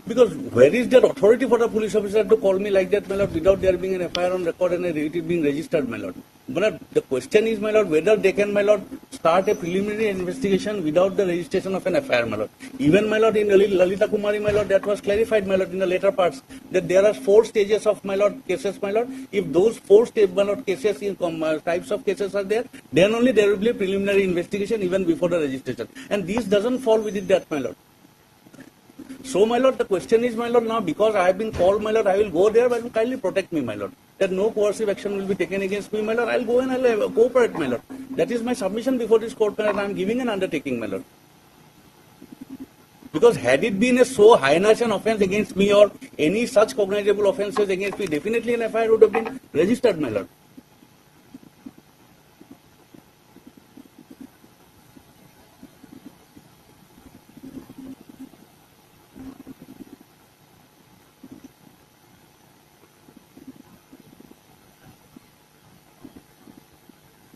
Because where is that authority for the police officer to call me like that, my lord, without there being an FIR on record and it being registered, my lord? But the question is, my lord, whether they can, my lord, start a preliminary investigation without the registration of an FIR, my lord. Even, my lord, in Lalita Kumari, my lord, that was clarified, my lord, in the later parts, that there are 4 stages of, my lord, cases, my lord. If those 4 my lord, cases, types of cases are there, then only there will be a preliminary investigation even before the registration. And this doesn't fall within that, my lord. So, my lord, the question is, my lord, now because I have been called, my lord, I will go there, but kindly protect me, my lord. That no coercive action will be taken against me, my lord. I will go and I will cooperate, my lord. That is my submission before this court, my lord. I am giving an undertaking, my lord. Because had it been a so heinous an offence against me or any such cognizable offences against me, definitely an FIR would have been registered, my lord.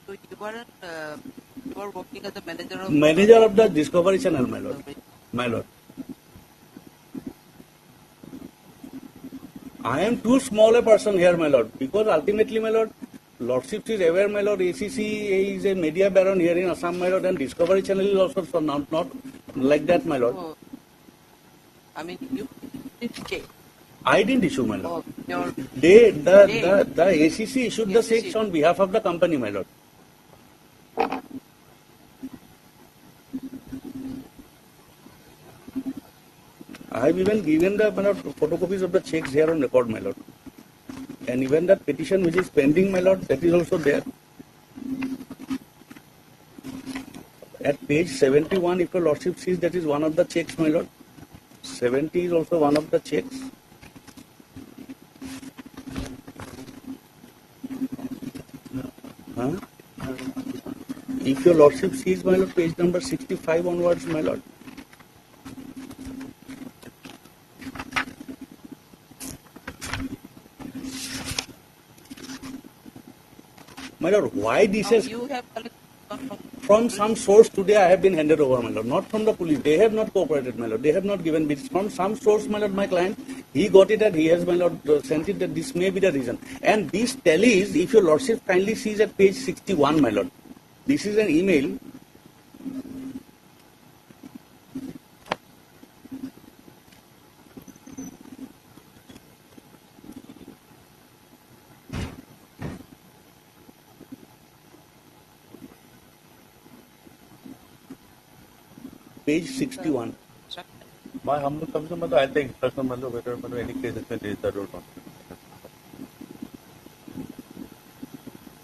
So you You were working as the manager of Manager of the Discovery Channel, my lord. My lord. I am too small a person here, my lord, because ultimately, my lord, Lordship is aware, my lord, ACC is a media baron here in Assam, my lord, and Discovery Channel is also so not like that, my lord. Oh, I mean, you didn't check. I didn't issue, my lord. Oh, your The ACC issued the checks on behalf of the company, my lord. I have even given the photocopies of the checks here on record, my lord. And even that petition which is pending, my lord, that is also there. At page 71, if your lordship sees, that is one of the checks, my lord. 70 is also one of the checks. Huh? If your lordship sees, my lord, page number 65 onwards, my lord. My lord, why this is You have from some source today I have been handed over, my lord, not from the police. They have not cooperated, my lord. They have not given me. From some source, my lord, my client, he got it and he has, my lord, sent it that this may be the reason. And this tallies, if your lordship kindly sees at page 61, my lord. This is an email. Page 61. My humble submission, I think instruction whether any case has been registered or not.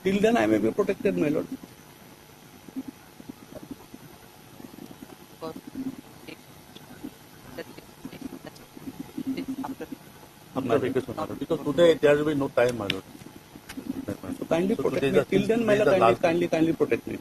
Till then I may be protected, my lord. After vacation, my lord. Because today there will be no time, my lord. So kindly protect me. Till then, my lord, kindly protect me.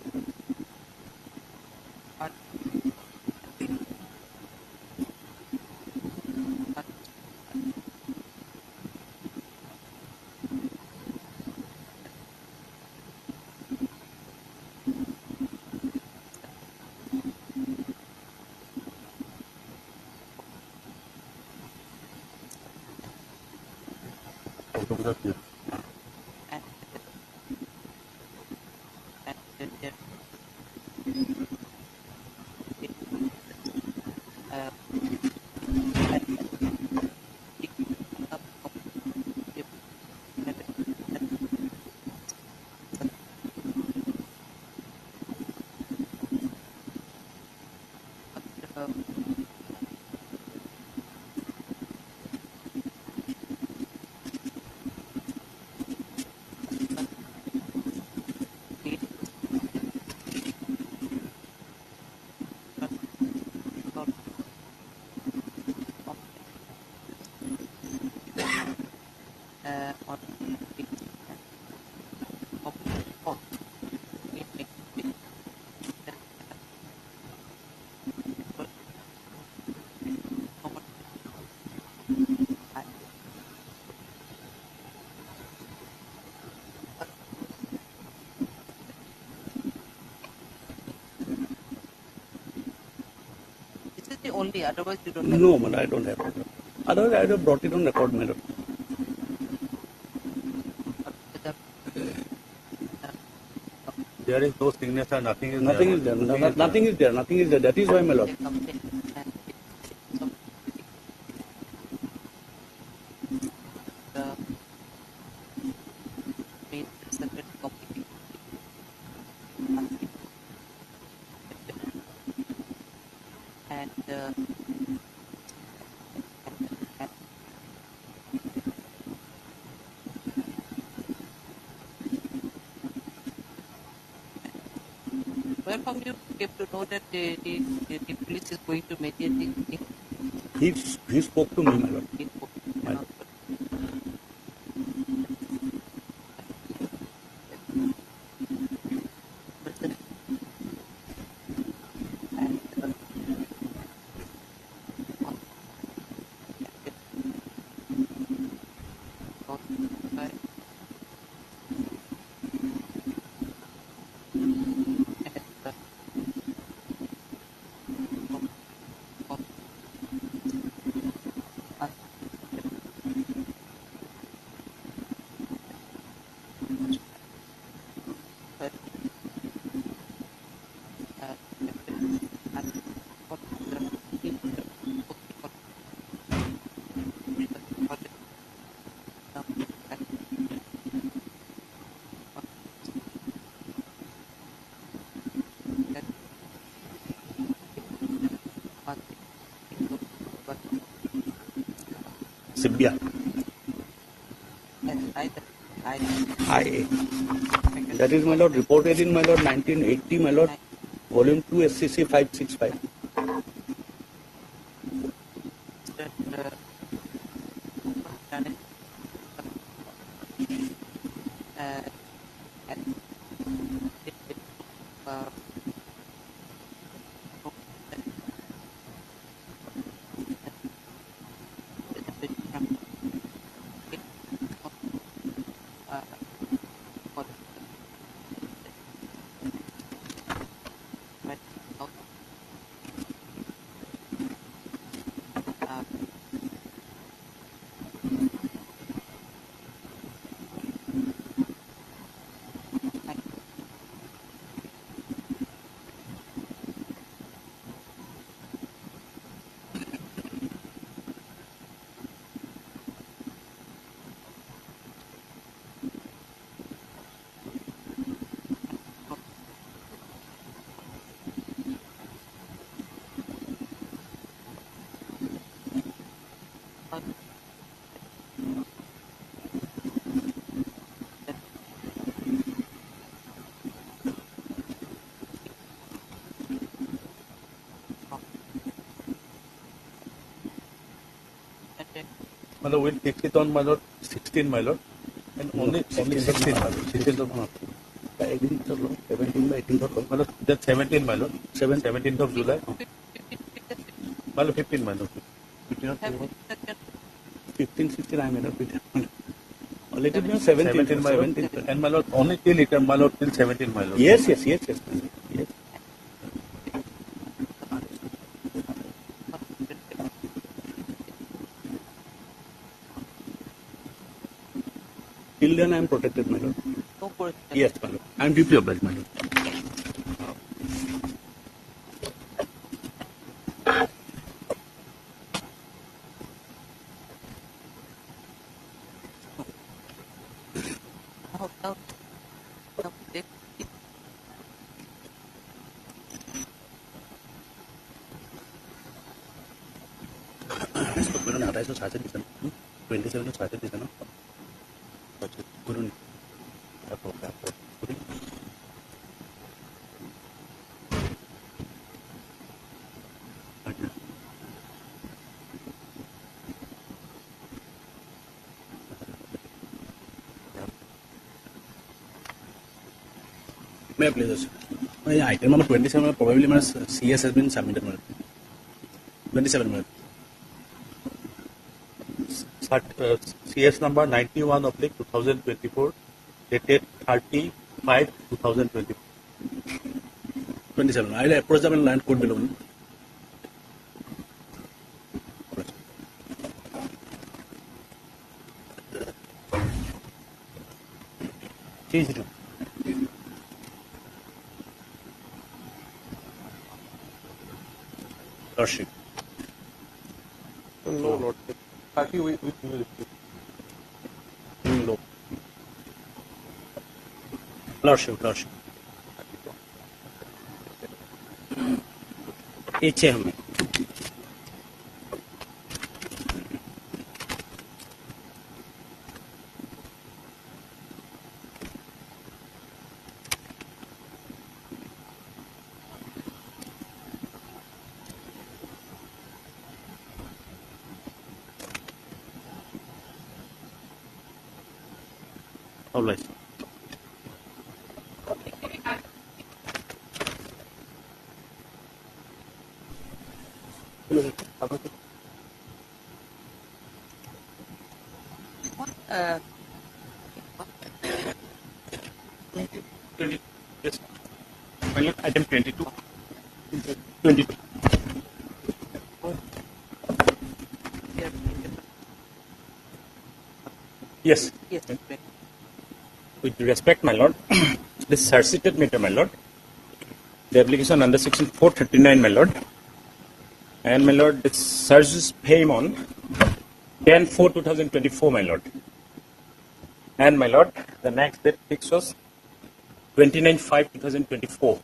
This is the only, otherwise you don't No, man, I don't have. Otherwise, I would have brought it on record, my lord. There is no signature, nothing is Nothing is there. Nothing is there. Nothing is there. That is why, my lord. Where from you came to know that the police is going to mediate the He spoke to me, my lord. My lord. Sibia. I. That is, my lord, reported in, my lord, 1980, my lord, volume 2, SCC 565. My lord, we'll fix it on, my lord, 16, my lord, and only 16, my lord, 16th of March. 17 by 18th of, my lord, that's 17, my lord, 17th of July. My lord, 15, my lord. 15, 16, I may not be there. Already been 17, my lord, and my lord, only till it, my lord, till 17, my lord. Yes. Yes. Till then I am protected, my lord. Yes, my lord. I am deeply obliged, my lord. May I please? Item number 27, probably my CS has been submitted. 27 minutes. CS number 91 of 2024, dated 30/5/2024. 27. I will approach them in land code below. Change it. Lordship. No, Lordship. 30 with No. Lordship. इच्छे हमें obliged. Yes. Final item 22. 22. Yes. With respect, my lord, this certificate matter, my lord, the application under section 439, my lord, and my lord, this search is paid on 10/4/2024, my lord, and my lord, the next date fixed was 29/5/2024.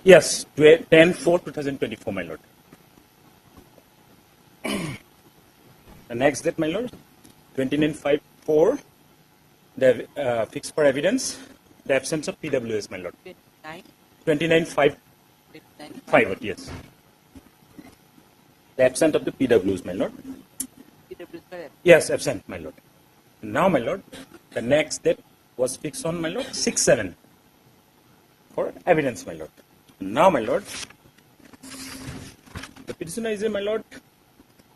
Yes, 10/4/2024, my lord. The next date, my lord, 29/5/4, the fixed for evidence, the absence of PWS, my lord. 29/5/5, yes. The absence of the PWS, my lord. Yes, absent, my lord. Now, my lord, the next date was fixed on, my lord, 6/7 for evidence, my lord. Now, my lord, the petitioner is a, my lord,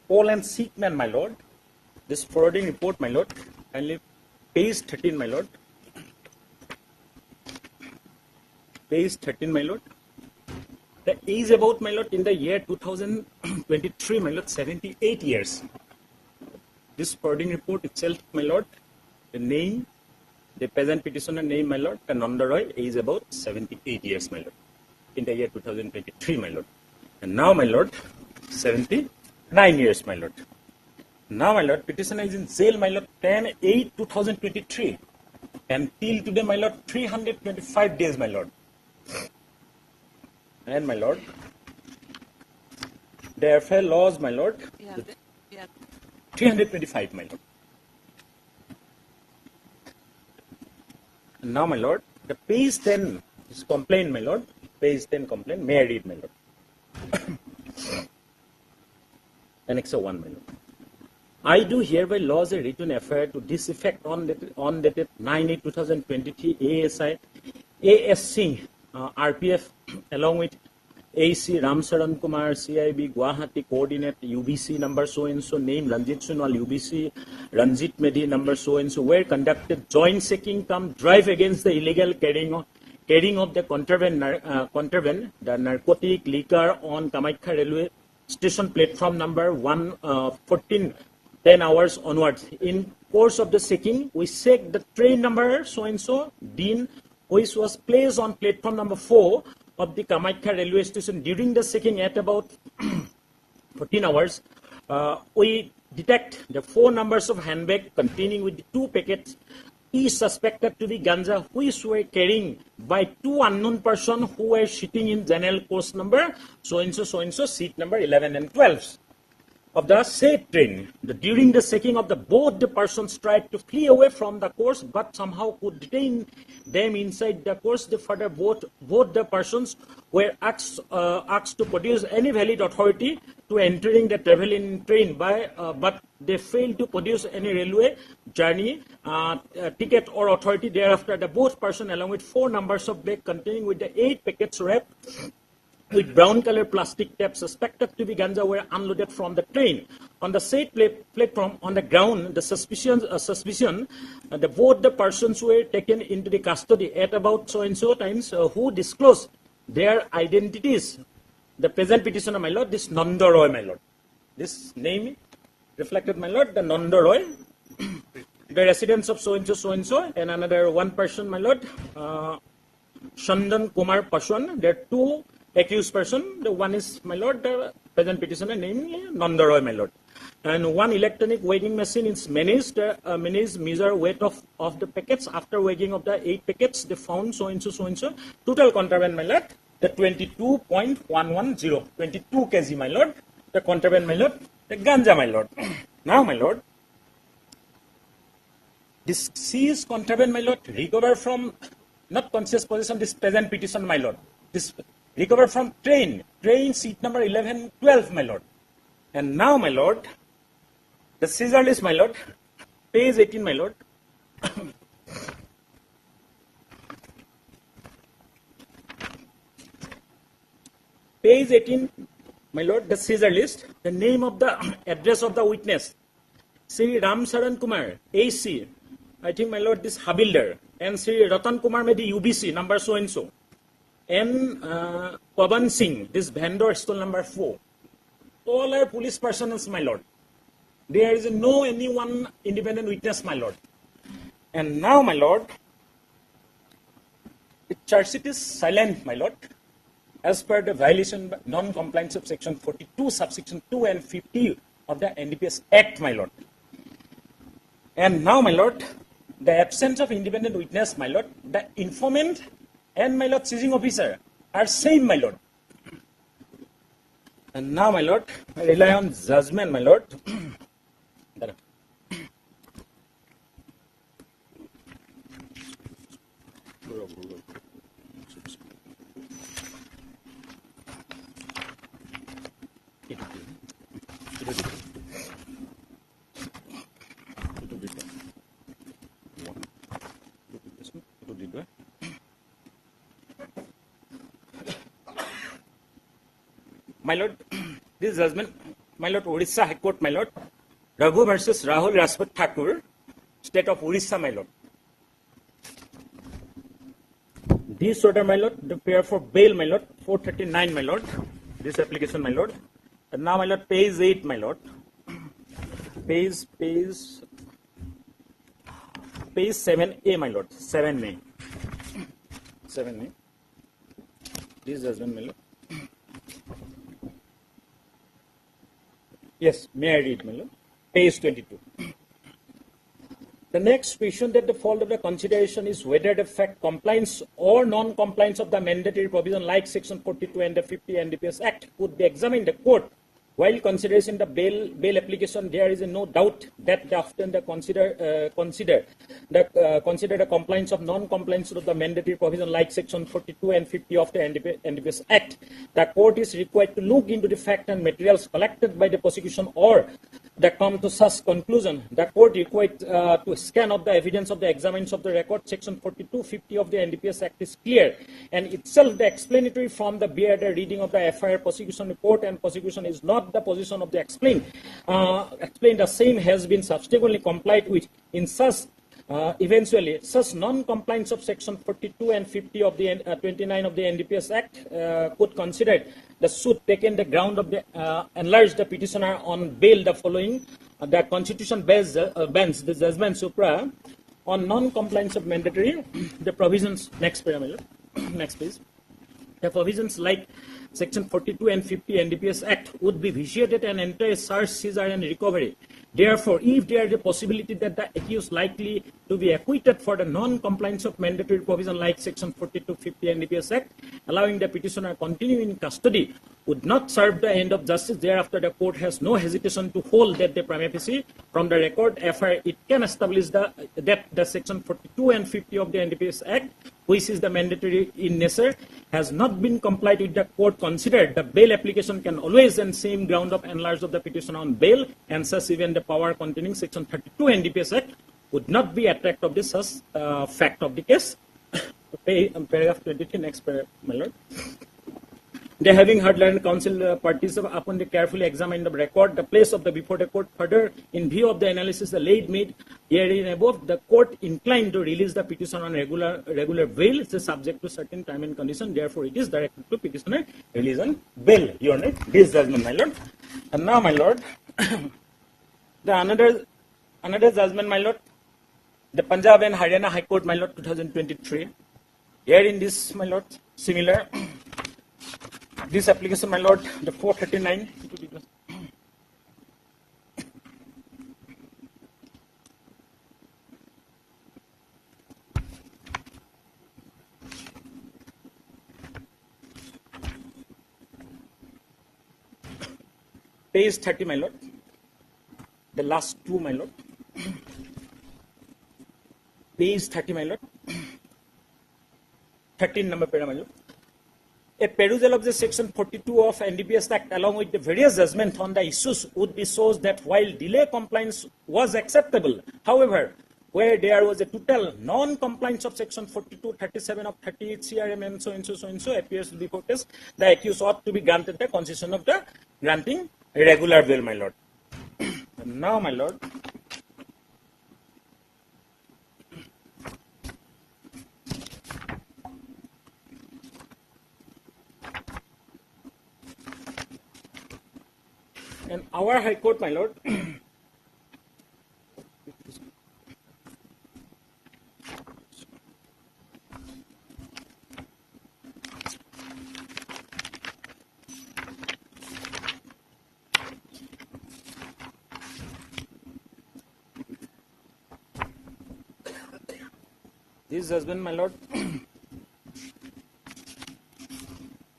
Paul and sick man, my lord. This forwarding report, my lord, kindly page 13, my lord. Page 13, my lord. The age about, my lord, in the year 2023, my lord, 78 years. This forwarding report itself, my lord, the name, the present petitioner name, my lord, Nanda Roy, age about 78 years, my lord, in the year 2023, my lord. And now, my lord, 79 years, my lord. Now, my lord, petitioner is in jail, my lord, 10/8/2023. And till today, my lord, 325 days, my lord. And, my lord, the FIR laws, my lord, 325, my lord. And now, my lord, the page 10 is complaint, my lord. Page 10 complaint. May I read, my lord? Annexure 1, my lord. I do hereby lodge a written FIR to this effect on dated 9/8/2023 ASI, ASC, RPF, along with AC Ramsaran Kumar, CIB, Guwahati, coordinate UBC number so and so, name Ranjit Sunwal, UBC, Ranjit Medhi number so and so, were conducted joint checking come drive against the illegal carrying of the contraband, the narcotic liquor on Kamakhya railway station platform number 114, 10 hours onwards. In course of the checking, we checked the train number so and so, Dean, which was placed on platform number 4 of the Kamakhya railway station. During the checking at about 14 hours, we detect the 4 numbers of handbag containing with 2 packets, each suspected to be ganja, which were carrying by 2 unknown persons who were sitting in general course number so and so, seat number 11 and 12 of the said train. During the checking of both the persons tried to flee away from the course, but somehow could detain them inside the course. Further, both the persons were asked to produce any valid authority to entering the traveling train but they failed to produce any railway journey ticket or authority. Thereafter, both persons, along with 4 numbers of bag containing with the 8 packets wrapped with brown color plastic tape suspected to be ganja, were unloaded from the train. On the said platform on the ground, the suspicion both the persons were taken into the custody at about so and so times, who disclosed their identities. The present petitioner, my lord, this Nanda Roy, my lord. This name reflected, my lord, the Nanda Roy, the residence of so and so, and another 1 person, my lord, Chandan Kumar Paswan. There are 2 accused person. The one is, my lord, the present petitioner, namely Nanda Roy, my lord. And 1 electronic weighing machine is managed measure weight of the packets. After weighing of the 8 packets, they found so and so. Total contraband, my lord, the 22.110, 22 kg, my lord. The contraband, my lord, the ganja, my lord. Now, my lord, this seized contraband, my lord, recovered from not conscious possession, this present petition, my lord. This recovered from train seat number 11, 12, my lord. And now, my lord, the seizure list, my lord, page 18, my lord. Page 18, my lord, the seizure list, the name of the address of the witness, Sri Ramsaran Kumar, AC, I think, my lord, this Habilder, and Sri Ratan Kumar Medhi, UBC, number so and so, and Pavan Singh, this vendor, stall number 4. All are police personnel, my lord. There is no anyone independent witness, my lord. And now, my lord, the charge sheet is silent, my lord, as per the violation, non-compliance of section 42, subsection 2 and 50 of the NDPS Act, my lord. And now, my lord, the absence of independent witness, my lord, the informant and, my lord, seizing officer are same, my lord. And now, my lord, I rely on judgment, my lord. my lord, this judgment, my lord, Orissa High Court, my lord, Raghu versus Rahul Rajpat Thakur, State of Orissa, my lord. This order, my lord, the prayer for bail, my lord, 439, my lord. This application, my lord. And now, my lord, page 8, my lord. Page 7A, my lord. 7A. 7A. This judgment, my lord. Yes, may I read, my lord? Page 22. The next question that the fault of the consideration is whether the fact compliance or non-compliance of the mandatory provision like Section 42 and the 50 NDPS Act could be examined in the court. While considering the bail application, there is no doubt that often the consider the compliance of non-compliance of the mandatory provision like Section 42 and 50 of the NDPS Act. The court is required to look into the fact and materials collected by the prosecution or that come to such conclusion. The court required to scan of the evidence of the examinations of the record. Section 42-50 of the NDPS Act is clear, and itself the explanatory from the bare reading of the FIR prosecution report, and prosecution is not the position of the explained. The same has been subsequently complied with. In such eventually, such non-compliance of Section 42 and 50 of the 29 of the NDPS Act could consider the suit taken the ground of the enlarge the petitioner on bail the following. The Constitution bans the judgment supra on non-compliance of mandatory the provisions. Next parameter. Next please. The provisions like Section 42 and 50 NDPS Act would be vitiated and enter search, seizure, and recovery. Therefore, if there is a possibility that the accused likely to be acquitted for the non-compliance of mandatory provision like Section 42-50 NDPS Act, allowing the petitioner continue in custody, would not serve the end of justice. Thereafter, the court has no hesitation to hold that the prima facie from the record FIR it can establish that the Section 42 and 50 of the NDPS Act, which is the mandatory in nature, has not been complied with. The court considered the bail application can always and same ground of enlarge of the petition on bail, and thus even the power containing Section 32 NDPS Act would not be attract of this fact of the case. Paragraph 23, next paragraph, my lord. They having heard learned counsel parties upon the carefully examined the record, the place of the before the court, further in view of the analysis the late made herein above, the court inclined to release the petition on regular bail. It is subject to certain time and condition. Therefore, it is directed to petitioner release on bail. Your Honor, this judgment, my lord. And now, my lord, the another judgment, my lord, the Punjab and Haryana High Court, my lord, 2023. Here in this, my lord, similar. This application, my lord, the 439. Page 30, my lord. The last two, my lord. Page 30, my lord. 13 number para, my lord. A perusal of the Section 42 of NDPS Act along with the various judgments on the issues would be shows that while delay compliance was acceptable, however, where there was a total non-compliance of Section 42, 37 of 38 CRM and so appears before this, the accused ought to be granted the concession of the granting regular bail, my lord. And now, my lord, and our High Court, my lord, this judgment, my lord,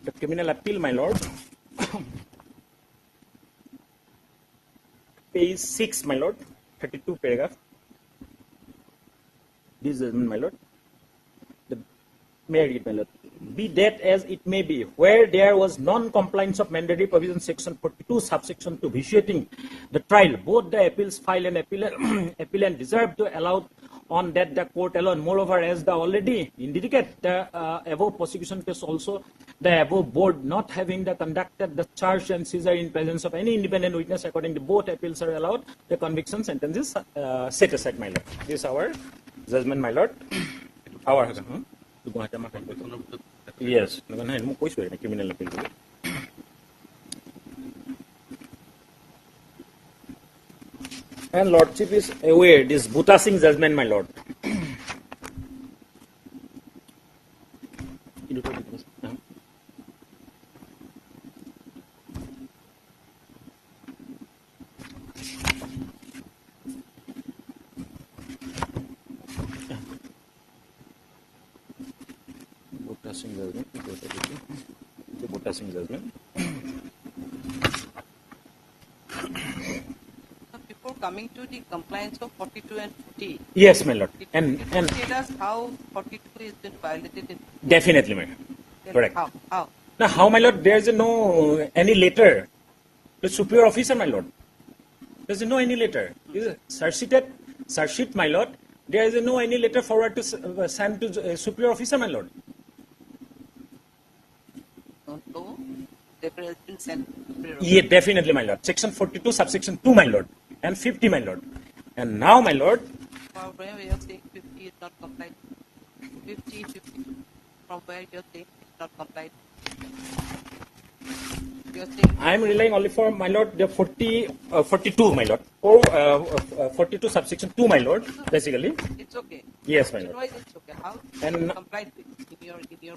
the criminal appeal, my lord, page 6, my lord, 32 paragraph. This judgment, my lord, may I read, my lord. Be that as it may be, where there was non-compliance of mandatory provision Section 42, subsection 2, vitiating the trial, both the appeals file and appellant deserve to allow on that the court alone. Moreover, as the already indicated, the above prosecution case also, the above board not having the conducted the charge and seizure in presence of any independent witness, according to both appeals are allowed, the conviction sentence is set aside, my lord. This is our judgment, my lord. Our yes, criminal appeal. And Lordship is aware this Bhuta Singh judgment, my lord. Bhuta Singh judgment. Bhuta Singh judgment. Before coming to the compliance of 42 and 50. Yes, my lord. And tell us how 42 has been violated in. Definitely, my lord. Correct. How? Now, how, my lord? There is no any letter. The superior officer, my lord. There is no any letter. This is search sheet, my lord. There is no any letter forward to send to superior officer, my lord. No, paper has been sent. Yeah, definitely, my lord. Section 42, subsection 2, my lord, and 50, my lord. And now, my lord. From where you are saying 50 is not complied. 50. From where you are saying it's not complied. I am relying only for, my lord, the 42, my lord. Or 42 subsection 2, my lord, basically. It's okay. Yes, my lord. Otherwise, it's okay. How and complied with in your particular.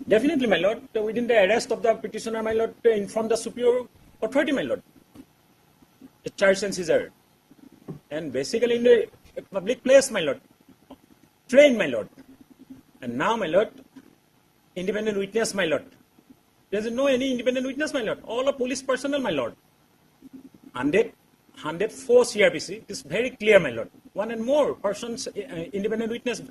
Definitely, my lord. Within the arrest of the petitioner, my lord, inform the superior authority, my lord. The charge and seizure. And basically in the public place, my lord. Train, my lord. And now, my lord, independent witness, my lord. There is no any independent witness, my lord. All are police personnel, my lord. 104 CRPC. It is very clear, my lord. One and more persons, independent witness.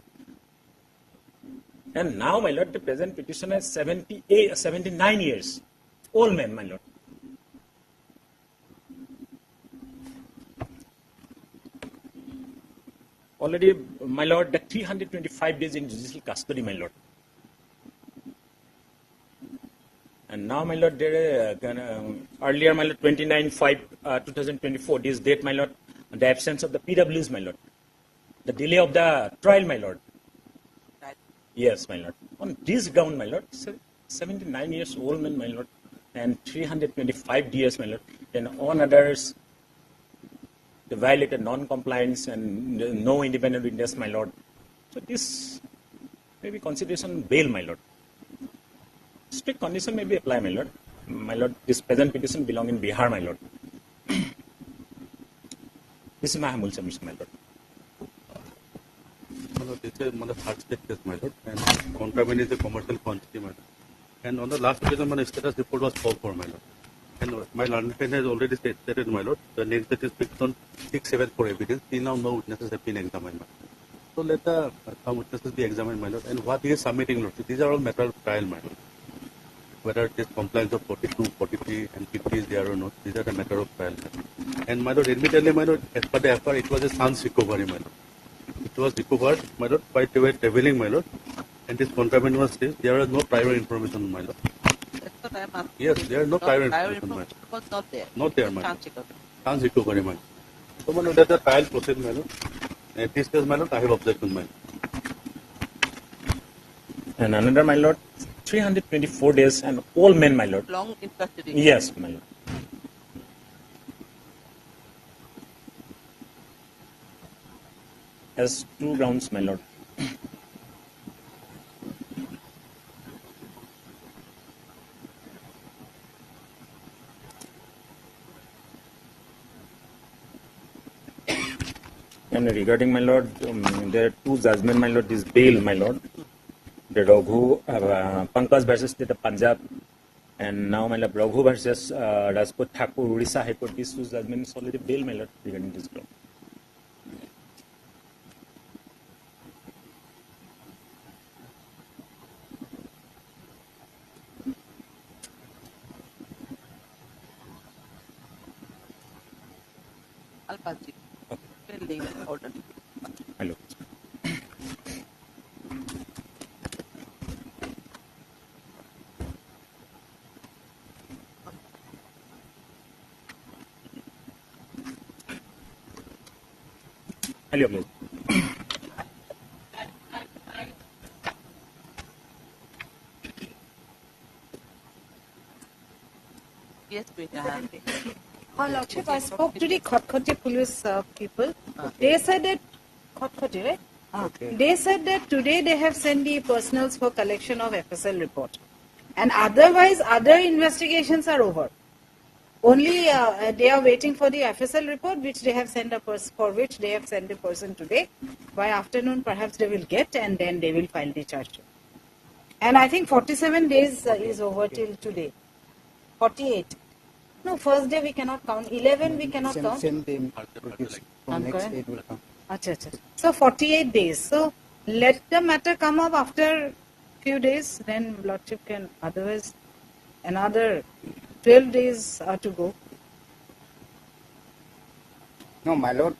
And now, my lord, the present petitioner is 79 years. Old man, my lord. Already, my lord, the 325 days in judicial custody, my lord. And now, my lord, there earlier, my lord, 29/5/2024, this date, my lord, the absence of the PWs, my lord. The delay of the trial, my lord. Yes, my lord. On this ground, my lord, 79 years old man, my lord, and 325 days, my lord, and on others, the violated non-compliance and no independent witness, my lord. So this may be consideration bail, my lord. Strict condition may be applied, my lord. My lord, this present petition belong in Bihar, my lord. This is my humble submission, my lord. This is the third state case, my lord, and contraband is a commercial quantity, my lord. And on the last occasion, my status report was 4-4, my lord. And my learned has already stated, my lord, the next date is fixed on 6-7 for evidence. Till now, no witnesses have been examined, my lord. So let the some witnesses be examined, my lord. And what he is submitting, lord, these are all matter of trial, my lord. Whether it is compliance of 42, 43, and 50 is there or not, these are a matter of trial, my lord. And my lord, admittedly, my lord, as per the FR, it was a son's recovery, my lord. It was recovered, my lord, by traveling, my lord. And this contraband was seized. There was no prior information, my lord. That's what I'm asking. Yes, there is no prior information, my lord. Was not there. Not there, my lord. Chance recovery. Chance recovery, my lord. So, my lord, let the trial proceed, my lord. At this case, my lord, I have objection, my lord. And another, my lord, 324 days and all men, my lord. Long in custody. Yes, my lord. As 2 grounds, my lord. And regarding, my lord, there are 2 judgments, my lord, this bail, my lord. The Raghu, Pankaj versus State of Punjab. And now, my lord, Raghu versus Rajput Thakur, Orissa High Court. These 2 judgments already bail, my lord, regarding this ground. I'll pass it. Order. Hello. Hello, please. Yes, please. Lordship, I spoke to the Khotkhoti police people. They said that Khotkhoti, right? They said that today they have sent the personals for collection of FSL report, and otherwise other investigations are over. Only they are waiting for the FSL report, which they have sent for which they have sent the person today. By afternoon, perhaps they will get, and then they will file the charge. And I think 47 days is over till today. 48. No, first day we cannot count. 11 we cannot count. Same day, from next day it will come. So 48 days. So let the matter come up after few days. Then Lordship can. Otherwise, another 12 days are to go. No, my lord.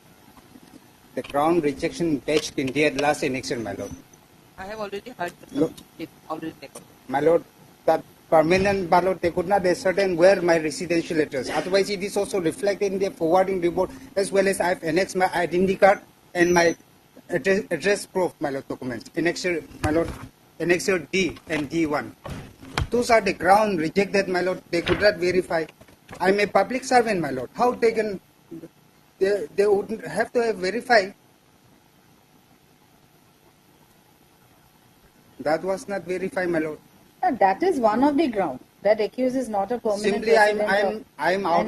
The Crown rejection touched India at last election, my lord. I have already heard it already taken. My lord, that permanent ballot, they could not ascertain where my residential address. Otherwise, it is also reflected in the forwarding report, as well as I have annexed my identity card and my address proof, my lord, documents. Annexure, my lord, annexure D and D1. Those are the Crown rejected, my lord. They could not verify. I am a public servant, my lord. How they can, they would have to have verified. That was not verified, my lord. That is one of the ground. That accused is not a permanent Simply, resident. I'm out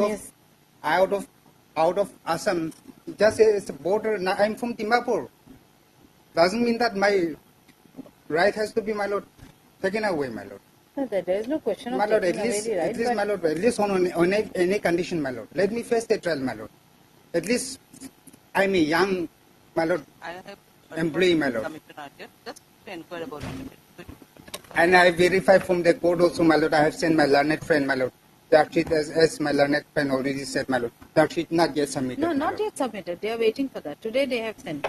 of Assam. Just as a border. I'm from Dimapur. Doesn't mean that my right has to be, my lord, taken away, my lord. No, there is no question of My lord, taking away the right. at least, my lord, at least on any condition, my lord. Let me face the trial, my lord. At least I'm a young, my lord, employee, my lord. Just to inquire about it. And I verify from the court also, my lord. I have sent my learned friend, my lord. That sheet, as my learned friend already said, my lord. That sheet not yet submitted. No, not yet submitted. They are waiting for that. Today they have sent.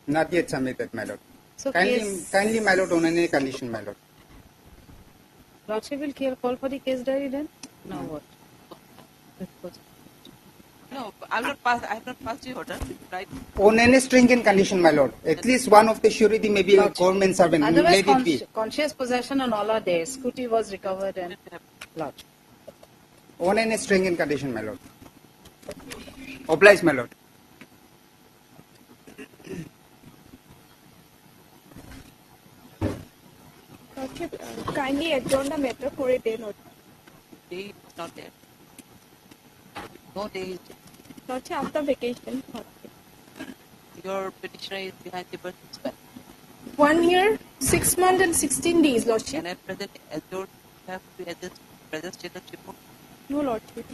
Not yet submitted, my lord. So kindly, my lord, on any condition, my lord. Lordship will call for the case diary then? Now what? No, I have not passed the order, right? On any stringent condition, my lord. At least one of the surety may be a government servant. Otherwise, Let it be. conscious possession and all are there. Scooty was recovered and lodged. On any stringent condition, my lord. Oblige, my lord. Lordship, kindly adjourn the matter for a day note. Day is not there. No day is there. Lordship, after vacation. Your petitioner is behind the person's back. 1 year, 6 months and 16 days, Lordship. Can I present adjourned have to adjust present status report? No, Lordship.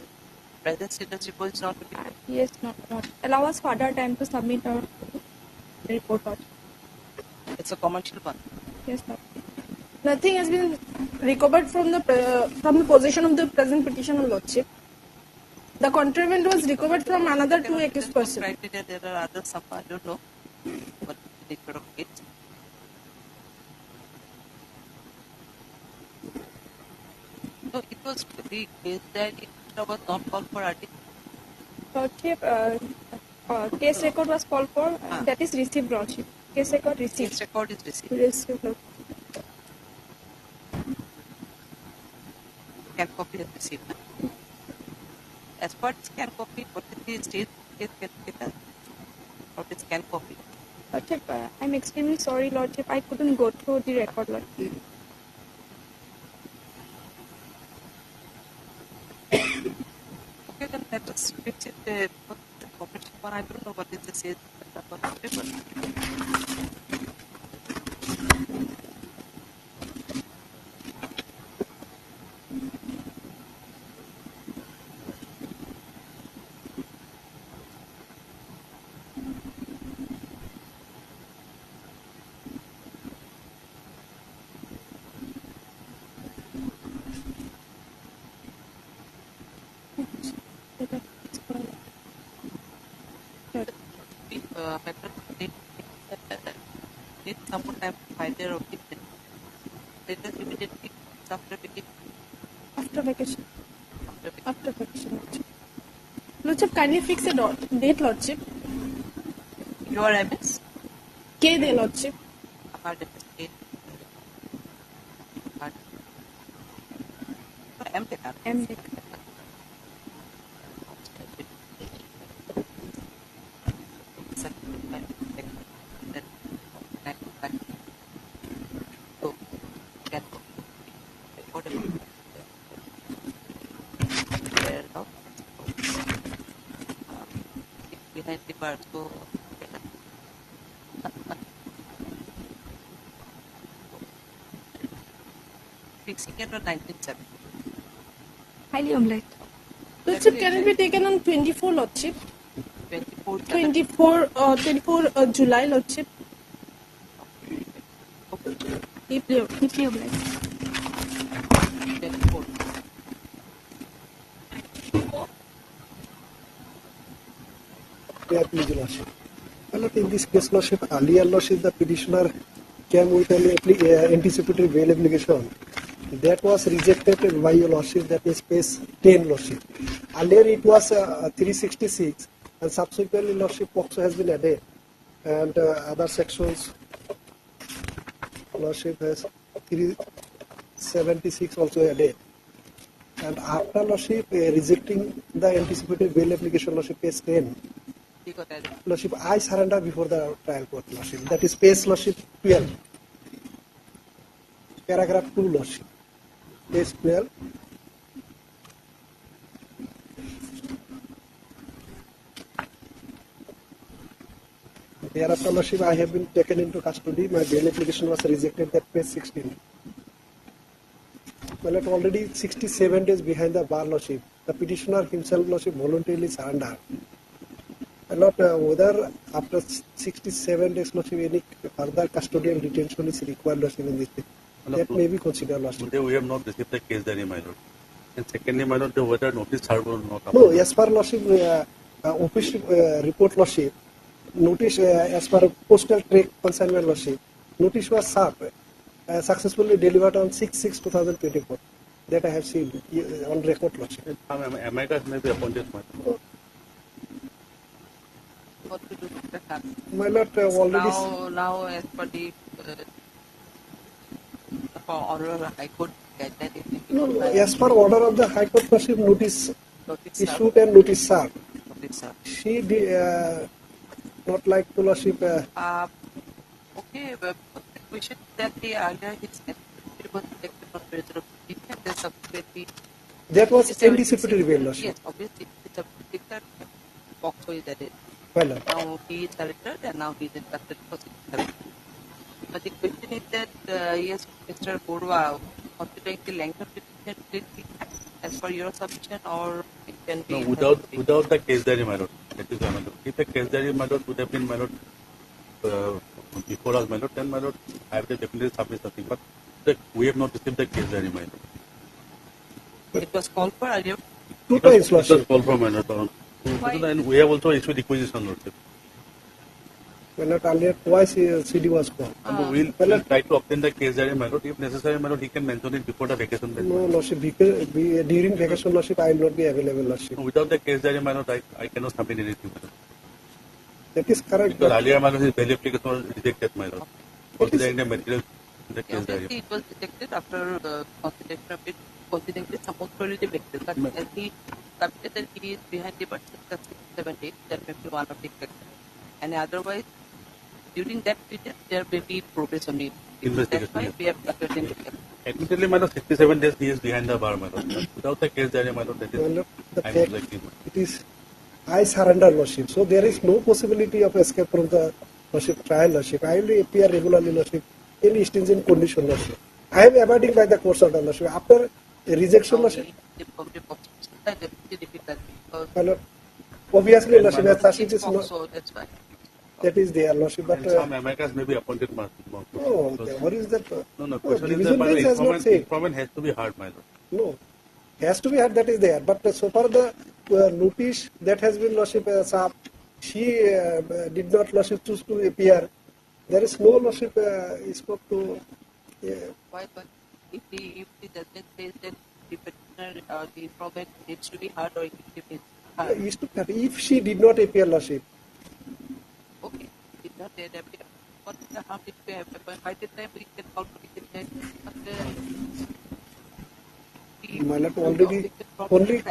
Present status report is not to be. Yes, not. Allow us further time to submit our report, Lordship. It's a commercial one. Yes, Lordship. Nothing has been recovered from the possession of the present petitioner, Lordship. The contraband was recovered from another two accused persons. Criteria, there are others, some I don't know. But the nature of it. No, it was the case that it was not called for article. Lordship, case record was called for. That is received, Lordship. Case record received. Case record is received. Received, Lordship. Scan copy is received. As per scan copy, what is the state case status? What is scan copy? Lordship, I'm extremely sorry, Lordship. I couldn't go through the record, Lordship. Okay, then let us fix it. The commercial one, I don't know what is the sales paper. matter need some more time to find their opinion. Let us immediately after vacation. After vacation. After vacation. Lordship, kindly fix a date, Lordship. Your MS? K day, Lordship. Hard MS. M-Tech. M-Tech. Behind the bar, so fixing it on 1970. Highly omelette. Lordship, can it be taken on 24, Lordship? 24 July, Lordship. Deeply omelette. 24. Yeah, please, Lordship. Well, in this case, Lordship, earlier, Lordship, the petitioner came with an anticipatory bail application. That was rejected by your Lordship, that is case 10, Lordship. Earlier it was 366, and subsequently, Lordship, POXO has been added. And other sections, Lordship has 376 also added. And after Lordship rejecting the anticipated bail application, Lordship, case 10, Lordship, I surrender before the trial court, Lordship. That is case, Lordship, 12. Paragraph 2, Lordship. Case 12. Thereafter, Lordship, I have been taken into custody. My bail application was rejected at page 16. Well, at already 67 days behind the bar, Lordship, the petitioner himself, Lordship, voluntarily surrendered. And not whether after 67 days, Lordship, any further custodial detention is required, Lordship, in this case. That may be considered, Lordship. Today we have not received the case diary, my lord. And secondly, my lord, whether notice served or not. No, as per Lordship, official report, Lordship, notice as per postal track consignment, Lordship, notice was served, successfully delivered on 6/6/2024. That I have seen on record, Lordship. Amicus may be appointed, my lord. What to do with that? My lord, already. Now, as per the order of the High Court guideline, No, as per order of the High Court, Lordship, notice issued and notice served. She did not like to, Lordship. Okay, but the question that the earlier his was detected on pressure of and then subsequently. That was anticipatory bail, Lordship. Yes, obviously, it's a particular POXO is added. Well, now he is surrendered and now he is instructed for surrender. But the question is that, yes, Mr. Borwa, considering the length of detention, as per your submission, or it can be. No, without the case diary, my lord. That is my lord. If the case diary, my lord, would have been, my lord, before us, my lord, then, my lord, I have to definitely submit something. But we have not received the case diary, my lord. It was called for earlier. Two times, Lordship. It was called for, my lord. And we have also issued requisition, lordship. Well, not earlier, twice CD was called. We'll try to obtain the case diary, my lord. If necessary, my lord, he can mention it before the vacation. No, Lordship, during vacation, Lordship, I will not be available, Lordship. No, without the case diary, my lord, I cannot submit anything, my lord. That is correct. Because earlier, my lord, his bail application was rejected, my lord. Considering the material in the case diary. It was rejected after consideration of it, considering this supposedly rejected. But as he submitted that he is behind the birth 7 days, that may be one of the factors. And otherwise, during that period, there may be progress on it. Investigation. That's why we have ascertained it. Admittedly, my lord, 67 days he is behind the bar, my lord. Without the case diary, my lord, that is, It is, I surrender, Lordship. So there is no possibility of escape from the Lordship trial, Lordship. I will appear regularly, Lordship, in stringent condition, Lordship. I am abiding by the court's order, Lordship. After rejection, Lordship. Obviously, Lordship, that's why. That is there, Lordship. But some amicus may be appointed, my lord. Oh, what is that? No, question is that informant has to be hard, my lord. No, has to be hard, that is there. But so far the notice that has been, Lordship, served she did not lordship choose to appear. There is no lordship spoke to. Why? But if the judgment says that the petitioner or the informant needs to be heard or it is heard. If she did not appear lordship. Okay, did not appear. What is the harm if we have by the time we can count it that already only.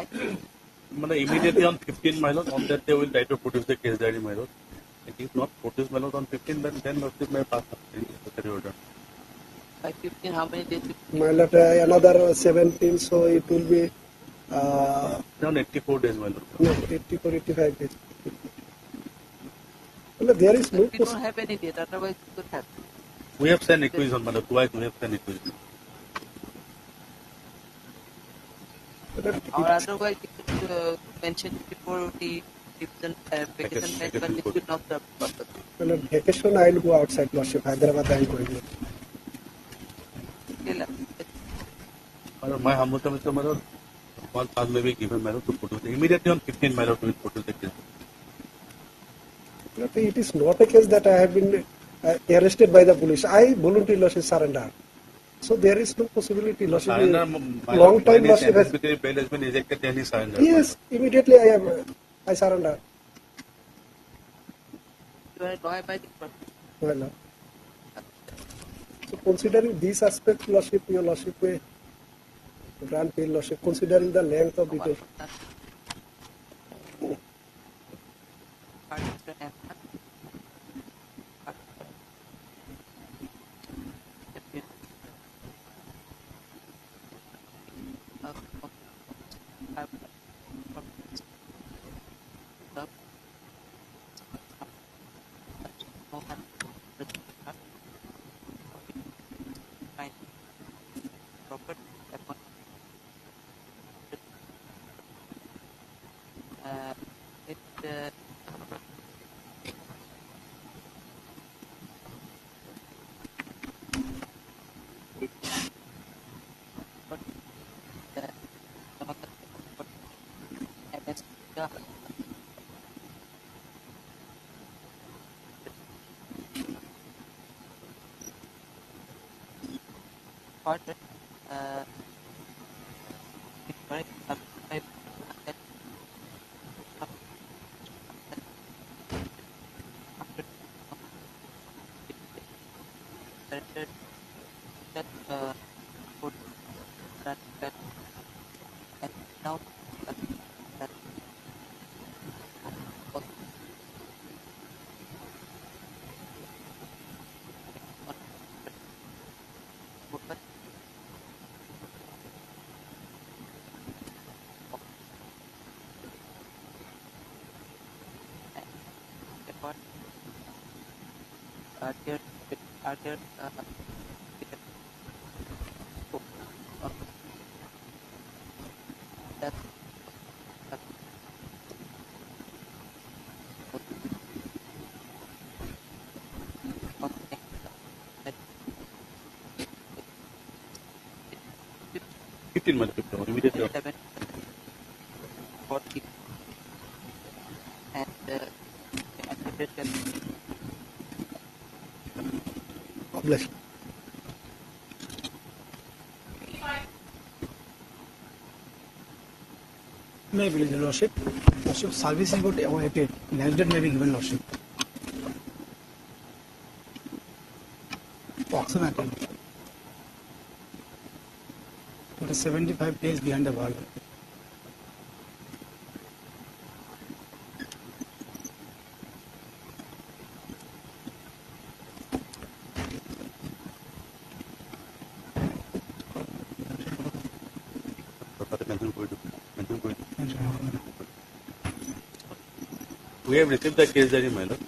Immediately on 15, my lord, on that they will try to produce the case diary, my lord. And if not produce, my lord, on 15, then lordship may pass the order. By 15, how many days? My lord, another 17, so it will be. Around 84 days, my lord. No, 84, 85 days. Well, there is no. We don't have any date, otherwise we could have. We have sent acquisition, my lord. Twice we have sent acquisition. Or otherwise we could mention before the vacation time, but it will not serve the purpose. Well, vacation I will go outside lordship. Hyderabad I am going. My humble commission, my lord, one pass may be given, my lord, to produce. Immediately on 15, my lord, we will produce the case. It is not a case that I have been arrested by the police. I voluntarily lordship surrender. So there is no possibility. Lordship, long time lordship has. Bail has been ejected, then he surrendered. Yes, immediately I surrender. You are law abiding person. Well, so considering this aspect, lordship, your lordship may grant bail lordship, considering the length of detention. Immediately. And Bless. May please, lordship. Lordship, service report awaited. Next date may be given, lordship. Approximately. It is 75 days behind the wall. We have received the case diary, my lord.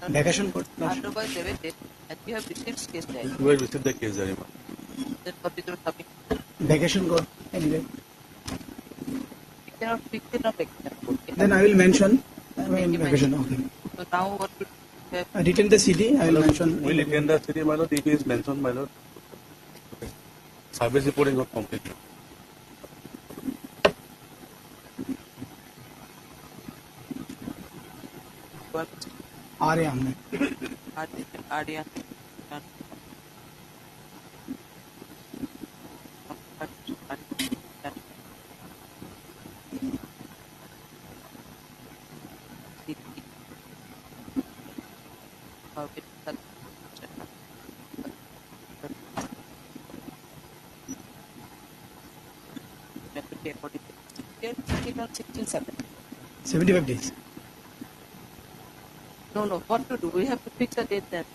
Vacation code. Otherwise, they will take, and we have received case diary. We have received the case diary. Then particular topic. Vacation code. Anyway. We cannot fix it on vacation code. Then I will mention. Vacation. Okay. So now what will we have? Retain the city. I will mention. We will retain the city, my lord, if it is mentioned, my lord. Service report is not complete. Arya. Arya. On 75 days. No. What to do? We have to fix a date then.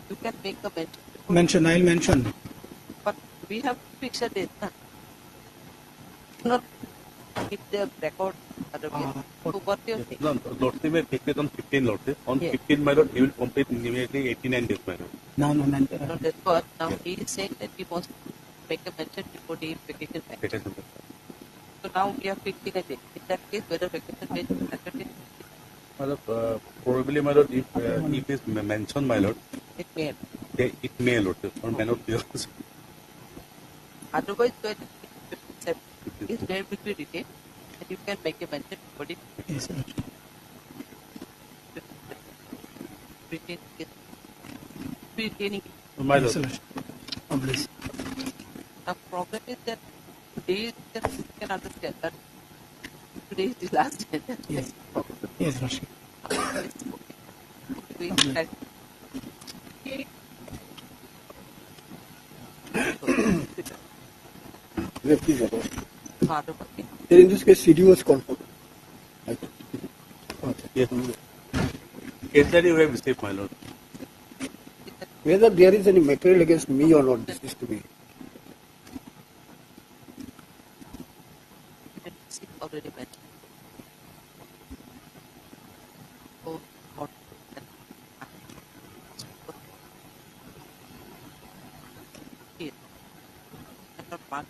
You can make a mention. Mention. I will mention. But we have to fix a date. Huh? Not keep the record. So what do you think? No, Lordship may fix it on 15, Lordship. On 15, my lord, he will complete immediately 89 days, my lord. No. No, that's what. Now he is saying that he wants to make a mention before the vacation time. So now we are fixing a date. In that case, whether vacation day is Saturday, probably, my lord, if it is mentioned, my lord, it may. It may, Lordship, or may not be also. Otherwise, his name will be retained and you can make a mention before the retaining it. My lord. The problem is that today you can understand that today is the last day. Yes. Yes, Rashi. Then in this case, CD was confirmed. Yes. Case that you have received, my lord. Whether there is any material against me or not, this is to be. Already mentioned. Oh, what? Here. Not mark.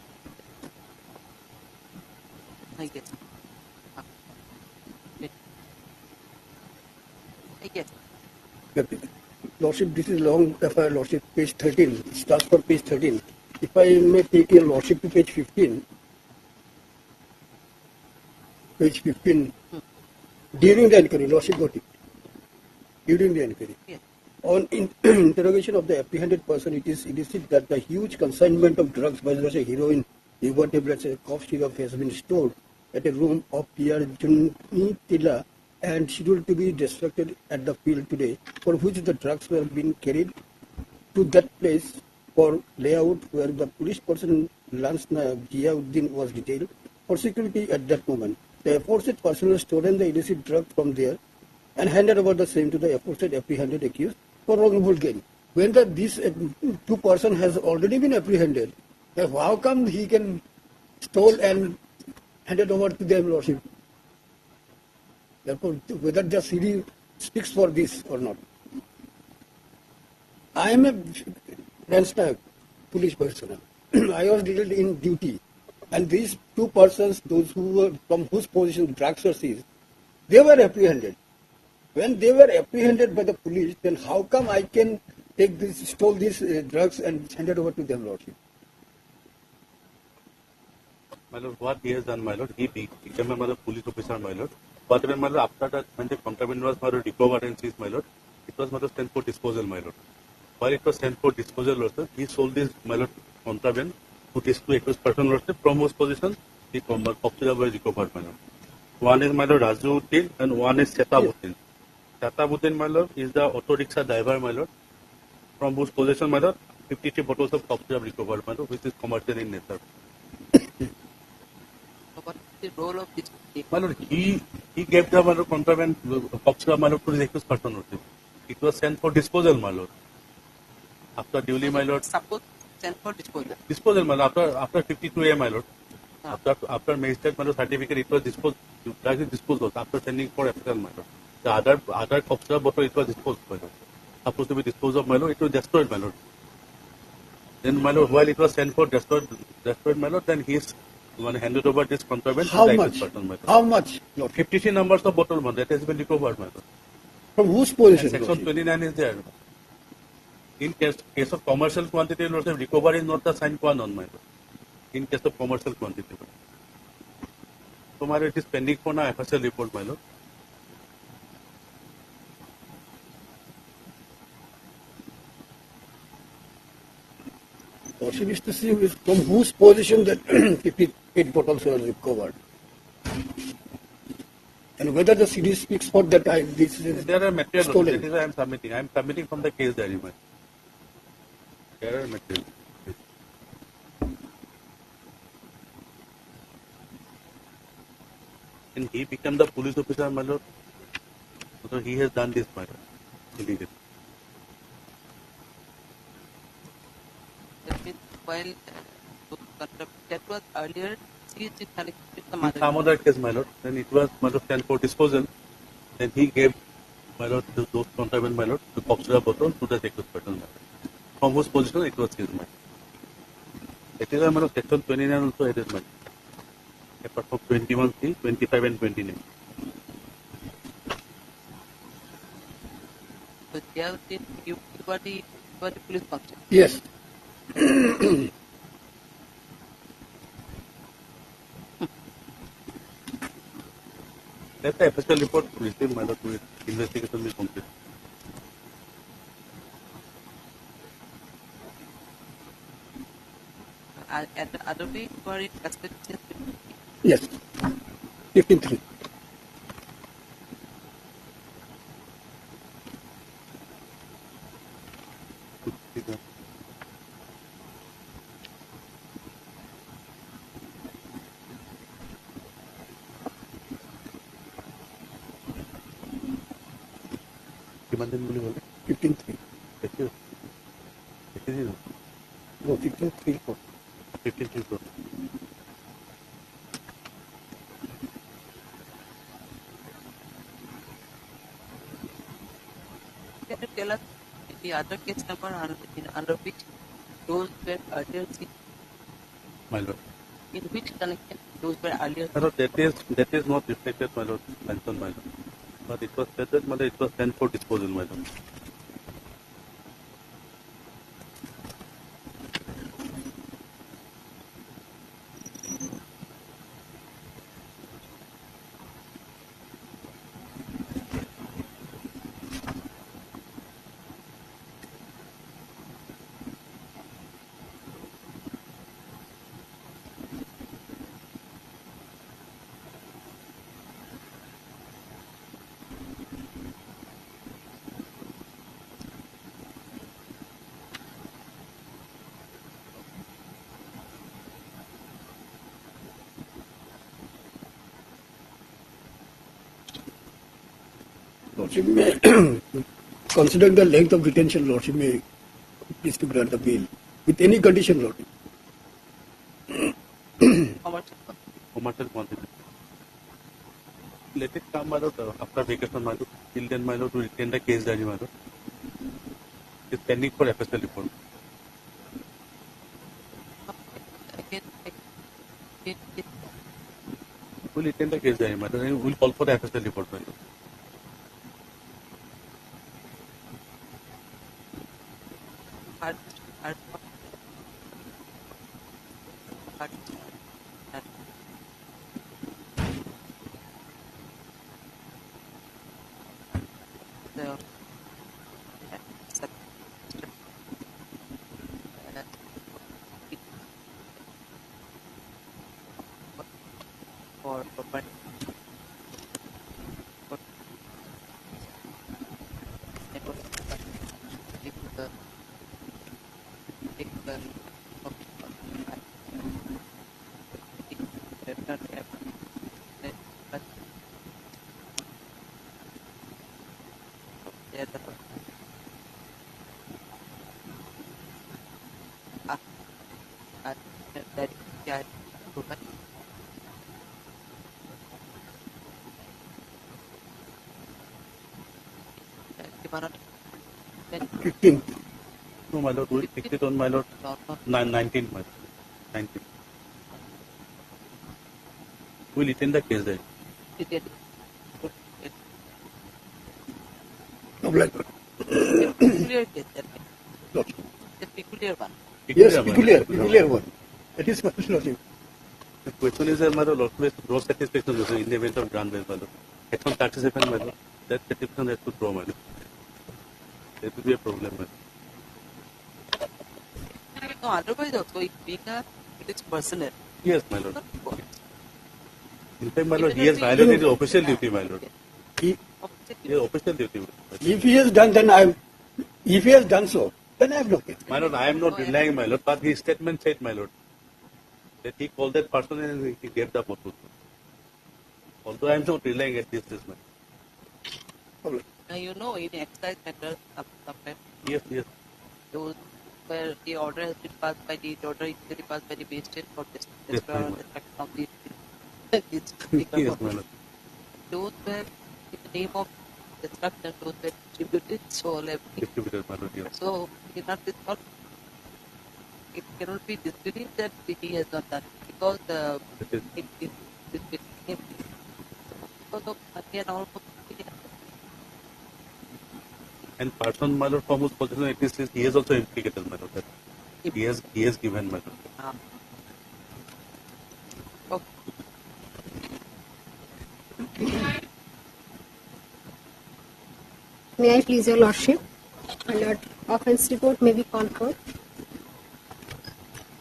I guess. I guess. Lordship, this is long FIR, Lordship, page 13. It starts from page 13. If I may take your Lordship to page 15. Page 15. During the inquiry, Lordship got it. During the inquiry. Yes. On interrogation of the apprehended person, it is illicit that the huge consignment of drugs, whether it's heroin, liver tablets, and cough syrup, has been stored at a room of Pierre Junitilla and scheduled to be destructed at the field today, for which the drugs were being carried to that place for layout where the police person Lance Ziauddin was detailed for security at that moment. The aforesaid person has stolen the illicit drug from there and handed over the same to the aforesaid apprehended accused for wrongful gain. When this two person has already been apprehended, then how come he can stole and hand it over to them, Lordship? Therefore, whether the CD speaks for this or not. I am a Rensnag police personnel. I was detailed in duty. And these two persons, those who were from whose position drugs were seized, they were apprehended. When they were apprehended by the police, then how come I can stole these drugs and hand it over to them, Lordship? My lord, what he has done, my lord, he became a police officer, my lord. But when, my lord, after that, when the contraband was, my lord, recovered and seized, my lord, it was, my lord, sent for disposal, my lord. While it was sent for disposal, also, he sold this, my lord, contraband to these two accused persons, Lordship, from whose position the cocktail was recovered, my lord. One is, my lord, Rajuddin and one is Setabuddin. Setabuddin, my lord, is the auto rickshaw driver, my lord, from whose possession, my lord, 53 bottles of cocktail recovered, my lord, which is commercial in nature. What is the role of this? My lord, he gave the, my lord, contraband cocktail, my lord, to the accused person, Lordship. It was sent for disposal, my lord. After duly, my lord. Suppose sent for disposal. Disposal, my lord, after 52 a.m., my lord. After magistrate certificate, it was disposed of after sending for FSL matter. The other officer bottle it was disposed of. Supposed to be disposed of it was destroyed my lord. Then my lord, while it was sent for destroyed my lord, then he's handed over this contraband How to the much? accused person, my lord. How much? Lord? 53 numbers of bottle that has been recovered, my lord. From whose position? And section Lordship? 29 is there. In case of commercial quantity, lordship, recovery is not the sign qua non, my lord. In case of commercial quantity. So my lord, it is pending for now FSL report, my lord. Lordship is to see from whose position that 58 bottles were recovered. And whether the CD speaks for that this is There are materials. stolen. That is why I am submitting. I am submitting from the case diary, my lord. There are materials. And he became the police officer, my lord. So he has done this, my lord. Illegally. That means while that was earlier seized in connection with some In other. some other case, my lord, then it was my lord sent for disposal. Then he gave my lord those contraband, my lord, the Coxra bottle to the accused person, my lord. From whose position it was seized, my lord. That is why my lord section 29 also added, my lord. Apart from 21C, 25 and 29. So there you were the police function. Yes. Let the FSL report receive, my lord, to it. Investigation will complete. And the other way, you were in custody since Yes. 53. किमान दिन बोले बोले 15-3. देखिए देखिए No, 15-3. 53 can you tell us the other case number under which those were earlier seized? my lord. In which connection those were earlier My lord, that is not reflected, my lord, mentioned, my lord. But it was said that, my lord, it was sent for disposal, my lord. Lordship may, considering the length of detention, Lordship may please to grant the bail with any condition, Lordship. Commercial quantity. Let it come, my lord, after vacation, my lord. Till then, my lord, to retain the case diary, my lord. It is pending for FSL report. We'll retain the case diary, my lord, and we'll call for the FSL report, my lord. 15. No, my lord, we fixed it on my lord. 19, my lord. 19. We'll retain the case there. No, like, Peculiar case, that no. the peculiar one. Yes, peculiar one. It is my lordship. The question is, my lord, no satisfaction in the event of grand bail, my lord. Action 37, my lord. That satisfaction has to draw, my lord. That will be a problem, my lord. No, otherwise also, if being a police personnel. Yes, my lord. In fact, my lord, he has violated the official duty, my lord. Official duty. If he has done, then if he has done so, then I have no case. My lord, I am not denying, my lord, but his statement said, my lord, that he called that person and he gave the photo. Although I am not relying at this stage, my lord. Now, you know, in excise matters, sometimes Yes. those where the order has been passed by the order is passed by the magistrate for this Yes, or my the section of the Yes, my lord. those were in the name of destruction, those were distributed, so everything. Distributed, my lord, yes. So it cannot be disbelieved that he has not done it because it is him because of money and all. And person, my lord, from whose position it is, he has also implicated, my lord. That he has given, my lord. May I please your lordship? My lord, offence report may be called for.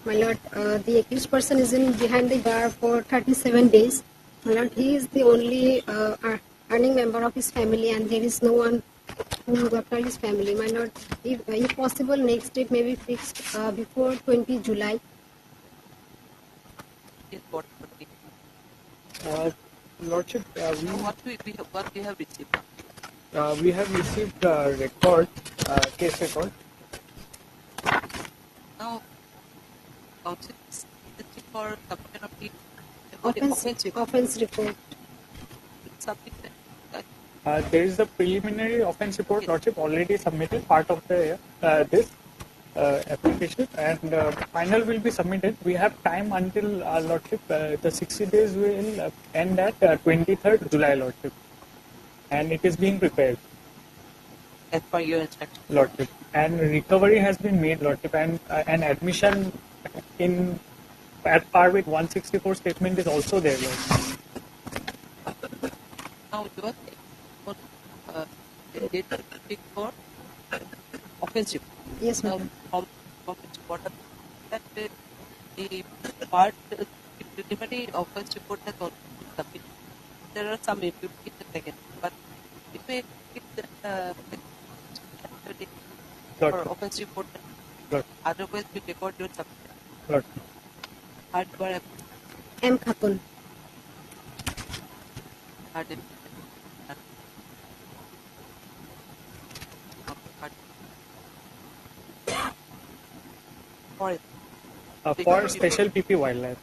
My lord, the accused person is in behind the bar for 37 days. My lord, he is the only earning member of his family and there is no one who look after his family. My lord, if possible, next date may be fixed before 20 July. Lordship, What we have received? We have received record, case record. Now, counsel is searching for submission of the Offence report. Something There is the preliminary offence report, Lordship, already submitted, part of the this application, and final will be submitted. We have time until Lordship. The 60 days will end at 23rd July, Lordship, and it is being prepared. As per your instruction, Lordship, and recovery has been made, Lordship, and an admission in at par with 164 statement is also there, Lordship. now you are saying date for offensive. Yes, now from what that the part preliminary offense report has already been submitted. There are some impurities in the second, but it may keep the for offense report. Otherwise, we record your submission. Hardware M. Khatun. For special PP wildlife.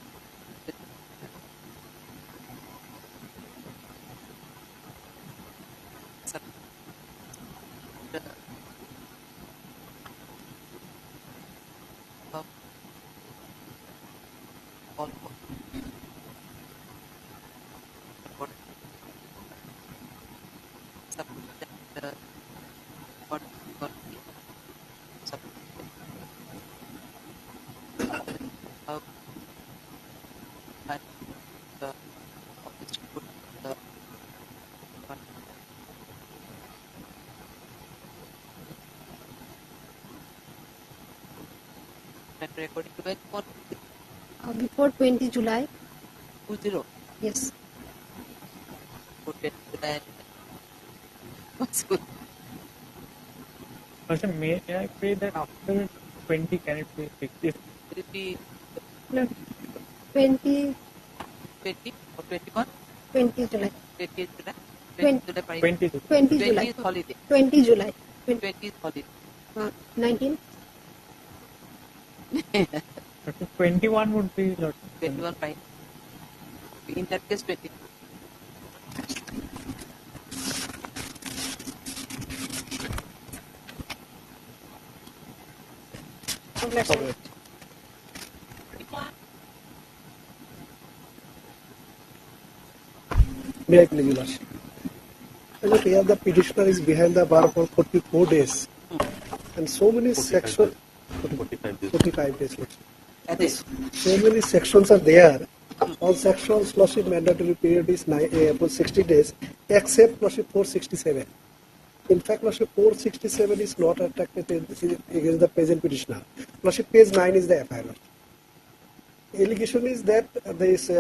recording to Before 20 July. 20? Yes. Okay. What's good? Also, may I pray that after 20 can it be fixed? Will it be 20 or 21? 20 July. 20 July? 20 July. 20 is holiday. 20 July. 20 is holiday. 19? 21 would be 21 fine. In that case, 20. Let's Okay. May I please, Your Lordship? Look, here the petitioner is behind the bar for 44 days. And so many 45 sections, days. 45 days. Lordship. So many sections are there. All sections, Lordship, mandatory period is 60 days, except Lordship 467. In fact, Lordship 467 is not attracted against the present petitioner. Lordship, page 9 is the FIR. Allegation is that there is,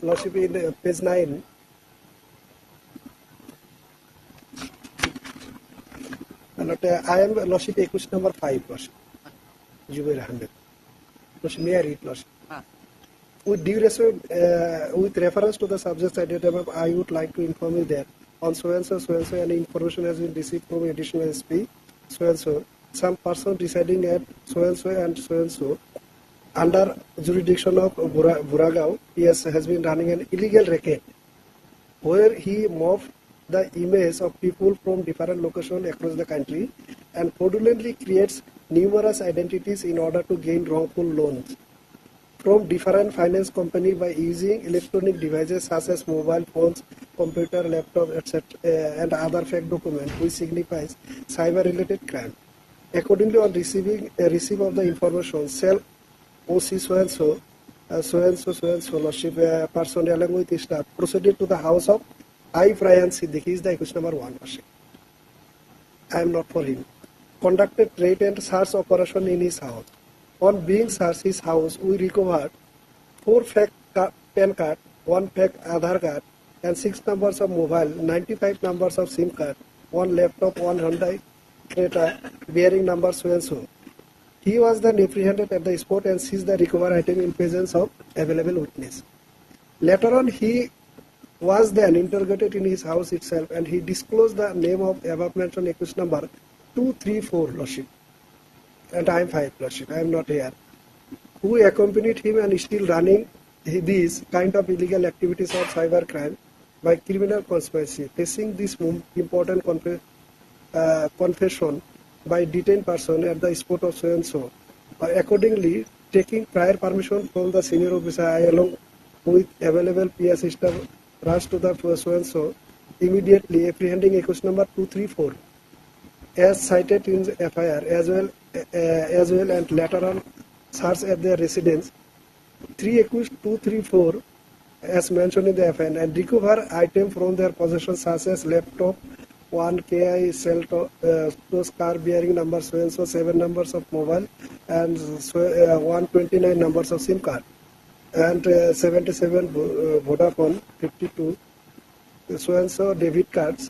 Lordship, in page 9, I am Lordship, question number 5, Lordship. Jubair Ahmed. Lordship, may I read, Lordship? With reference to the subject item, I would like to inform you that on so and so, and information has been received from additional SP, so and so, some person residing at so and so, under jurisdiction of Buragao, PS has been running an illegal racket where he morphed the image of people from different locations across the country and fraudulently creates numerous identities in order to gain wrongful loans from different finance company by using electronic devices such as mobile phones, computer, laptop, etc., and other fake documents, which signifies cyber-related crime. Accordingly, on receive of the information, cell OC so and so, Lordship, person along with his staff proceeded to the house of I. Brian Siddiqui. He is the accused number 1, Lordship. I am not for him. Conducted raid and search operation in his house. On being searched his house, we recovered 4 fake PAN card, 1 fake Aadhaar card, and 6 numbers of mobile, 95 numbers of SIM card, 1 laptop, 1 Hyundai Creta bearing number so and so. He was then apprehended at the spot and seized the recovered item in presence of available witness. Later on, he was then interrogated in his house itself, and he disclosed the name of above mentioned accused number 234, Lordship. And I am 5, Lordship. I am not here. Who accompanied him and is still running these kind of illegal activities of cybercrime by criminal conspiracy. Facing this important confession by detained person at the spot of so and so. Accordingly, taking prior permission from the senior officer, I along with available PS staff rushed to the so and so, immediately apprehending accused number 234 as cited in the FIR as well and later on search at their residence. 3 accused 234 as mentioned in the FIR and recover item from their possession such as laptop, 1 KI cell those car bearing number so and so, 7 numbers of mobile and 129 numbers of SIM card and 77 Vodafone 52 so and so debit cards,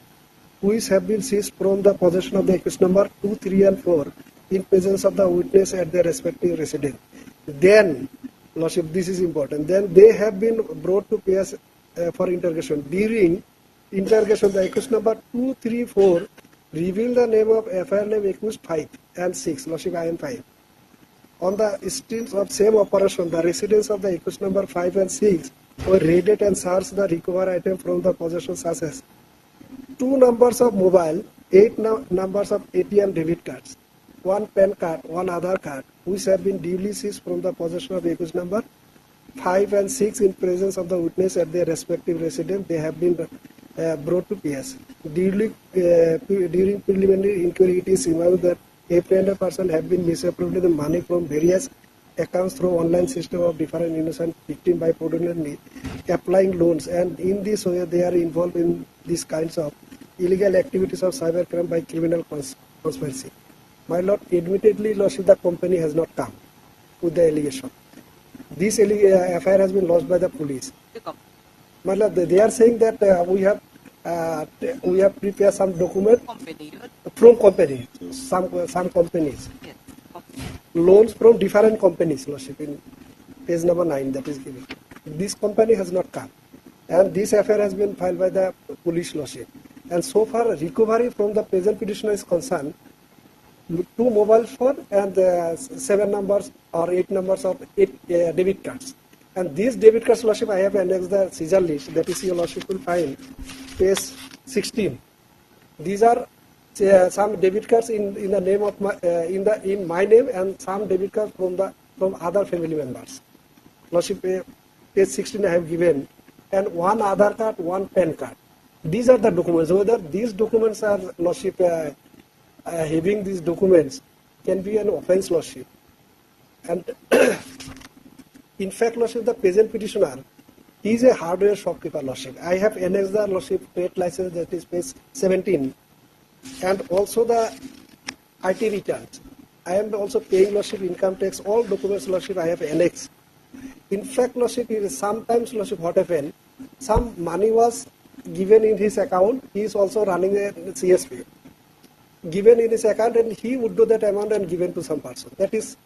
which have been seized from the possession of the accused number 2, 3 and 4 in presence of the witness at their respective residence. Then, Lordship, this is important, then they have been brought to PS for interrogation. During interrogation, the accused number 2, 3, 4 revealed the name of FIR name accused 5 and 6, Lordship, I am 5. On the streets of same operation, the residence of the accused number 5 and 6 were raided and searched the recovered item from the possession such as 2 numbers of mobile, 8 numbers of ATM debit cards, 1 PAN card, 1 Aadhaar card, which have been duly seized from the possession of the accused number 5 and 6 in presence of the witness at their respective residence. They have been brought to PS. During preliminary inquiry, it is emerged that apprehended person have been misappropriated money from various accounts through online system of different innocent victims by fraudulently applying loans, and in this way they are involved in these kinds of illegal activities of cybercrime by criminal conspiracy. My Lord, admittedly, Lordship, the company has not come with the allegation. This FIR has been lodged by the police. My Lord, they are saying that we have prepared some document from company, some companies. Loans from different companies, Lordship, in page number 9 that is given. This company has not come. And this affair has been filed by the police, Lordship. And so far, recovery from the present petitioner is concerned, 2 mobile phone and 7 numbers or 8 numbers of 8 debit cards. And these debit cards, Lordship, I have annexed the seizure list. That is, your Lordship will find page 16. These are some debit cards in the name of my in my name and some debit cards from other family members. Lordship, page 16 I have given, and one Aadhaar card, one PAN card. These are the documents. Whether these documents are Lordship having these documents can be an offence, Lordship. And in fact, Lordship, the present petitioner is a hardware shopkeeper, Lordship. I have annexed the Lordship trade license, that is page 17, and also the IT returns. I am also paying Lordship income tax, all documents Lordship I have annexed. In fact, Lordship, sometimes Lordship what happened, some money was given in his account, he is also running a CSP. Given in his account and he would do that amount and given to some person. That is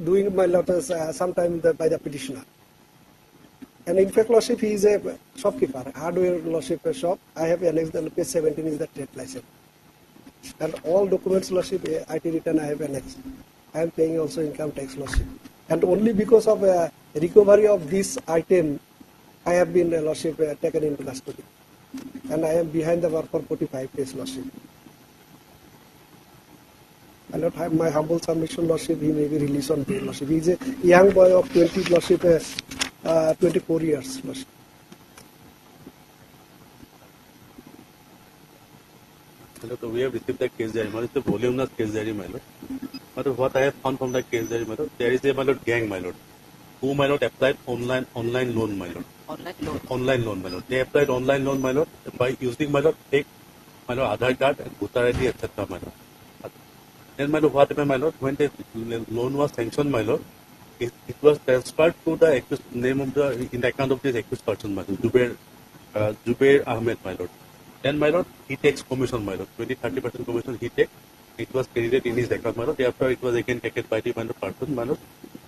doing my letters sometime by the petitioner. And in fact, Lordship, he is a shopkeeper, hardware Lordship shop. I have annexed the page 17 is the trade license. And all documents Lordship, IT return I have annexed. I am paying also income tax Lordship. And only because of recovery of this item, I have been Lordship taken into custody. And I am behind the bar for 45 days Lordship. I not have my humble submission Lordship, he may be released on bail Lordship. He is a young boy of 20 Lordship, 24 years Lordship. So we have received the case diary, it's a voluminous case diary, my lord. But what I have found from the case diary, my lord, there is a my lord, gang, my lord, who my lord applied online loan, my lord. Online loan, my lord. They applied online loan, my lord, by using my lord fake my lord Aadhaar card and voter ID, etc. my lord. Then my lord, what happened, my lord, when the loan was sanctioned, my lord, it was transferred to the accused name of the in the account of this accused person, my lord, Zubair Ahmed, my lord. Then, my lord, he takes commission, my lord. 20-30% commission he takes. It was credited in his account, my lord. Therefore, it was again taken by the my lord, person, my lord,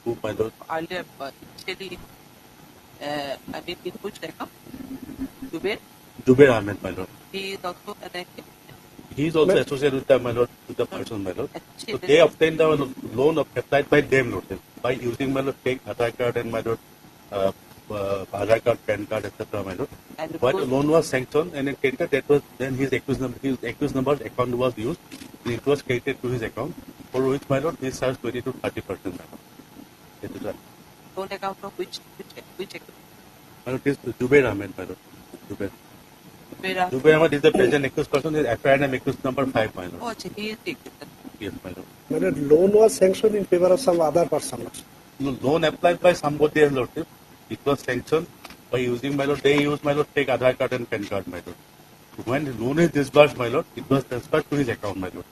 who, my lord. Earlier, initially, I mean, in which account? Zubair Ahmed, my lord. He is also an active. He is also associated with the, my lord, with the person, my lord. So they obtained the loan applied by them, lord, by using my lord fake Aadhaar card and my lord Aadhaar card, PAN card, etc. my lord. But the loan was sanctioned and it credited, that was then his accused number account was used and it was credited to his account, for which my lord he charged 20-30%, my lord. That is right. Loan account of which account? My lord, this is Zubair Ahmed, my lord. Zubair Ahmed is the present accused person, is FIR accused number 5, my lord. Oh, he is the accused. Yes, my lord. My lord, loan was sanctioned in favor of some other person. No, loan applied by somebody else, lordship. It was sanctioned by using, my lord, they used, my lord, take Aadhaar card and PAN card, my lord. When the loan is disbursed, my lord, it was transferred to his account, my lord.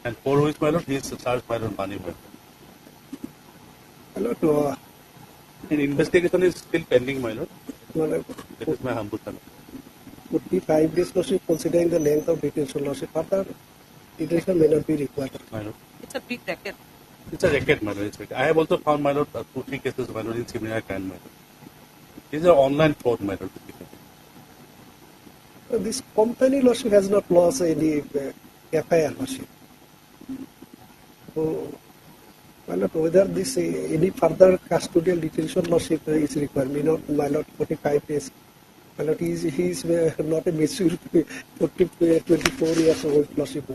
And for which, my lord, he is charged, my lord, money, my lord. And investigation is still pending, my lord. That is my humble comment. 45 days, lordship, considering the length of detention, lordship, further detention may not be required. My lord. It's a big racket. It's a racket, my lord. I have also found, my lord, 2-3 cases, my lord, in similar kind, my lord. These are online fraud, my lord. This company, lordship, has not lost any FIR, lordship. So, my lord, whether this any further custodial detention, lordship, is required, may not, my lord, 45 days. My lord, he is not a mature 24 years old, lordship.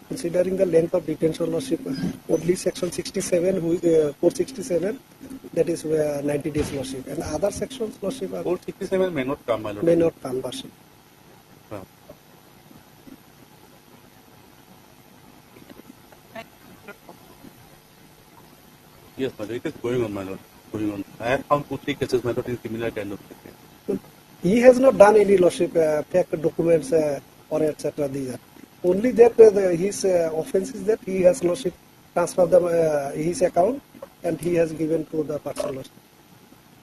Considering the length of detention, lordship, only section 67, 467, that is 90 days, lordship. And other sections, lordship, 467 may not come, my lord. May not come, lordship. Yes, my lord, it is going on, my lord. Going on. I have found 2-3 cases, my lord, in similar kind of cases. He has not done any, lordship, fake documents or etc. These are. Only that his offence is that he has, lordship, transferred his account and he has given to the person, lordship.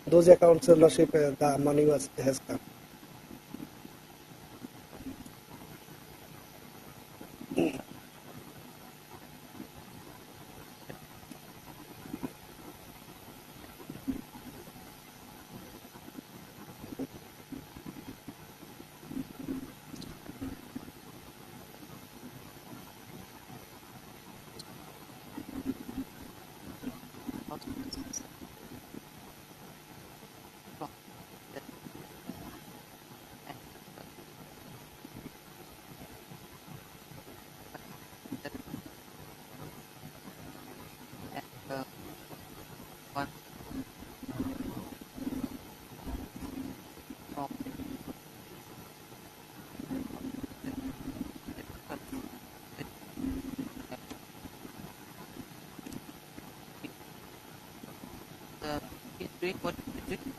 Those accounts, lordship, the money has come. doing? What is he doing?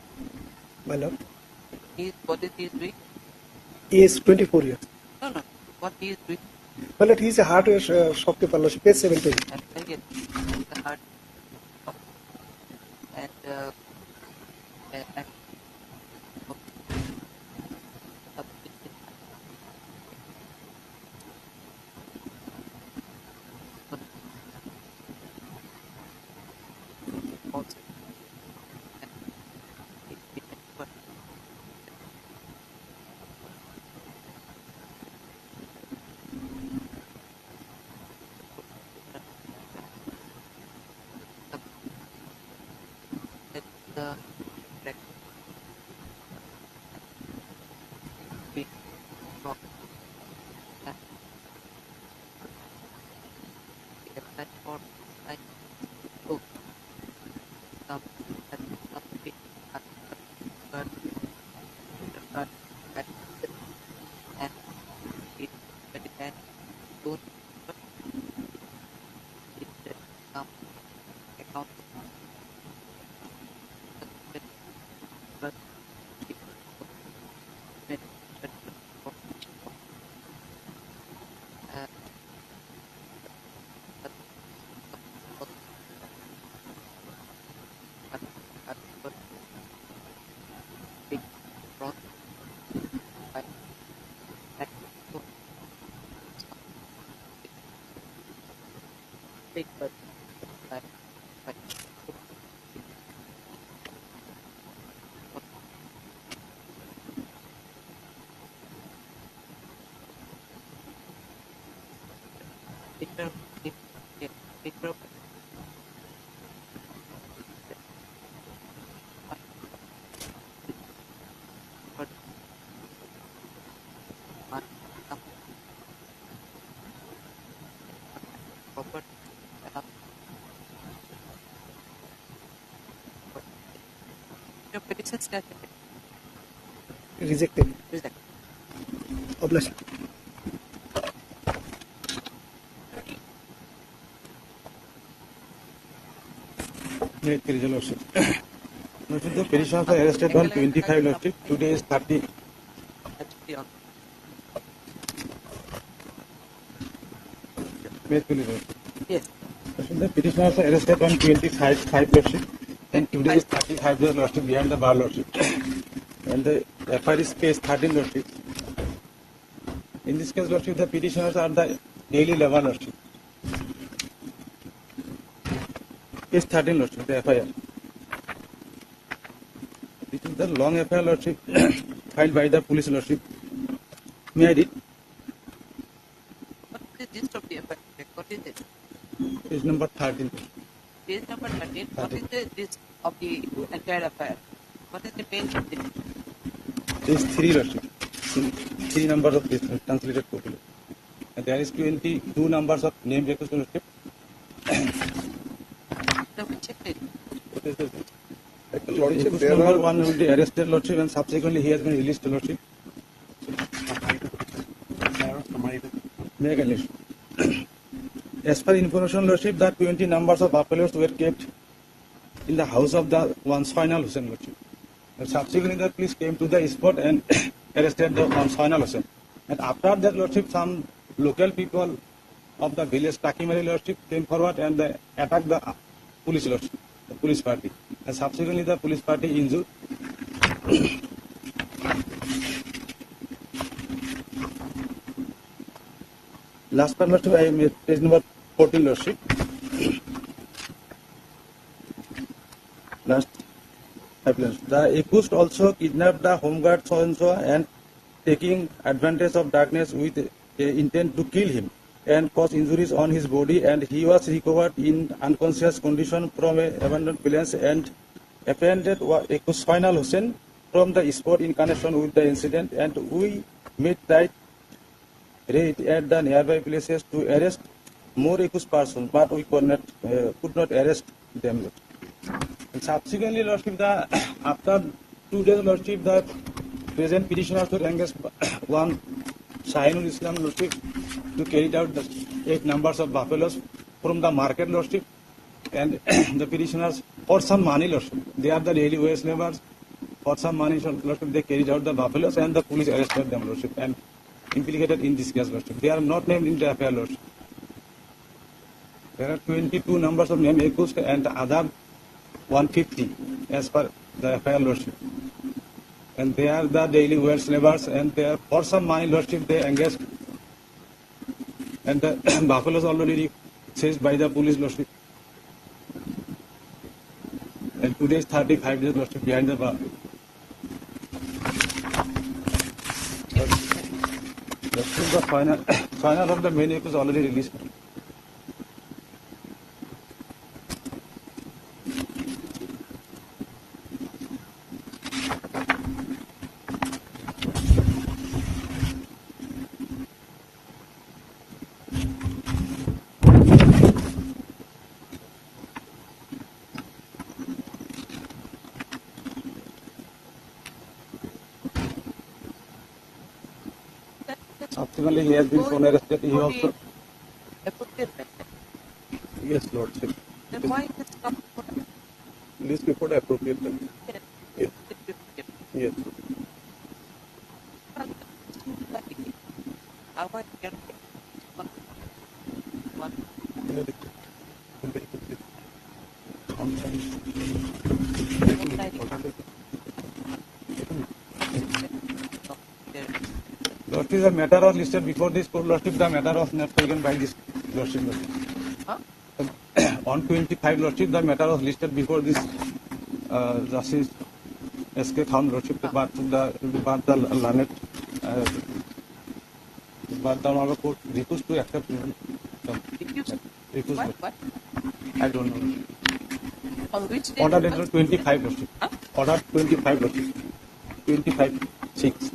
My lord, What is he doing? he is 24 years. No, no. What he is doing? My lord, he is a hardware shopkeeper, lordship, page 17. And tell you the hard and and also the platform like oh some something but and it depends on it some account but but proper your petition status Rejected. rejected. Obliged. Great, your lordship. Lordship, the petitioners were arrested on 25, lordship. Today is 30. Yes. The petitioners were arrested on 25, lordship. And today is 35, lordship, behind the bar, lordship. And the FIR is page 13, lordship. In this case, lordship, the petitioners are the daily level, lordship. Page 13, lordship, the FIR. This is the long FIR, lordship, filed by the police, lordship. May I read? What is the gist of the affair? What is it? Page number 13. Page number 13. What is the gist of the entire affair? What is the main subject? Page 3, lordship. 3 numbers of this translated copy. And there is 22 numbers of name records, lordship. The which lady? What is this? Lordship, number 1 will be arrested, lordship, and subsequently he has been released, lordship. May I can As per information, lordship, that 20 numbers of buffaloes were kept in the house of the once final Hussain, lordship. And subsequently, the police came to the spot and arrested the once final Hussain. And after that, lordship, some local people of the village Takimari, lordship, came forward and they attacked the police, lordship, the police party. And subsequently, the police party injured. Last part, lordship, I made page number 14, lordship. Last. The accused also kidnapped the home guard so-and-so and taking advantage of darkness with intent to kill him and cause injuries on his body, and he was recovered in unconscious condition from an abandoned place and apprehended accused Final Hussain from the spot in connection with the incident, and we made tight raid at the nearby places to arrest more accused persons, but we could not arrest them. And subsequently, lordship, after 2 days, lordship, the present petitioners were engaged one Shahinul Islam, lordship, to carry out the 8 numbers of buffaloes from the market, lordship, and the petitioners for some money, Lordship. They are the daily wage laborers. For some money, Lordship, they carried out the buffaloes and the police arrested them, Lordship, and implicated in this case, Lordship. They are not named in the FIR, Lordship. There are 22 numbers of name accused and other 150 as per the FIR, Lordship. And they are the daily wage laborers, and they are, for some money, Lordship, they engaged. And the buffaloes already seized by the police, Lordship. And today is 35 days, Lordship, behind the bar. The final of the main is already released. Subsequently, he has been shown arrested. He also. Yes, Lordship. Then why this come? List before the appropriate time. Yes. Yes. How I get one. Lordship, the matter was listed before this court. Lordship, the matter was not taken by this Lordship. Huh? On 25, Lordship, the matter was listed before this Justice S.K. Khan, Lordship, but the learned, but the honorable court refused to accept. Refused. What? I don't know. On which day? Order letter 25, Lordship. Huh? Order 25, Lordship. 25/6.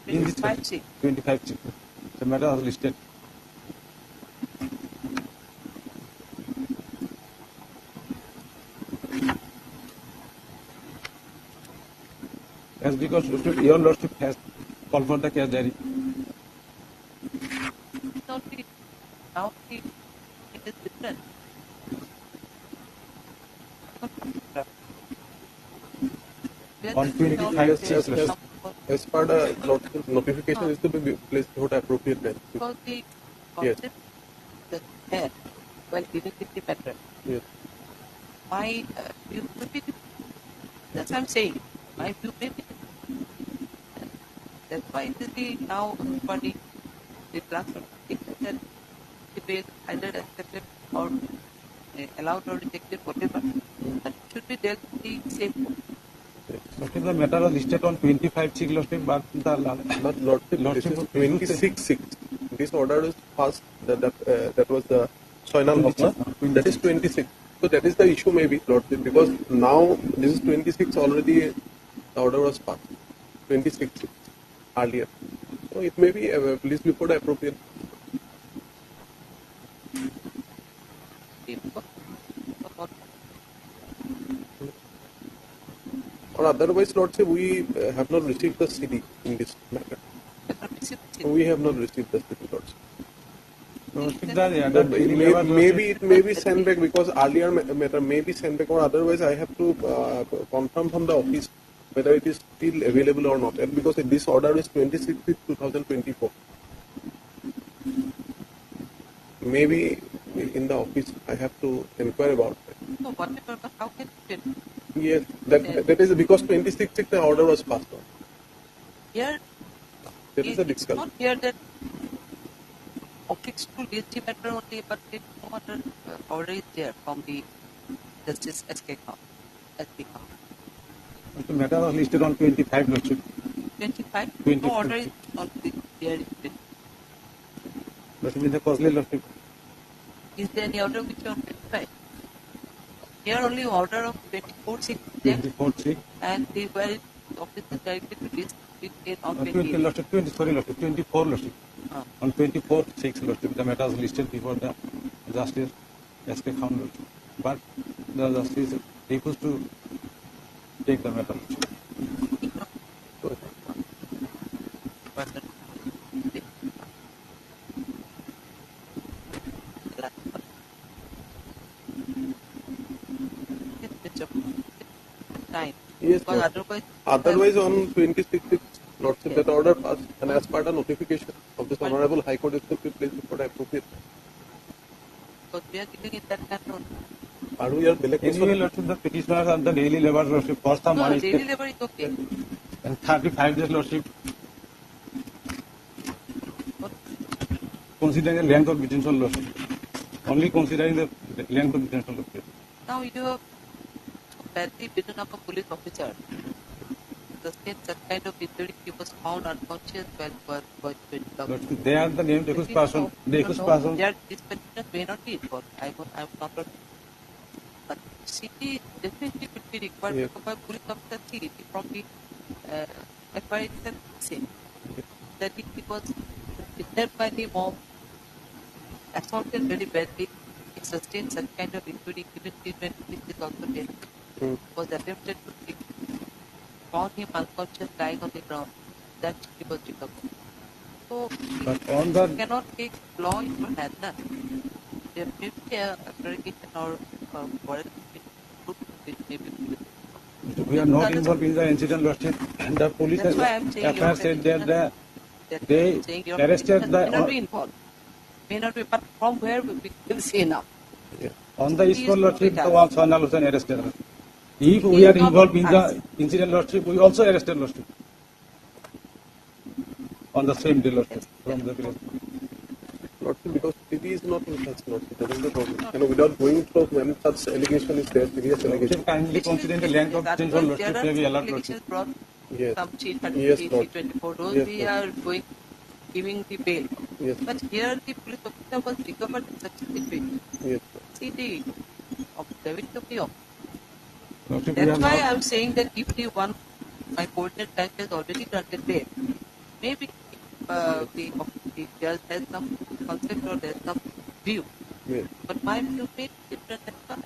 In this 25/6. 25/6. The matter was listed. As because your Lordship has called for the case diary. Now it is different. On 25/6. As per the notification is to be placed before the appropriate time. Because the Yes. concept, the hair, while giving it the better. Yes. My view will be different. That's what I'm saying. My view may be different. That's why the now everybody, the transfer, that the bail either accepted or allowed or rejected, whatever, that should be dealt with the same way. Lordship, the matter was listed on 25/6, Lordship, but the Lordship, this is 26/6. This order is passed. That was the final Hafna. That is 26. So that is the issue, maybe, Lordship, because now this is 26 already. The order was passed. 26 earlier. So it may be placed before the appropriate. Or otherwise, Lordship, we have not received the CD in this matter. We have not received the CD, Lordship. Maybe it may be sent back because earlier matter may be sent back, or otherwise I have to confirm from the office whether it is still available or not. And because this order is 26/2024. Maybe in the office I have to inquire about it. So whatever, but how can it be? Yes, that is because 26/6 the order was passed on. Here, That is the it's discussion. not here that optics to DST matter only, but no other order is there from the Justice S.K. Khan. The matter was listed on 25, Lordship. 25? 25. No order is on there. Lordship, in the costly, Lordship. Is there any order which is on 25? Here only order of 24/6 there. 24/6. And the where office is directed to this on 20, Lordship, 20, sorry, Lordship, 24, Lordship. On 24/6, Lordship, the matter was listed before the Justice S.K. Khan, Lordship. But the Justice refused to take the matter. Yes, Because Lordship. Otherwise, on 26th, Lordship, that order passed, and as part of notification of this Honorable High Court, it should be placed before the appropriate. Because we are giving it that kind of. Are we are Anyway, Lordship, the petitioners are the daily labor, Lordship, for some No, money. daily labor is okay. And 35 days, Lordship. Considering the length of detention, Lordship. Only considering the length of detention, Lordship. Now you have badly beaten up a police officer. Sustained such kind of injury, he was found unconscious while Lordship, they are the named accused person. The accused person. This petitioner may not be involved. I am not. But city definitely will be required to provide police officer see from the FIR itself same. That he was kidnapped by the mob, assaulted very badly, he sustained such kind of injury, even treatment is also dead. Was attempted to kill, found him unconscious lying on the ground. That he was recovered. So But on the cannot take law into hand. There may be a aggregation or warrant maybe. We are not involved in the incident, Lordship. And the police That's why I'm saying FIR said that they arrested may not be the. involved. May not be, but from where we will see now. On the spot, Lordship, the one Sana Hussain arrested. If we are involved in the incident, Lordship, we also arrested, Lordship. On the same day, Lordship, from the village. Lordship, because city is not in such, Lordship, that is the problem. You know, without going through when such allegation is there, serious allegation. Kindly consider the length of detention, Lordship, may be allowed, Lordship. Yes. Some C33, Yes, Lord. C24, those Yes, we Lord. are going, giving the bail. Yes. But here the police officer was recovered in such a situation. Yes. See the gravity of Lordship, That's why I am saying that if the one, my coordinate bank has already granted bail, maybe the judge has some concept or there's some view. Yes. But my view may be different than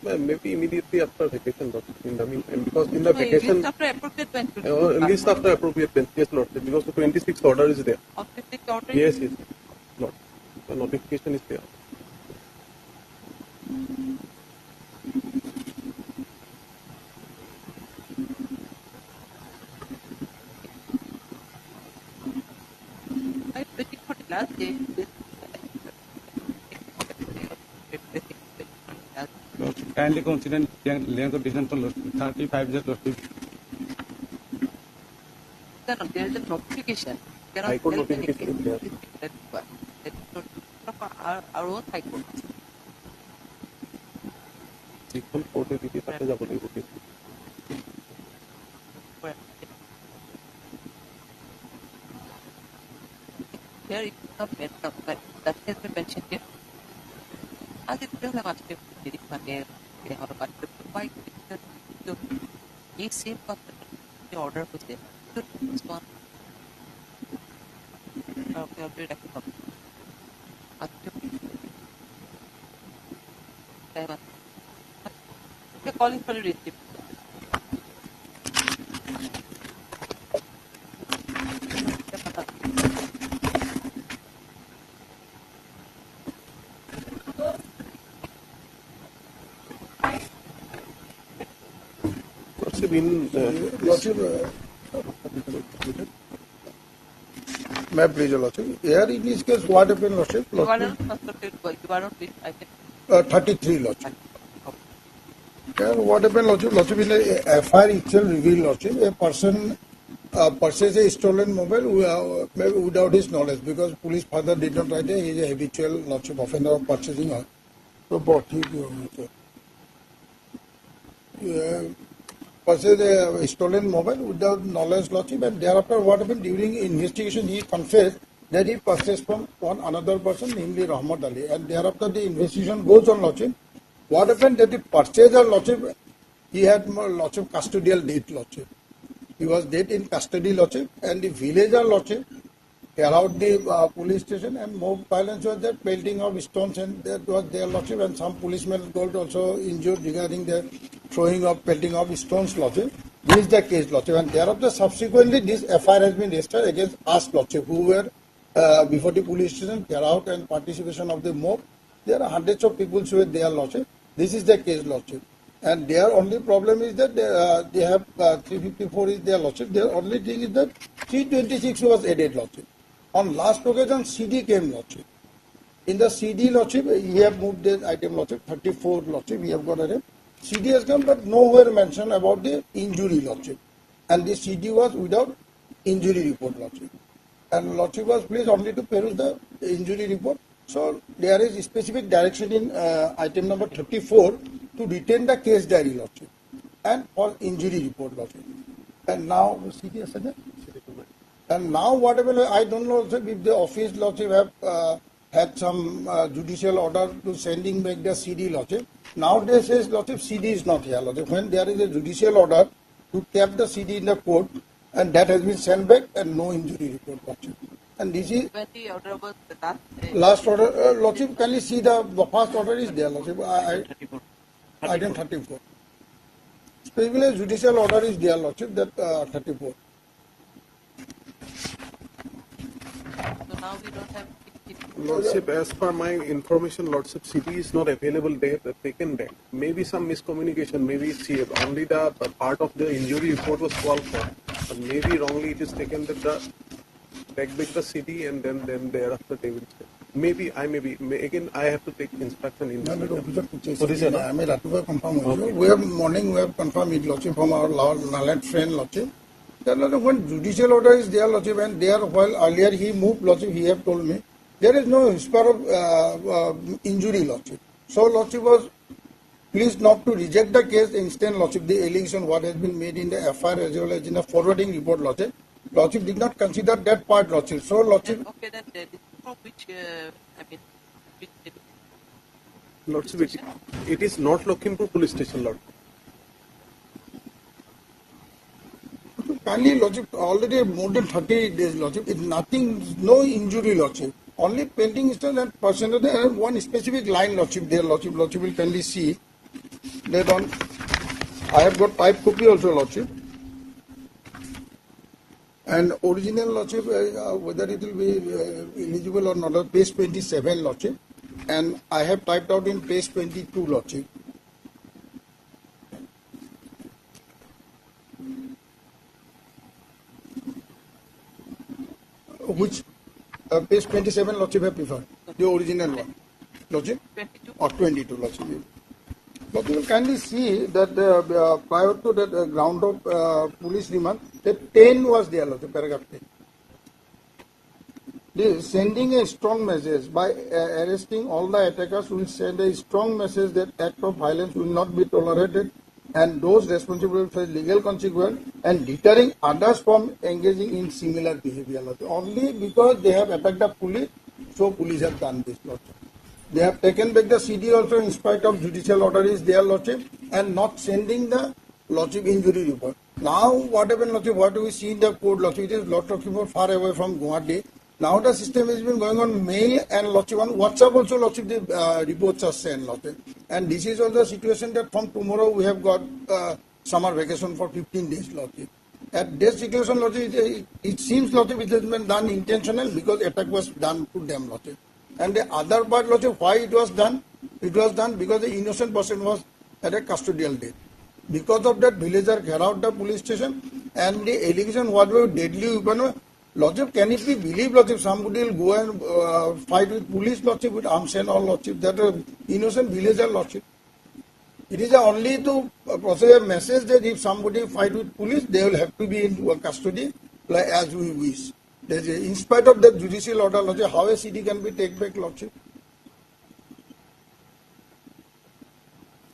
Maybe immediately after vacation, Lordship, in the meantime, because in the vacation. Least after appropriate bench. Least after appropriate bench, yes, Lordship, because the 26th order is there. Of 26th order? Yes, yes, Lord. The notification is there. I waiting for the last day. Lordship, kindly consider length of detention, Lordship, 35 days, Lordship. There is a notification. High Court notification is there. That is not our own High Court. যিখন কোর্টে দিকে তাতে যাব লাগিব Here it is not mentioned, but that has been mentioned here. As it does have actually very funny, they have a why he same the order was there. This one. Okay, I'll do it after. We're calling for a receipt. May I please, Lordship? Here in this case, what happened, Lordship? You are not, I think. 33, Lordship. And what happened, Lordship? Lordship, in the FIR itself revealed, Lordship, a person purchased a stolen mobile maybe without his knowledge, because police father did not write it. He is a habitual, Lordship, offender of purchasing. So, bought purchased a stolen mobile without knowledge, Lordship, and thereafter what happened during investigation, he confessed that he purchased from another person, namely Rahmat Ali, and thereafter the investigation goes on, Lordship. What happened that the purchaser, Lordship, he had Lordship custodial debt, Lordship. He was dead in custody, Lordship, and the villager, Lordship, around the police station, and more violence was there, pelting of stones, and that was their, Lordship, and some policemen got also injured regarding the throwing of, pelting of stones, Lordship. This is the case, Lordship, and thereafter subsequently this FIR has been registered against us, Lordship, who were before the police station, out and participation of the mob. There are hundreds of people who were there, Lordship. This is the case, Lordship. And their only problem is that they have 354 is their Lordship. Their only thing is that 326 was added, Lordship. On last occasion, CD came, Lordship. In the CD, Lordship, we have moved the item, Lordship, 34, Lordship, we have got a CD has come, but nowhere mention about the injury, Lordship. And the CD was without injury report, Lordship. And Lordship was pleased only to peruse the injury report. So there is a specific direction in item number 34 to retain the case diary, Lordship, and for injury report, Lordship. And now, CD has said that? And now whatever, I don't know if the office, Lordship, have had some judicial order to sending back the CD, Lordship. Nowadays, says, Lordship, CD is not here, Lordship. When there is a judicial order to keep the CD in the court, and that has been sent back, and no injury report, Lordship. And this is When the order was done, last order, Lordship, can you see the first order is there, Lordship? Item 34. Specifically, judicial order is there, Lordship, that 34. so now we don't have. Lordship, as per my information, Lordship, CD is not available. They have taken back. Maybe some miscommunication. Maybe only the part of the injury report was called for, but maybe wrongly it is taken that the back the CD and then thereafter they will say. Maybe again I have to take instruction in. We have morning we have confirmed it, Lordship, from our Naland friend, Lordship. When judicial order is there, Lordship, and there while earlier he moved, Lordship, he have told me there is no whisper of injury, Lordship. So Lordship was pleased not to reject the case. Instead, Lordship, the allegation what has been made in the FIR as well as in the forwarding report, Lordship. Lordship did not consider that part, Lordship. So Lordship. Okay, then from which which Lordship, it is not Lakhimpur police station, Lord. Kindly, Lordship, already more than 30 days, Lordship. It's nothing, no injury, Lordship. Only pending instance and percentage and one specific line, Lordship, there, Lordship. Lordship will kindly see that on. I have got type copy also, Lordship. And original, Lordship, whether it will be eligible or not, page 27, Lordship. And I have typed out in page 22, Lordship. Which page 27, Lordship, have preferred? The original one. Lordship? 22. Or 22, Lordship. Lordship will kindly see that prior to that ground of police remand, that 10 was there, Lordship, paragraph 10. This sending a strong message by arresting all the attackers will send a strong message that act of violence will not be tolerated and those responsible will face legal consequence and deterring others from engaging in similar behavior. Only because they have attacked the police, so police have done this, Lordship. They have taken back the CD also in spite of judicial order is there, Lordship, and not sending the Lordship injury report. Now, what happened, Lordship, what do we see in the court, Lordship? It is Lordship far away from Guwahati. Now the system has been going on mail and Lordship on WhatsApp also, Lordship, the reports are sent, Lordship. And this is also the situation that from tomorrow we have got summer vacation for 15 days, Lordship. At this situation, Lordship, it seems, Lordship, it has been done intentional because attack was done to them, Lordship. And the other part, Lordship, why it was done? It was done because the innocent person was at a custodial death. Because of that, villager carried out the police station and the allegation what were deadly weapon. Lordship, can it be believed, Lordship, somebody will go and fight with police, Lordship, with arms and all, Lordship, that innocent villager, Lordship. It is only to process a message that if somebody fight with police, they will have to be in custody like as we wish. In spite of that judicial order, Lordship, how a CD can be taken back, Lordship?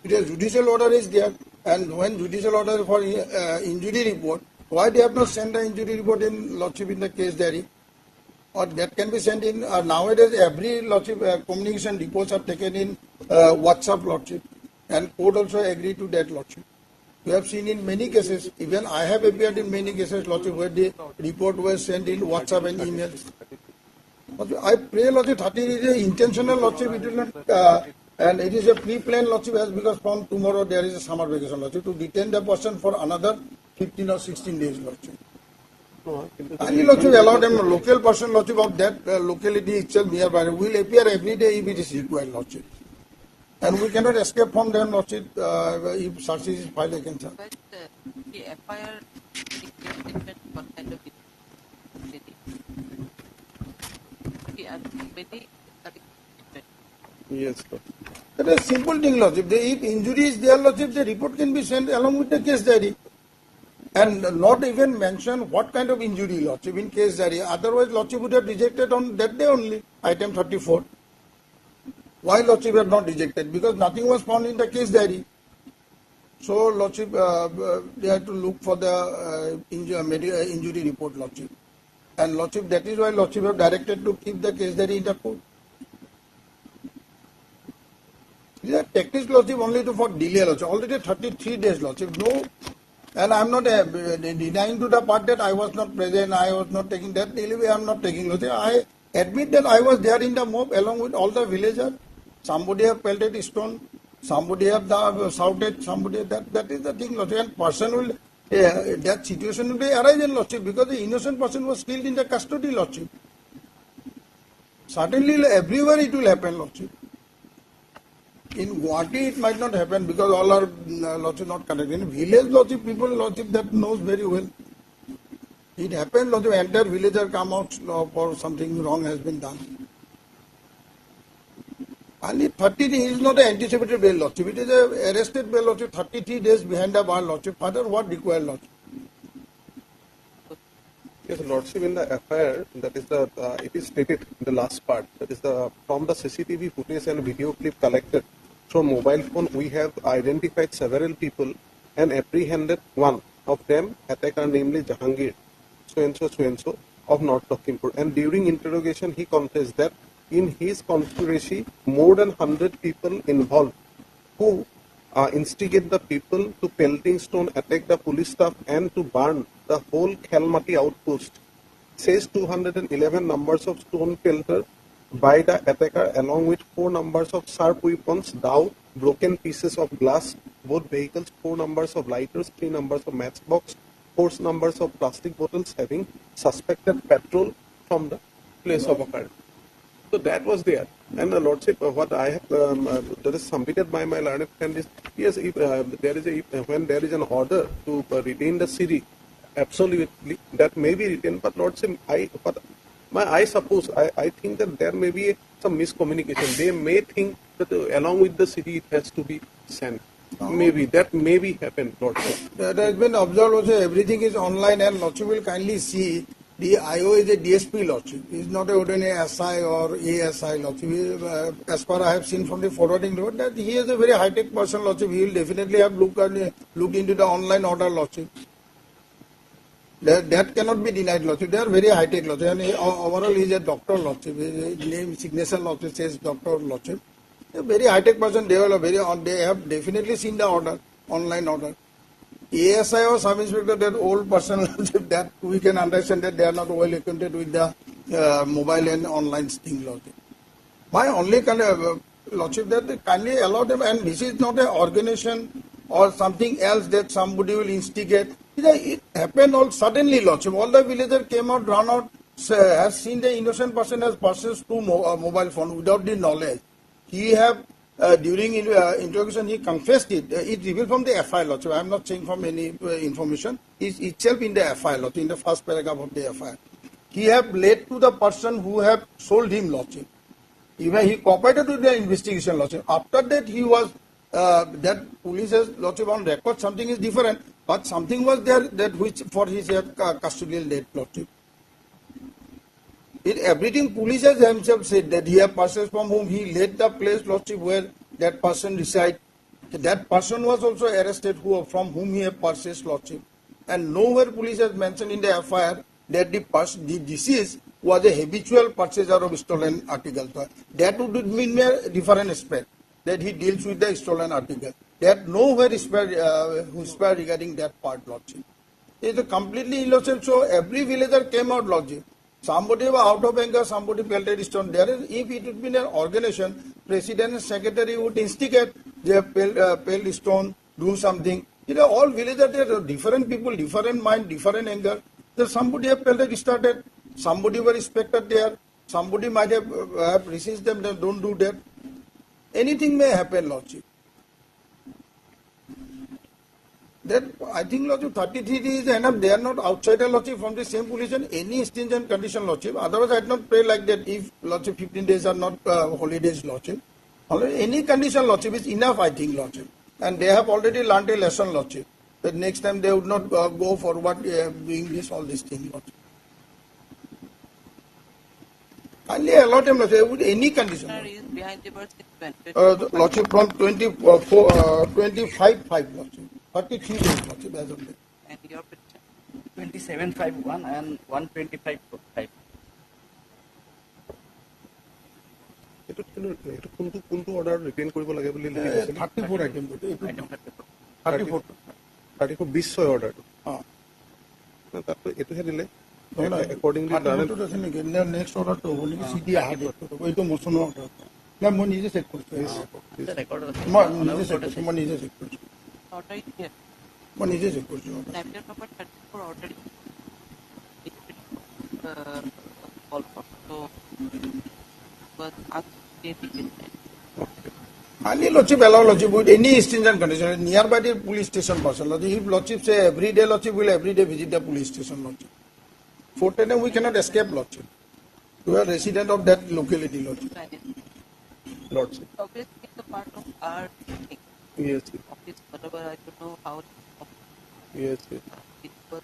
It is judicial order is there, and when judicial order for injury report, why they have not sent the injury report in, Lordship, in the case diary? Or that can be sent in, nowadays every, Lordship, communication reports are taken in WhatsApp, Lordship, and court also agree to that, Lordship. We have seen in many cases, even I have appeared in many cases, Lordship, where the report was sent in WhatsApp and email. I pray, Lordship, 30 is a intentional, Lordship, it will not, and it is a pre-planned, Lordship, as because from tomorrow there is a summer vacation, Lordship, to detain the person for another 15 or 16 days, Lordship. And Lordship, allow them a local person, Lordship, of that locality itself nearby will appear every day if it is required, Lordship. And we cannot escape from them, Lordship, if search is filed against her. But the FIR statement what kind of Yes, sir. That is a simple thing, Lordship. If injury is there, Lordship, the report can be sent along with the case diary. And not even mention what kind of injury, Lordship, in case diary. Otherwise, Lordship would have rejected on that day only, item 34. Why Lordship had not rejected? Because nothing was found in the case diary. So, Lordship, they had to look for the injury report, Lordship. And Lordship, that is why Lordship have directed to keep the case diary in the court. These are techniques, Lordship, only for delay, Lordship. Already 33 days, Lordship. No, and I am not denying to the part that I was not present, I was not taking that delivery, I am not taking, Lordship. I admit that I was there in the mob along with all the villagers. Somebody have pelted stone, somebody have shouted, somebody that is the thing, Lordship. And person will, that situation will be arise in Lordship because the innocent person was killed in the custody, Lordship. Certainly everywhere it will happen, Lordship. In Guwahati it might not happen because all are Lordship not connected. In village Lordship, people Lordship that knows very well. It happened Lordship, entire villager come out for something wrong has been done. Only 30 days is not an anticipated bail, Lordship. It is a arrested bail, Lordship, 33 days behind the bar, Lordship. Further, what required, Lordship? Yes, Lordship, in the FIR, that is the, it is stated in the last part, that is the, from the CCTV footage and video clip collected from mobile phone, we have identified several people and apprehended one of them, attacker namely Jahangir, so-and-so, of North Lakhimpur. And during interrogation, he confessed that in his conspiracy, more than 100 people involved who instigate the people to pelting stone, attack the police staff and to burn the whole Khelmati outpost. Says 211 numbers of stone pelter by the attacker along with 4 numbers of sharp weapons, dowel, broken pieces of glass, both vehicles, 4 numbers of lighters, 3 numbers of matchbox, 4 numbers of plastic bottles having suspected petrol from the place of occurrence. So that was there. And the Lordship, what I have that is submitted by my learned friend is, yes, if there is when there is an order to retain the city, absolutely that may be retained. But Lordship, I suppose I think that there may be some miscommunication. They may think that along with the city it has to be sent. Maybe that maybe happened, Lordship. That has been observed also. Everything is online, and Lordship will kindly see. The IO is a DSP, Lordship. He is not a ordinary SI or ASI, Lordship. As far I have seen from the forwarding report, that he is a very high-tech person, Lordship. He will definitely have looked into the online order, Lordship. That cannot be denied, Lordship. They are very high-tech, Lordship. And overall, he is a doctor, Lordship. His name, signature, Lordship, says Doctor, Lordship. A very high-tech person. They have definitely seen the order, online order. ASI or sub-inspector, that old person, that we can understand that they are not well acquainted with the mobile and online thing, Lordship. My only kind of, Lordship, that they kindly allow them, and this is not an organization or something else that somebody will instigate. It happened all suddenly, Lordship. All the villagers came out, ran out, has seen the innocent person has purchased 2 mobile phone without the knowledge. He have during interrogation, he confessed it. It revealed from the FI, Lordship. I am not saying from any information. It's itself in the FI, Lordship, in the first paragraph of the FI. He have led to the person who have sold him, Lordship. Even he cooperated with the investigation, Lordship. After that, he was, that police has, Lordship, on record, something is different, but something was there that which for his custodial death, Lordship. Everything police has himself said that he have persons from whom he led the place, Lordship, where that person reside. That person was also arrested from whom he have purchased, Lordship. And nowhere police has mentioned in the FIR that the deceased was a habitual purchaser of stolen articles. That would mean a different aspect, that he deals with the stolen article. That nowhere is regarding that part, Lordship. It is completely innocent, so every villager came out, Lordship. Somebody was out of anger, somebody pelted stone. If it had been an organization, president and secretary would instigate, they have pelled stone, do something. All villagers, they are different people, different mind, different anger. Somebody have pelted started, somebody were respected there, somebody might have received them, don't do that. Anything may happen, Lordship. That I think, Lordship, 33 is enough. They are not outsider, Lordship, from the same position. Any stringent condition, Lordship. Otherwise, I would not pray like that if, Lordship, 15 days are not holidays, Lordship. Any condition, Lordship, is enough, I think, Lordship. And they have already learned a lesson, Lordship. That next time they would not go forward doing this, all these things, Lordship. Kindly allow them, Lordship, with any condition. Is behind the birth is Lordship, from 25.5, Lordship. 33 days, Lordship, as of date. And your petition? 2751 and 125.5. কোনটো order retain কৰিব লাগে বুলি লিখি দিছিল 34 item 34 20 অৰ্ডাৰটো তাত এটোহে দিলে accordingly next অৰ্ডাৰটো হ'ব নেকি চিডি আহা এইটো মোচনৰ অৰ্ডাৰ না মই নিজে চেক কৰিছোঁ মই নিজে চেক কৰিছোঁ মই নিজে চেক কৰিছোঁ Chapter number 34 order so was Highly Lordship allow Lordship with any stringent condition nearby the police station person. If Lordship say every day Lordship will every day visit the police station Lordship. For 10 we cannot escape Lordship. We are resident of that locality Lordship. Lordship. Obviously it's a part of our thing. Yes. Office, whatever I don't know how yes. It was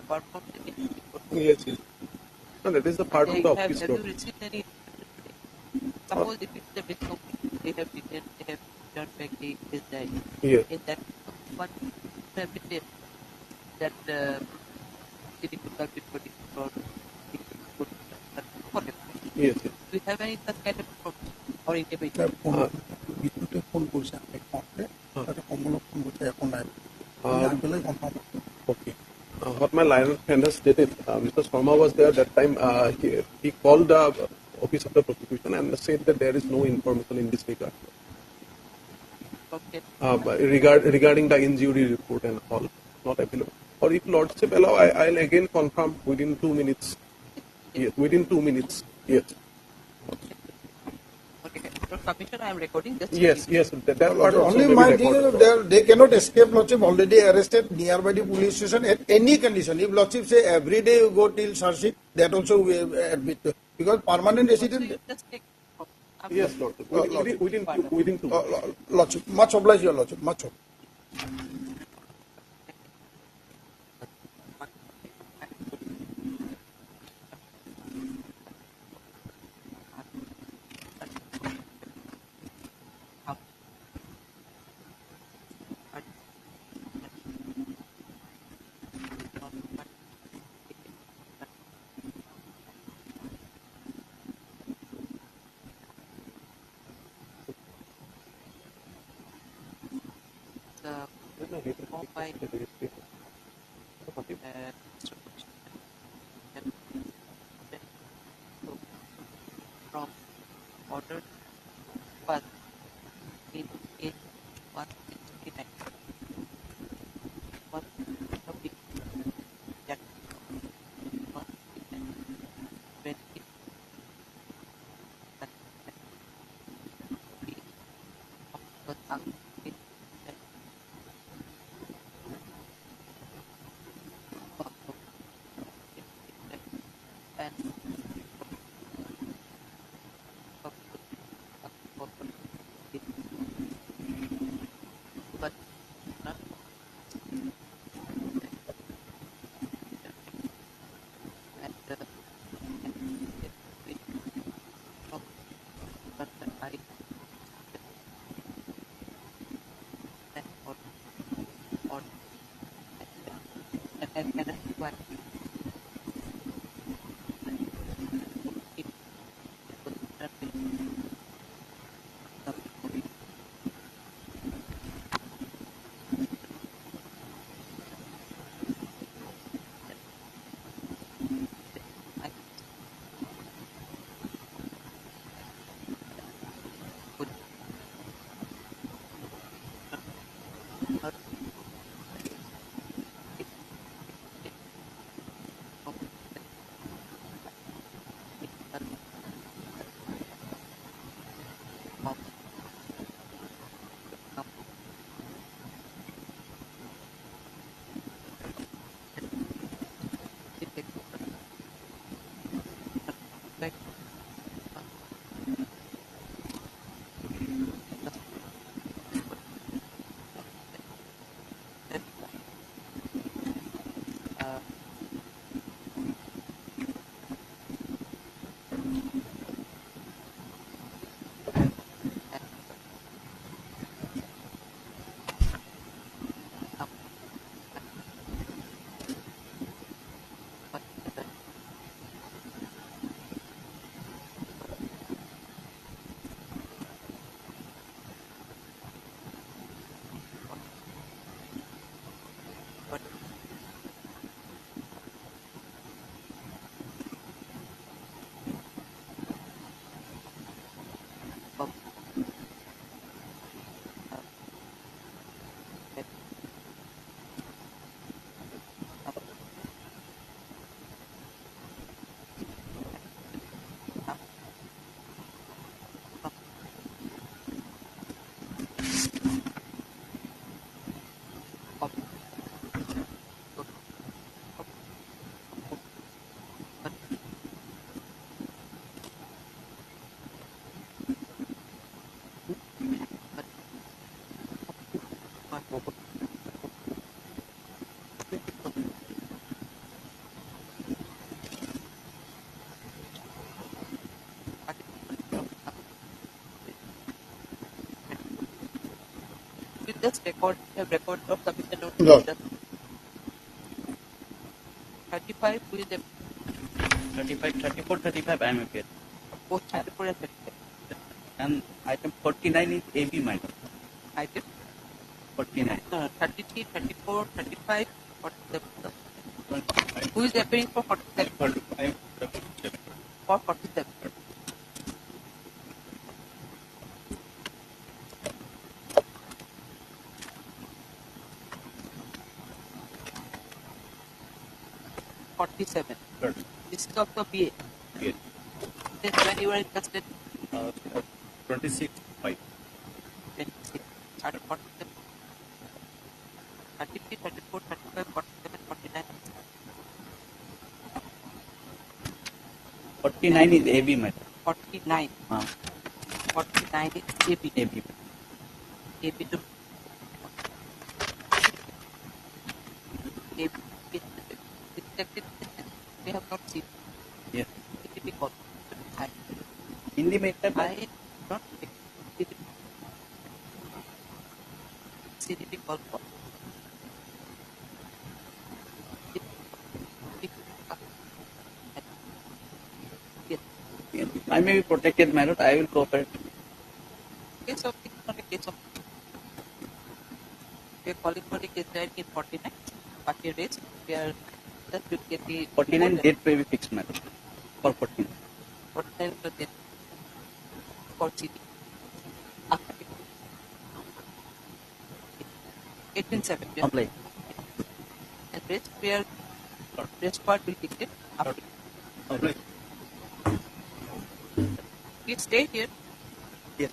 apart from the yes. No, that is the part of the office. Have you received any? Suppose if it's a big company, they have detained, they have turned back this day. Yeah. In that, what have been there? That the difficult before yes. Do you have any such kind of problem or intimation? Okay. What my line of friend has stated, Mr. Sharma was there that time. He called the office of the prosecution and said that there is no information in this regard. Okay. Regarding the injury report and all, not available. Or if Lordship allow, I'll again confirm within 2 minutes. Yes, within 2 minutes. Yes. Okay. So submission, I am recording this. Yes. That part only my thing is they cannot escape Lordship. Already arrested nearby the police station at any condition. If Lordship say every day you go till Sarshik, that also we admit because permanent resident. Yes, Lordship. Within 2. Lordship, much obliged, your Lordship. Much obliged. From order but in 169 but not and but I or and what We just have record of submission notice. Lord. 35 with the 35, 34, 35, I am appear. both 34 and 35. And item 49 is AB minor. Item 49. 33, 34, 35, 47. Who is appearing for 47? 35, For 47. This is also BA. Yes. Then when you were interested, 26, 5. 26, 47, 33, 34, 35, 47, 49. 49 is AB minor. 49. 49 is AB. AB. AB to AB. Detected. We have not seen. Yes. CDP call. In the matter, I not CDP call for. I may be protected, my lord. I will cooperate. Case of not a case of. We are calling for the case right in 49. Party raised. We are just will get the 49 date may be fixed, my lord. For 49. 49 for the for CD. 1870. Apply. And rest we are rest part will take it. Apply. Please stay here. Yes.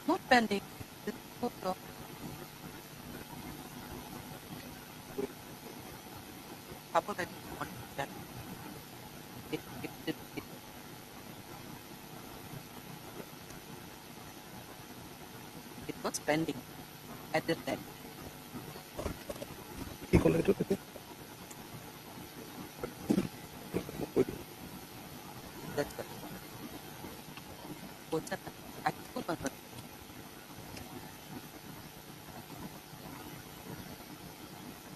Not pending. This is photo. Couple that it was pending at the time. That's correct. What's that? Actual number.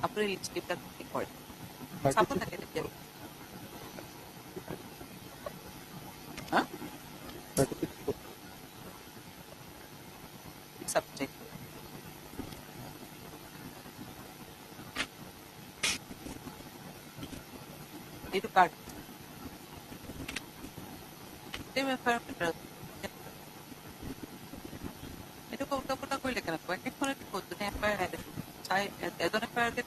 April is keep that record. Sample that it is. Huh? Subject. Need to card. Same affair. Itu kau udah pernah kau lihat kan? Kau ekor mana kau tu ni affair ada. Saya ada affair ada.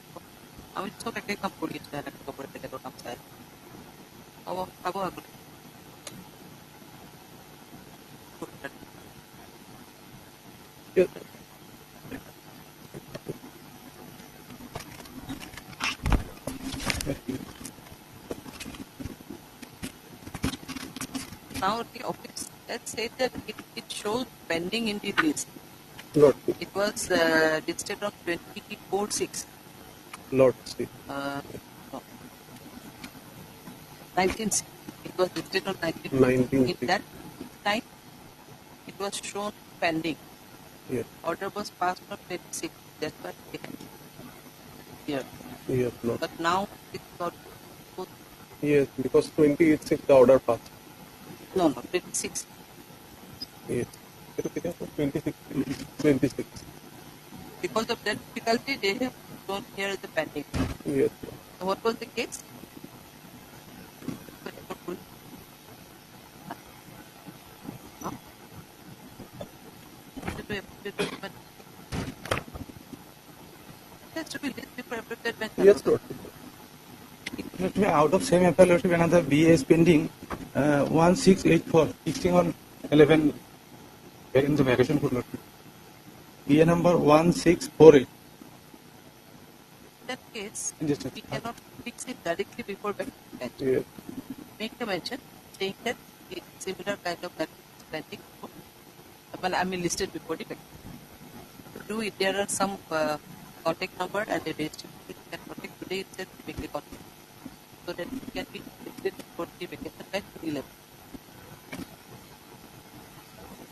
Kami tu kau ekor kamu lihat ada kau boleh lihat orang saya. Kau aku. Now the office that said that it shows pending in the list. Lord. It was listed on 24/6. Lord. No. 19. It was listed on 19. 19. In that time, it was shown pending. Yes. Order was passed on 26. That's why it here. Yes, Lord. But now it's got. Yes, because 26 the order passed. No, 26. Yes. 26. 26. Because of that difficulty, they have shown here the pending. Yes. So what was the case? It has to be listed before every when Yes, Lord. Out of same FIR, Lordship, another BA is pending, 1684, 16 on 11, in the vacation for Lordship. BA number 1648. In that case, Yes, we cannot fix it directly before back bench. Yeah. Make a mention saying that a similar kind of matter is pending. Well, I mean listed before the back. Do it. There are some contact number and a register. You can contact today itself to make the contact, so that it can be listed before the vacation back 11.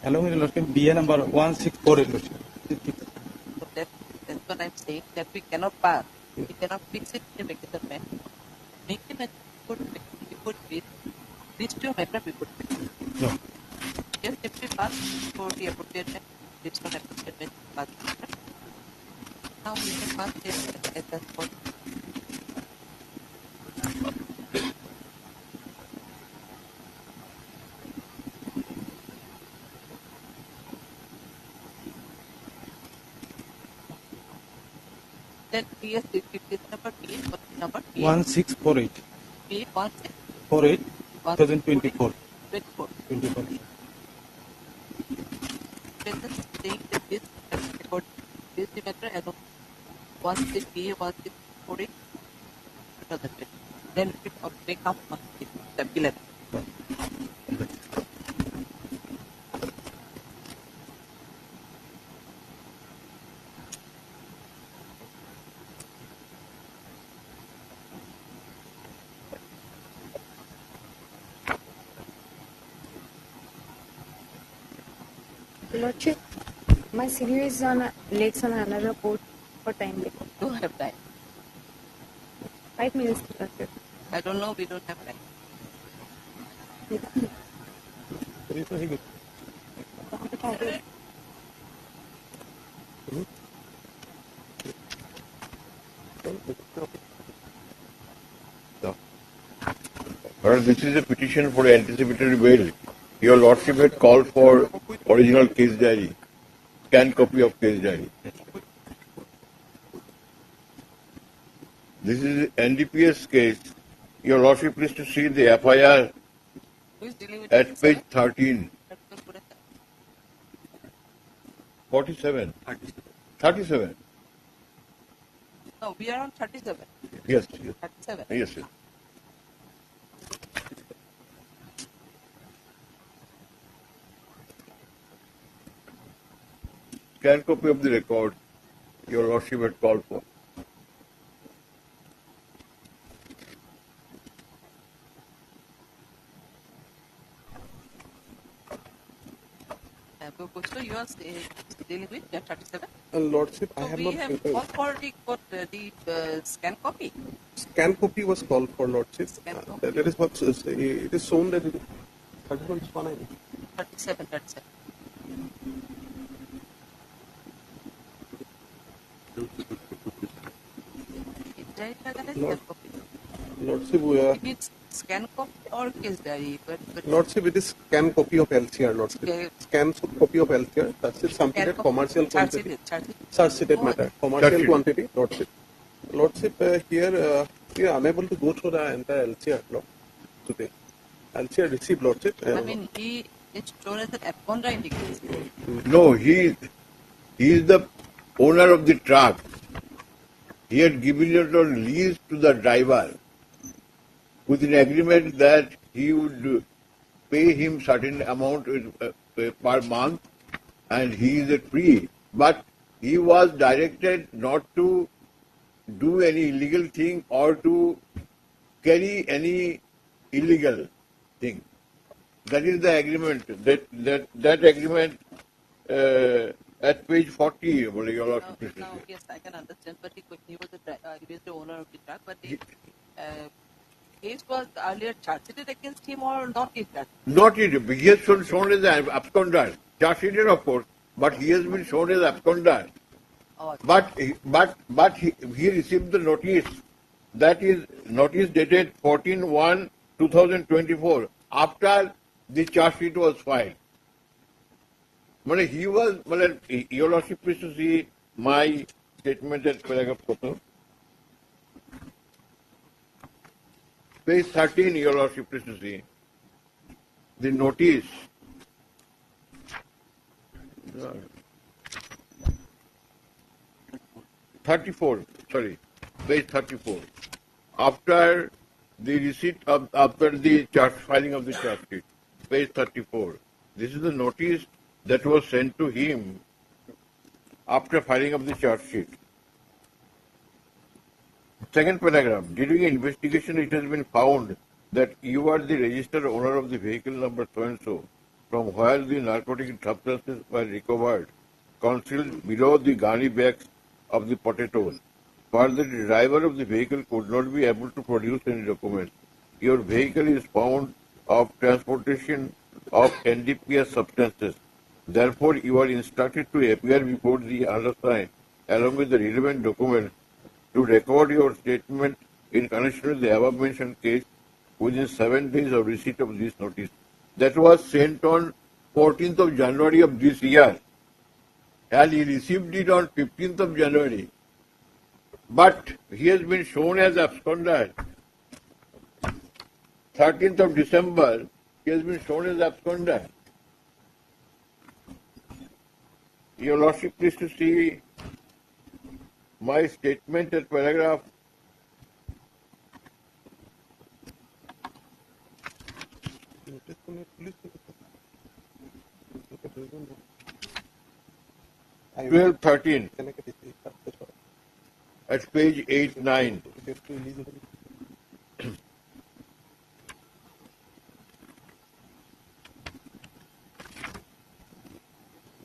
Along with Lordship, BA number 1648, Lordship. So that's what I'm saying, that we cannot pass. We cannot fix it in the vacation back. Make the matter before the list your matter before the vacation. No. Just simply pass for the appropriate time. List on appropriate time. Pass the matter. Now we can pass it at that point. Then PS number P, what number? 1648. P 48, 2024. 24. 24. Let us take this record this matter and once the P 1648, then it will become step 11. Lordship, my senior is on late on another court for time. Don't have time. 5 minutes, Lordship. I don't know, we don't have time. Well, this is a petition for anticipatory bail. Your Lordship had called for original case diary, scanned copy of case diary. This is NDPS case. Your Lordship, please to see the FIR at page 13. 47. 37. No, we are on 37. Yes. 37. Yes, yes. Scan copy of the record your Lordship had called for. So you are dealing with 37? Lordship, I So have we not. have called for the scan copy. Scan copy was called for, Lordship. That is what it is shown that it is 37. Lordship, we are. It is scan copy or case diary? But Lordship, it is scan copy of LCR, Lordship. Okay. Scan copy of LCR. That's it. Submitted commercial quantity. Charge-sheeted matter. Commercial quantity, Lordship. Lordship, here we are unable to go through the entire LCR today. LCR received, Lordship. I mean, he is shown as an absconder in the case. No, he is the owner of the truck. He had given it on lease to the driver with an agreement that he would pay him certain amount per month and he is free. But he was directed not to do any illegal thing or to carry any illegal thing. That is the agreement. That agreement at page 40, your Lordship. Now, yes, I can understand, but he was the owner of the truck, but the case was earlier charged against him or not in that? Not it. He has been shown as an absconder. Charged, of course, but he has been shown as absconder. But he received the notice. That is notice dated 14/1/2024 after the charge sheet was filed. He was, your Lordship, please to see my statement at paragraph 4. Page 13, Your Lordship, please to see. The notice. 34, sorry, page 34. After the receipt of, after the filing of the charge sheet, page 34. This is the notice that was sent to him after filing of the charge sheet. Second paragraph. During investigation, it has been found that you are the registered owner of the vehicle number so and so, from where the narcotic substances were recovered, concealed below the gunny bags of the potatoes. Further, the driver of the vehicle could not be able to produce any documents. Your vehicle is found of transportation of NDPS substances. Therefore, you are instructed to appear before the undersigned along with the relevant documents to record your statement in connection with the above mentioned case within 7 days of receipt of this notice. That was sent on 14th of January of this year, and he received it on 15th of January. But he has been shown as absconder. 13th of December, he has been shown as absconder. Your Lordship, please to see my statement at paragraph 12-13 at page 8-9.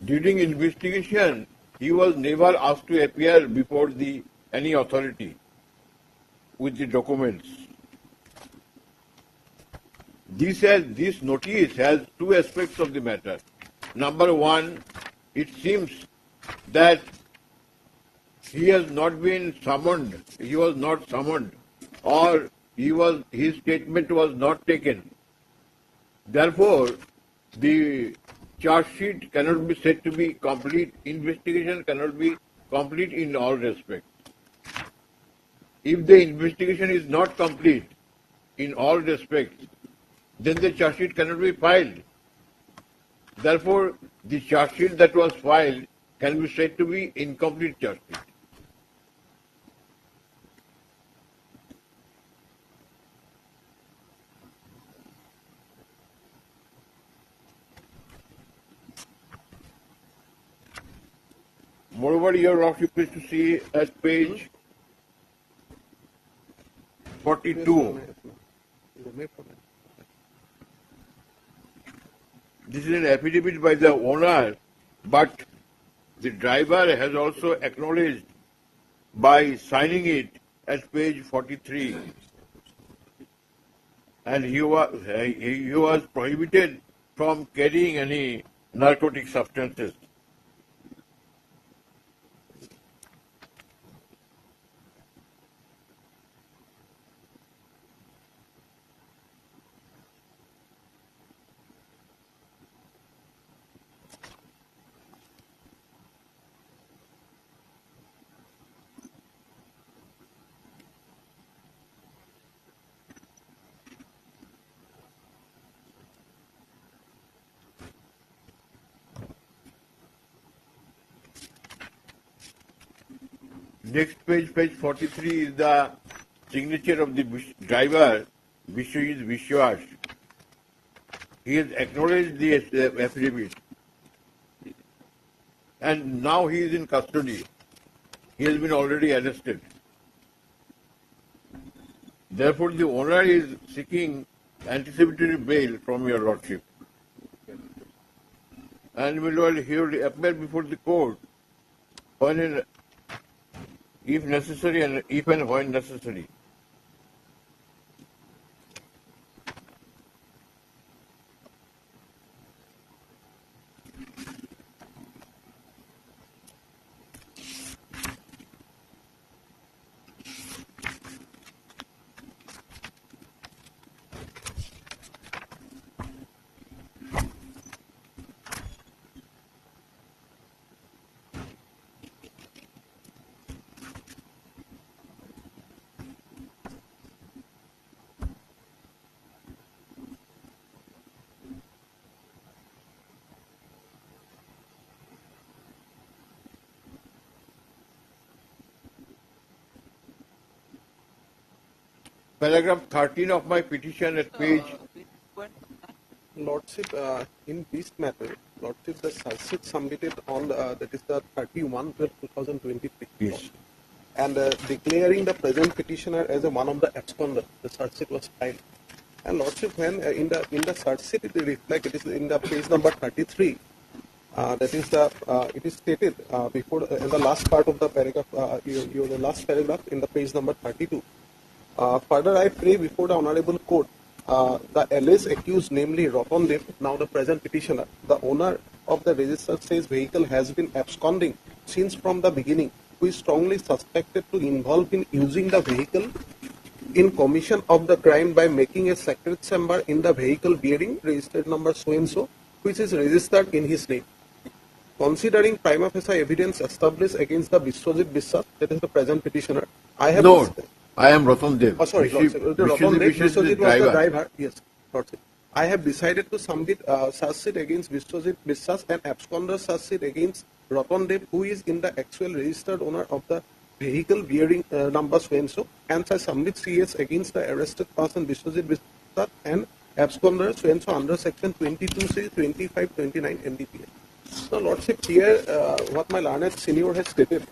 During investigation, he was never asked to appear before any authority with the documents. This notice has two aspects of the matter. Number one, it seems that he has not been summoned, he was not summoned, or his statement was not taken. Therefore, the charge sheet cannot be said to be complete, investigation cannot be complete in all respects. If the investigation is not complete in all respects, then the charge sheet cannot be filed. Therefore, the charge sheet that was filed can be said to be incomplete charge sheet. Moreover, Your Lordship is to see at page 42. This is an affidavit by the owner, but the driver has also acknowledged by signing it at page 43. And he was prohibited from carrying any narcotic substances. Next page, page 43, is the signature of the driver, Vishwajit Vishwas. He has acknowledged the affidavit. And now he is in custody. He has been already arrested. Therefore, the owner is seeking anticipatory bail from your lordship. And he will appear before the court if necessary and if and when necessary. paragraph 13 of my petition at page. Lordship, in this matter, Lordship, the search sheet submitted on that is the 31/12/2023. Yes. And declaring the present petitioner as a one of the absconder, the search sheet was filed. And Lordship, when in the search sheet it reflects, it is in the page number 33. That is the it is stated before in the last part of the paragraph, the last paragraph in the page number 32. Further, I pray before the honorable court, the alleged accused, namely Ratan Dev, now the present petitioner, the owner of the registered sales vehicle, has been absconding since from the beginning, who is strongly suspected to involve in using the vehicle in commission of the crime by making a secret chamber in the vehicle bearing registered number so and so, which is registered in his name. Considering prima facie evidence established against the Biswajit Biswas, that is the present petitioner, I have... No, I am Ratan Dev. Oh, sorry, Lordship. Ratan Dev, Biswajit was the driver. Yes, Lordship. I have decided to submit search sheet against Biswajit Biswas and absconder search sheet against Ratan Dev, who is in the actual registered owner of the vehicle bearing number so and so, and I submit CS against the arrested person Biswajit Biswas and absconder so and so under section 22C 2529 NDPS. So, Lordship, here what my learned senior has stated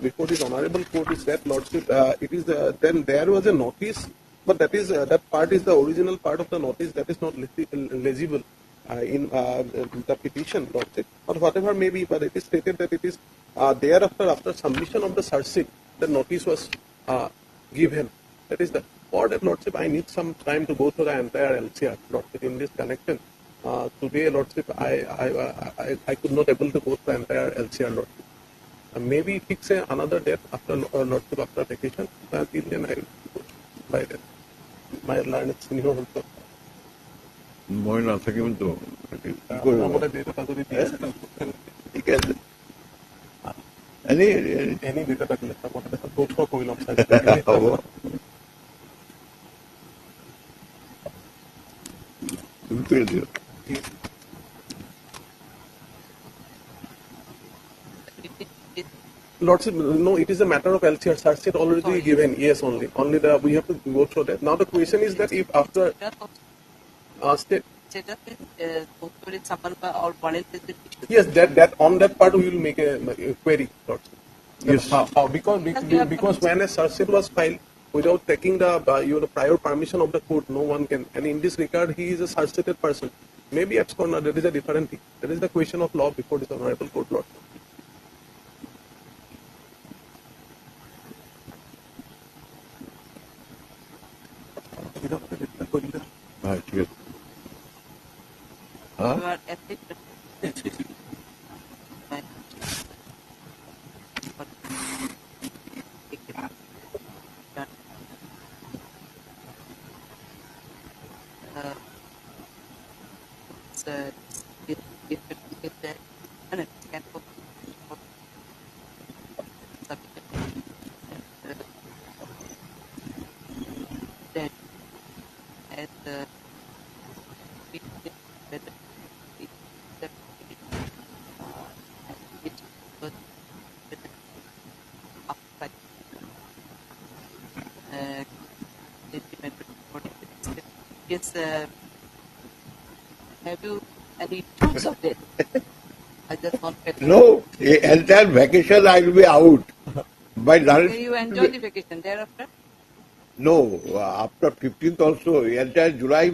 before this honorable court is that, Lordship, it is then there was a notice, but that is that part is the original part of the notice that is not legible in the petition, Lordship, or whatever may be, but it is stated that it is thereafter, after submission of the search sheet, the notice was given. That is the, for that, Lordship, I need some time to go through the entire LCR, Lordship, in this connection. Today, Lordship, I could not able to go through the entire LCR, Lordship. Maybe fix another date after Lordship, after vacation. Until then, I will go by that. My learned senior also. মই নাথাকিম তো কি কৰিব ঠিক আছে any data থাকিলে তথ্য কৰি ল'ম হ'ব তুমি কৰি দিও Lordship, no, it is a matter of LCR. Search sheet already given. Yes, only. Only the we have to go through that. Now the question is that if after state. Yes, that on that part we will make a query. Lordship. Yes. How? Because when a search sheet was filed without taking the prior permission of the court, no one can. And in this regard, he is a search sheeted person. Maybe absconder. That is a different thing. That is the question of law before this honorable court, Lordship. হ্যাঁ ঠিক আছে হ্যাঁ Have you any proofs of it? I just want to No, entire vacation I will be out. By Okay, you enjoy the vacation thereafter? No, after 15th also, entire July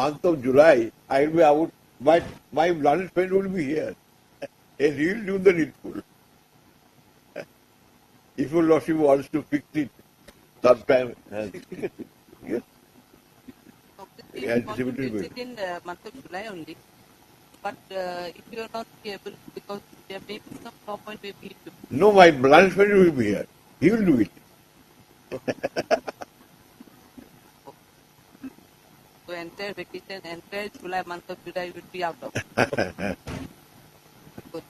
month of July, I will be out. But my learned friend will be here. And he will do the needful. If your lordship wants to fix it, sometime. Yes. It's in the month of July only. But if you are not able, because there may be some point maybe. No, my learned friend will be here. He will do it. So entire vacation, entire July, month of July, you will be out of. Good.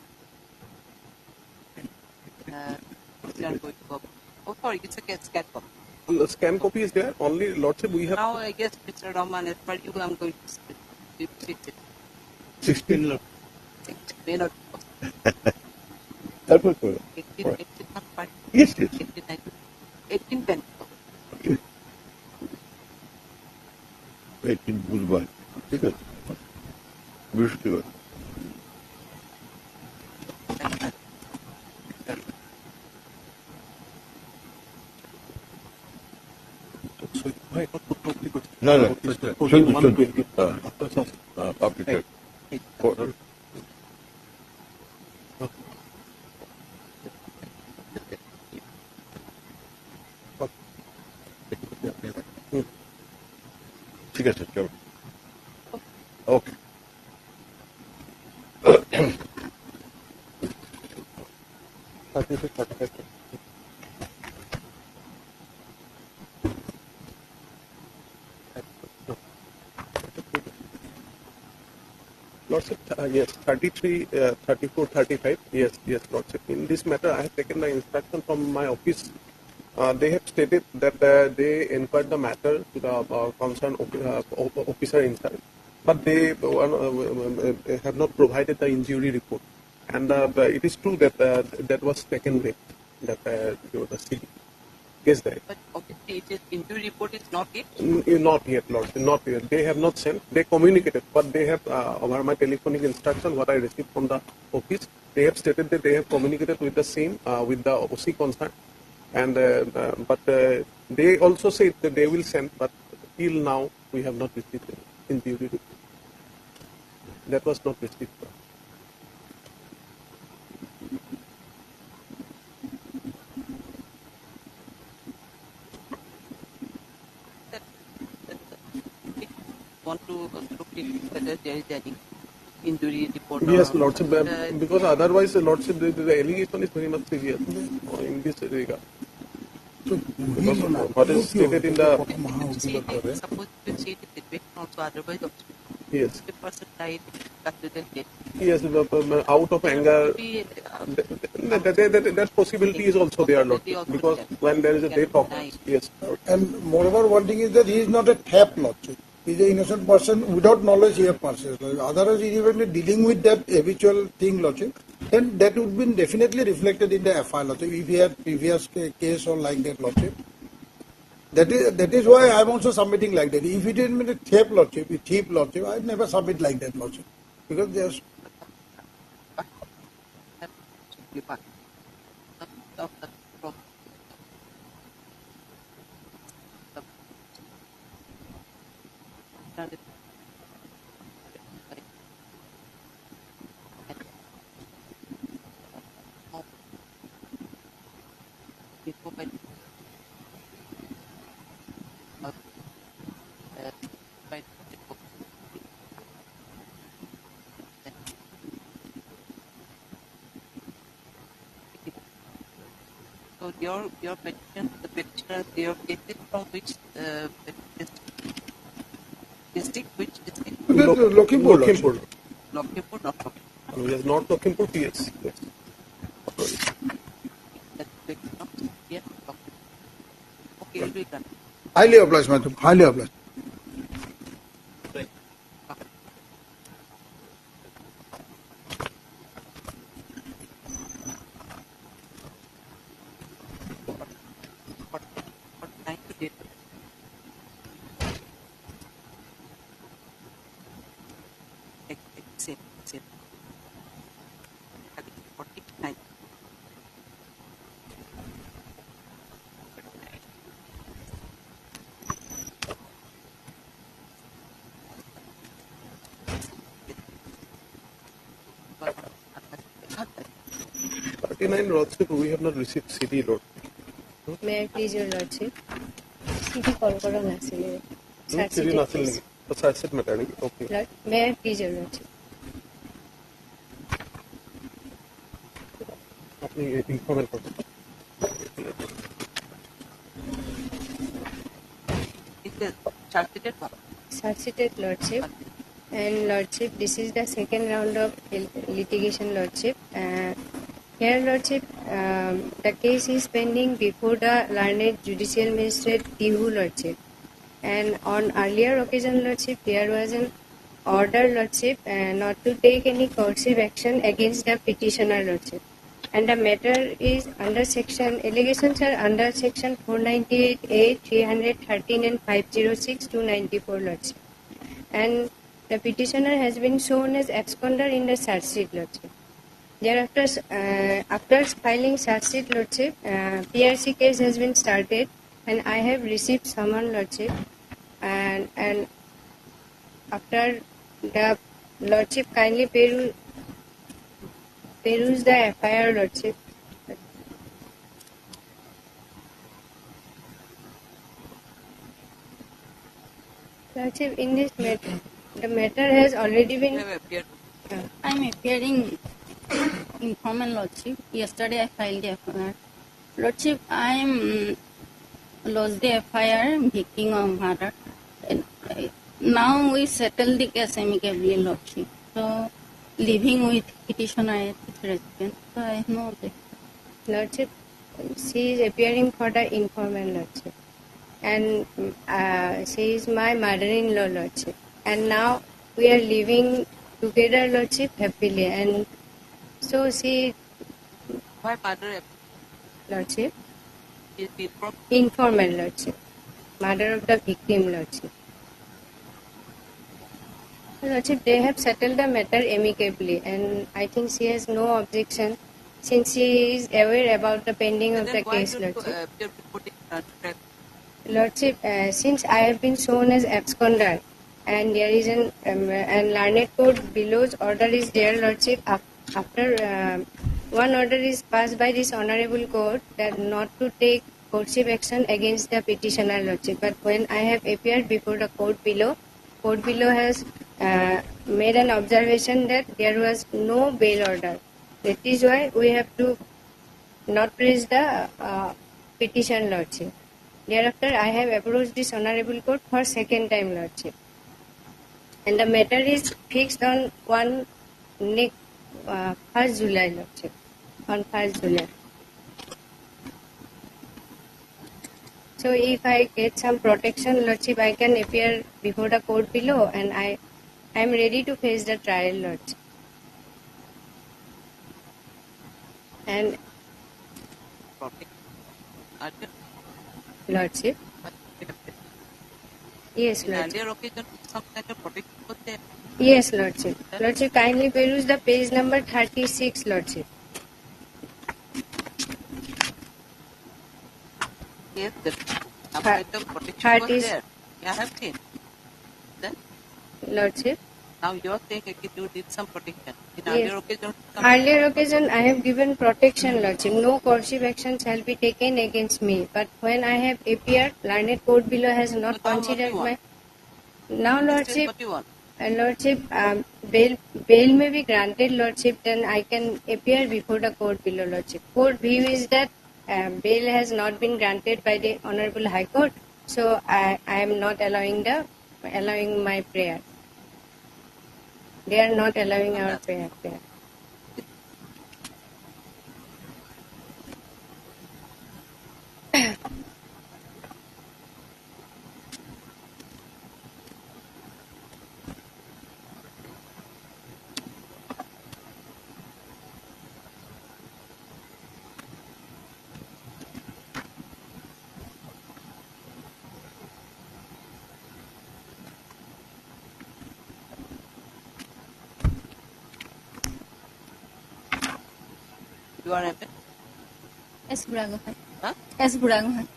Oh, sorry, it's a scan copy. Scan copy is there. Only, Lordship, we have. Now, I guess, Mr. Rahman, as per you, I'm going to fix it. 16 Lord. May not. That was good. 18 not part. Yes, yes. 18 10. ঠিক আছে বৃহস্পতিবার না না চলছে আপনি ঠিক আছে চলো ওকে Lordship, yes, 33, 34, 35, yes, Lordship. In this matter, I have taken the instruction from my office. They have stated that they inquired the matter to the concerned officer in charge, but they have not provided the injury report. And it is true that that was taken back, that the city. Yes, there. But obviously, it is injury report is not yet. Not yet, Lord. Not yet. They have not sent. They communicated, but they have over my telephonic instruction, what I received from the office, they have stated that they have communicated with the same with the OC concerned, and but they also said that they will send, but till now we have not received the injury report. That was not received. Want to look into whether there is any injury report. Yes, Lordship, because otherwise, Lordship, the allegation is very much serious in this regard. Because what is stated in the... Suppose you see the situation also otherwise also. Yes. The person died accident death. Yes, out of anger. That possibility is also there, Lord. Because when there is a death occurs, yes. And moreover, one thing is that he is not a theft, Lordship. He is an innocent person without knowledge he has purchased. Otherwise, he is even dealing with that habitual thing, Lordship. Then that would be definitely reflected in the FIR, Lordship, if he had previous case or like that, Lordship. That is why I am also submitting like that. If it is a theft, Lordship, I would never submit like that, Lordship. Because there's... So your petition, the petitioner, your case is from which district? Which district? Lakhimpur. Lakhimpur, not Lakhimpur. Yes, not Lakhimpur, PS. Yes. Yes. Okay, will be done. Highly obliged, madam. Highly obliged. Lordship, we have not received CD, Lord. May I please, your Lordship? CD call karo nasile. CD nasile. Asset matter. Okay. Lord, may I please, your Lordship? আপনি ইনফর্মেল করুন Charge-sheeted, Lordship. And Lordship, this is the second round of litigation, Lordship. Here, Lordship, the case is pending before the learned judicial magistrate Tihu, Lordship. And on earlier occasion, Lordship, there was an order, Lordship, not to take any coercive action against the petitioner, Lordship. And the matter is under section, allegations are under section 498A, 313 and 506 to 94, Lordship. And The petitioner has been shown as absconder in the charge sheet, Lordship. Thereafter, after filing charge sheet, Lordship, PRC case has been started, and I have received summon, Lordship, and after the Lordship kindly peruse the FIR, Lordship. Lordship, in this matter, the matter has already been. I'm appearing in formal Lordship. Yesterday I filed the FIR. Lordship, I am lost the FIR, victim of murder. And, now we settle the case amicably, Lordship. So, living with petitioner at his residence. So, I have no objection. Lordship, she is appearing for the informal, Lordship. And she is my mother-in-law, Lordship. And now we are living together, Lordship, happily. And so she... Why mother? Lordship? Is it from? Informal, Lordship. Mother of the victim, Lordship. Lordship, they have settled the matter amicably, and I think she has no objection since she is aware about the pending of the case, Lordship. Lordship, since I have been shown as absconder, and there is an and learned court below's order is there, Lordship. After one order is passed by this honorable court that not to take courtship action against the petitioner, Lordship. But when I have appeared before the court below has made an observation that there was no bail order. That is why we have to not raise the petition, Lordship. Thereafter, I have approached this honorable court for second time, Lordship. And the matter is fixed on 1st July, Lordship. On 1st July. So if I get some protection, Lordship, I can appear before the court below, and I am ready to face the trial, Lordship. And Lordship. Yes, Lordship. Yes, Lordship. Lordship, kindly peruse the page number 36, Lordship. Yes, some kind of protection was there. I have seen. Then? Lordship. Now you are saying that you did some protection. In Yes. earlier occasion, Earlier occasion, I have given protection, Lordship. No courtship action shall be taken against me. But when I have appeared, learned court below has not considered my... Now, Lordship, Lordship, bail may be granted, Lordship, then I can appear before the court below, Lordship. Court view is that bail has not been granted by the Honorable High Court, so I am not allowing my prayer. They are not allowing our prayer. you are happy? S. Buragohan. Huh? S. Buragohan.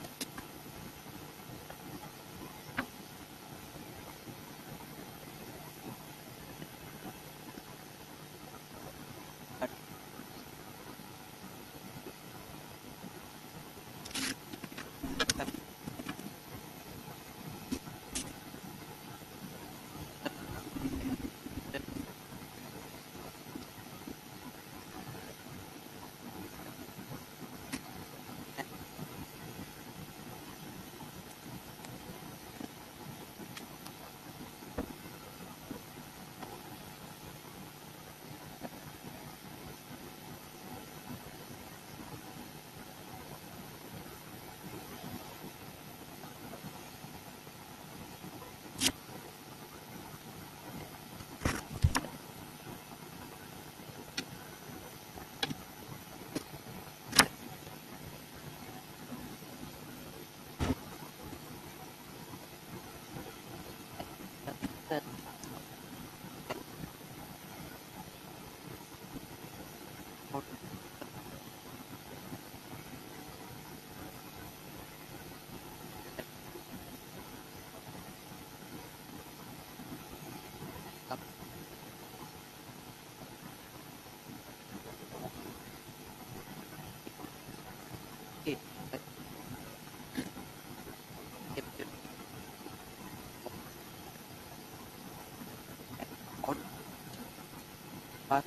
But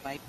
right.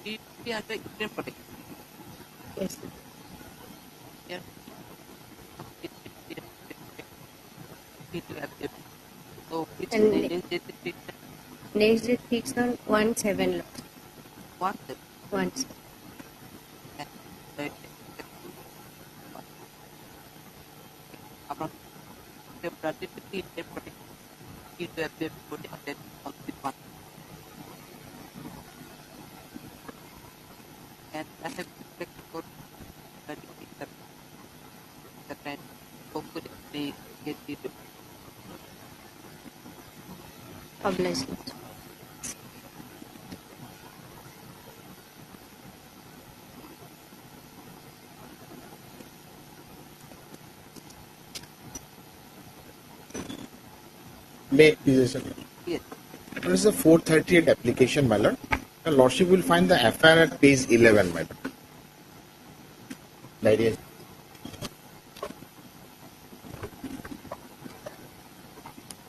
He be under interim protection. Yes. Yeah. So which And next date is fixed? next date fixed on 1/7. What? 1/7. About the productivity interim protection. You to appear before the update on the one. And as a for the trend, hopefully they get the Published. May Yes. What is the 438 application, my lord? The lordship will find the FIR at page 11, my lord. The idea is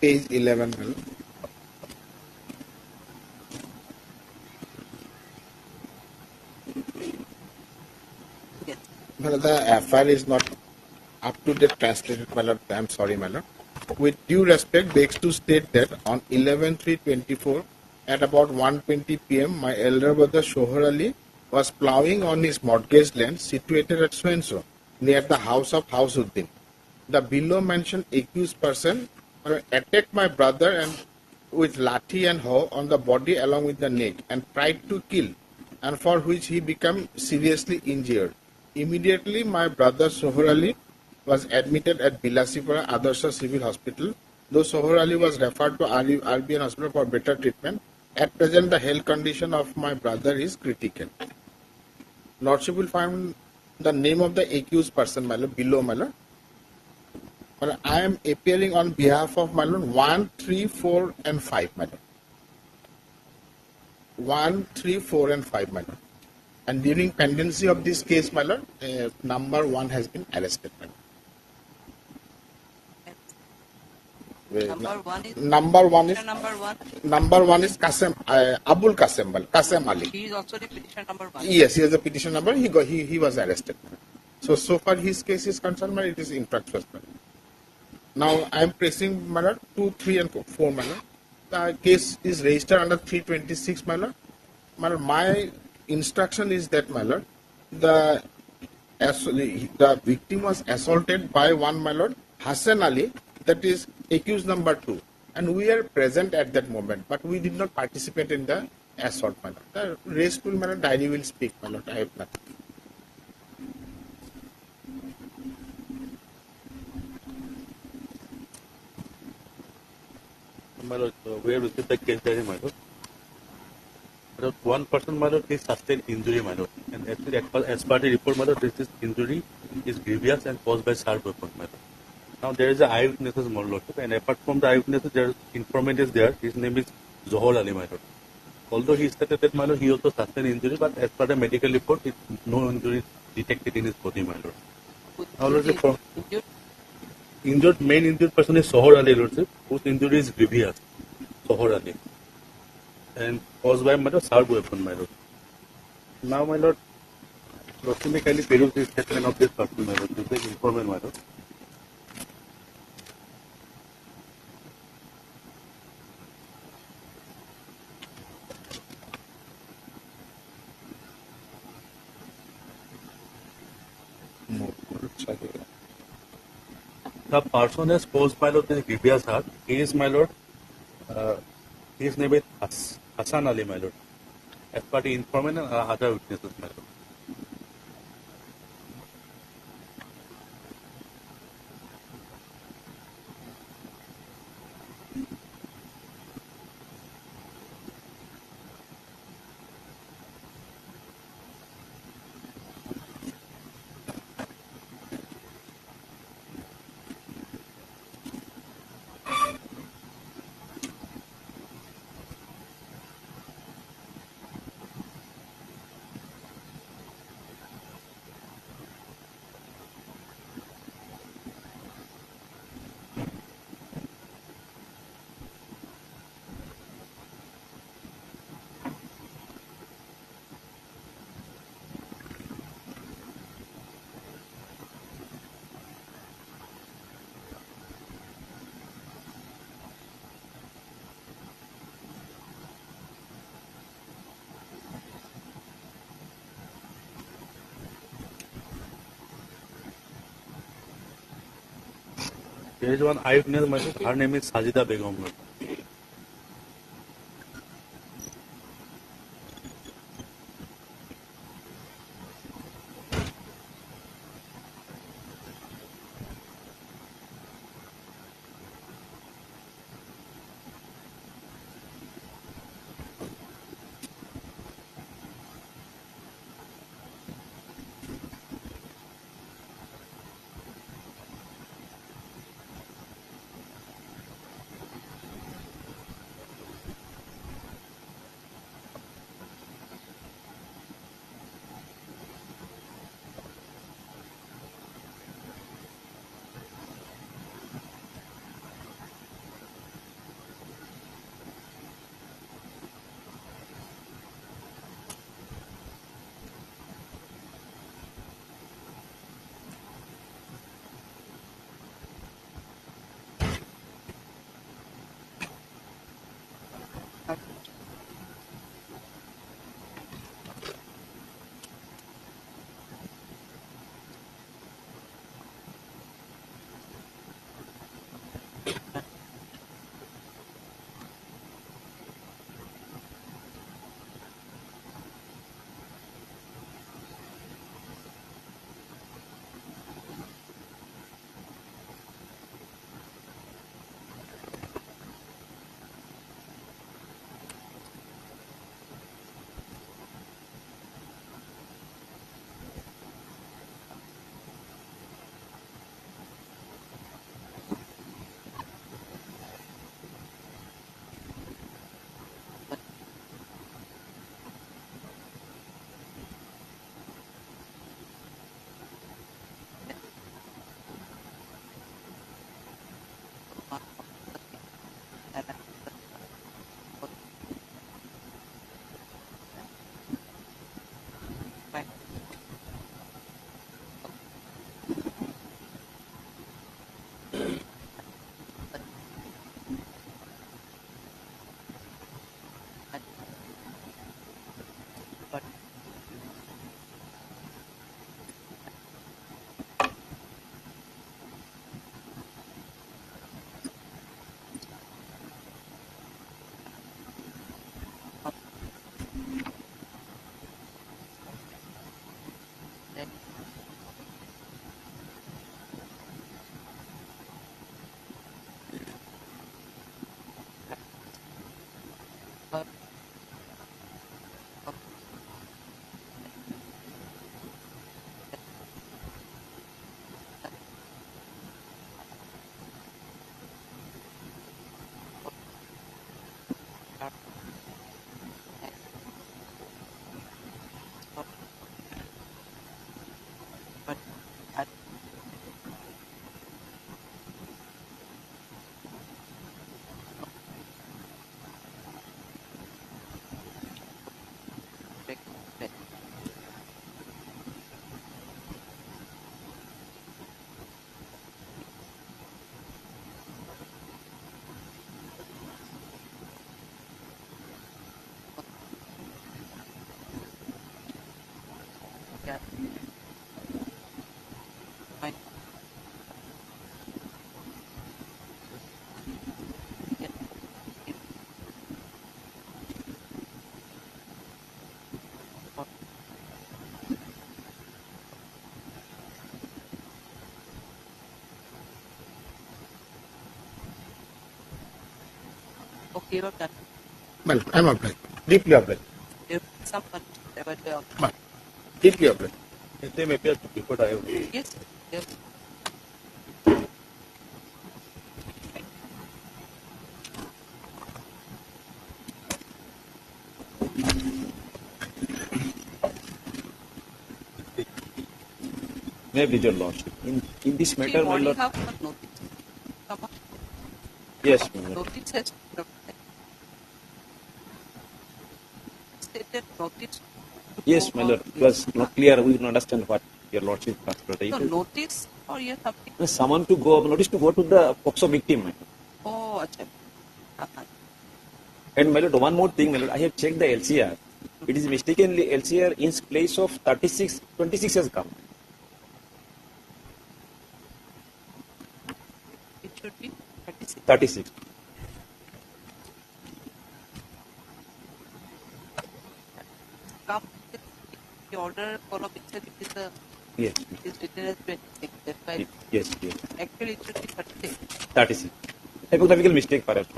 page 11, my lord. Yes. My lord, the FIR is not up to date translated, my lord. I am sorry, my lord. With due respect, begs to state that on 11/3/24 at about 1:20 p.m., my elder brother Shohar Ali was ploughing on his mortgaged land situated at so-and-so near the house of Hausuddin. The below mentioned accused person attacked my brother and with lathi and hoe on the body along with the neck and tried to kill, and for which he became seriously injured. Immediately, my brother Sohar Ali was admitted at Bilasipura Adarsha Civil Hospital. Though Sohar Ali was referred to RBN Hospital for better treatment, At present, the health condition of my brother is critical. Lordship will find the name of the accused person, my lord, below, my lord. But I am appearing on behalf of my lord 1, 3, 4, and 5, my lord. 1, 3, 4, and 5, my lord. And during pendency of this case, my lord, number 1 has been arrested, my lord. Number one is Number one is Kasem Abul Kasem Kasem Ali. He is also the petition number 1. Yes, he has a petition number. He was arrested. So far his case is concerned, it is infractuous. Now I am pressing, my lord, 2, 3, and 4, my lord. The case is registered under 326, my lord. My lord, my instruction is that, my lord, the victim was assaulted by one, my lord, Hassan Ali, that is accused number 2. And we are present at that moment, but we did not participate in the assault, my lord. The rest will, my lord, diary will speak, my lord. I have nothing. My lord, we have received the case diary, my lord. But one person, my lord, is sustained injury, my lord. And actually, as per the report, my lord, this injury is grievous and caused by sharp weapon, my lord. Now there is an eyewitnesses, my lord, and apart from the eyewitnesses, there is informant is there. His name is Zohar Ali, my lord. Although he stated that, my lord, he also sustained injury, but as per the medical report, no injury detected in his body, my lord. Now, lordship, main injured person is Zohar Ali, lordship, whose injury is grievous. Zohar Ali. And caused by, my lord, sharp weapon, my lord. Now, my lord, lordship may kindly peruse the statement of this person, my lord. This is informant, my lord. The person has caused, my lord, the grievous hurt. He is, my lord, his name is Hassan Ali, my lord. As per the informant and other witnesses, my lord. There is one eyewitness, my lord. Her name is Sajida Begum, lord. you have done. Well, I'm obliged. Deeply obliged. There is some punishment available. But deeply obliged. They may appear to report I have. Yes, yes. Maybe your lordship. In this matter, my Body lord. have a notice. Come on. Yes, my lord. Notice has stated notice. Yes, my lord. It was not clear. We don't understand what your lordship was. No, notice or you have something? Someone to go, notice to go to the POXO victim. My lord. Oh, acha. And my lord, one more thing, my lord. I have checked the LCR. It is mistakenly LCR in place of 36, 26 has come. It should be 36. 36. Come, the order follow itself it is a Yes. it is written as 26. That's why Yes, yes. actually it should be 36. 36. Typographical mistake perhaps.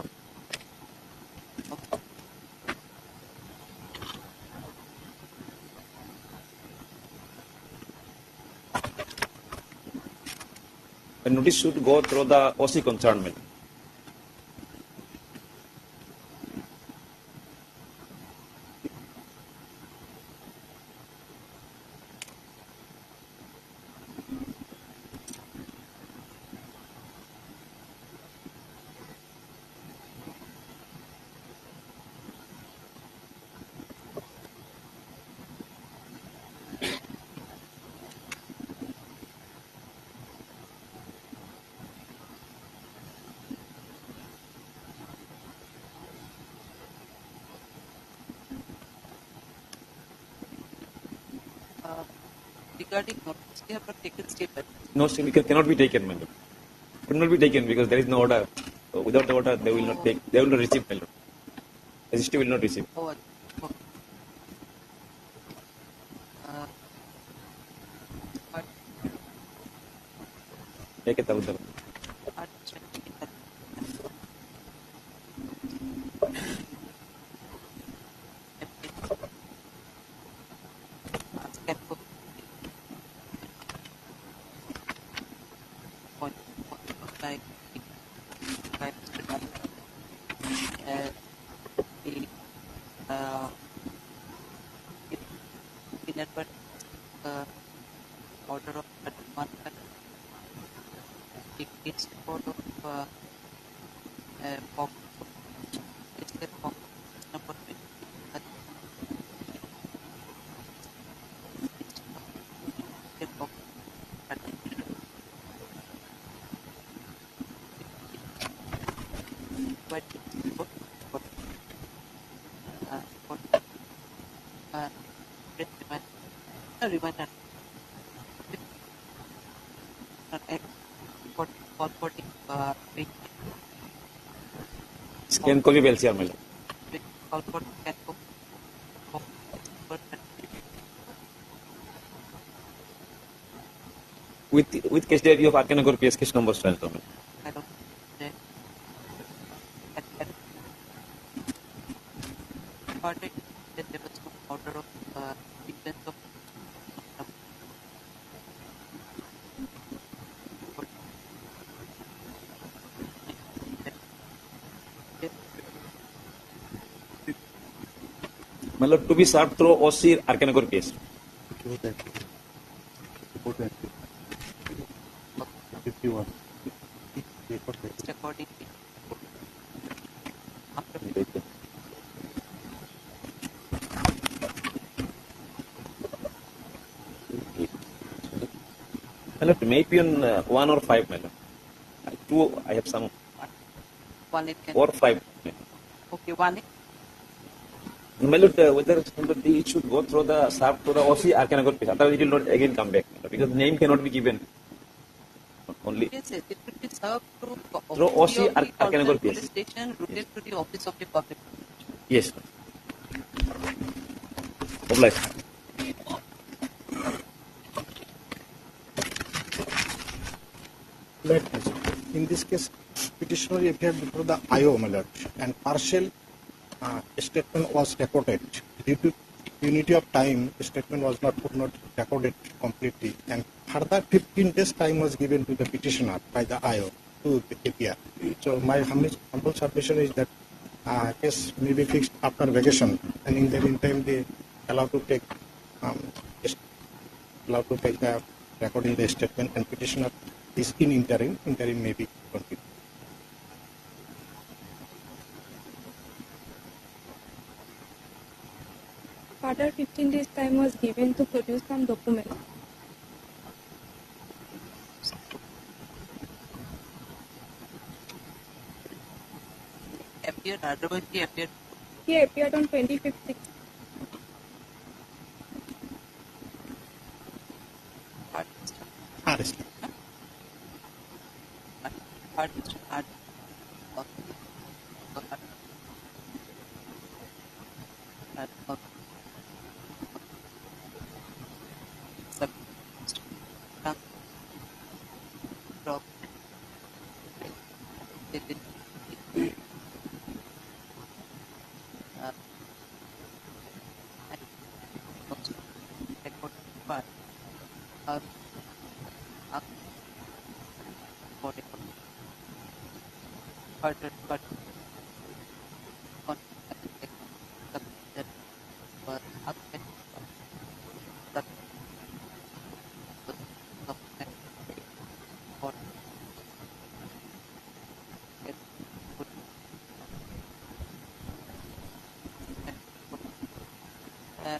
The notice should go through the OC concerned. Madam. Regarding notice, they have not taken step. No, step cannot be taken, madam. Could not be taken because there is no order. So without the order, they will not take. They will not receive, madam. Assistant will not receive. Oh, okay. But Take it out. order of 31 it's part of box. It's the box number 20. But reminder. Scan copy LCR, madam. With case date of Arkanagor PS case number strength. I don't know. But there was no order of defense of मतलब to be served through OC Arkanagor case. 51. according मतलब maybe on 1 or 5, madam. 2, I have some. one it can 4 or 5. okay one Madam, whether somebody should go through the served through the OC Arkanagor case, otherwise it will not again come back, madam, because name cannot be given. Only yes, it will be served through OC Arkanagor police case. station routed to the office of the public. Yes. Obliged. Let in this case petitioner appeared before the IO, my lord, and partial statement was recorded. Due to unity of time, statement was could not recorded completely, and further 15 days time was given to the petitioner by the IO to appear. So my humble submission is that case may be fixed after vacation, and in the meantime they allowed to take the recording the statement, and petitioner is in interim. Interim may be continued. Further 15 days time was given to produce some documents. Appeared, otherwise he appeared. He appeared on 25th. Arrest.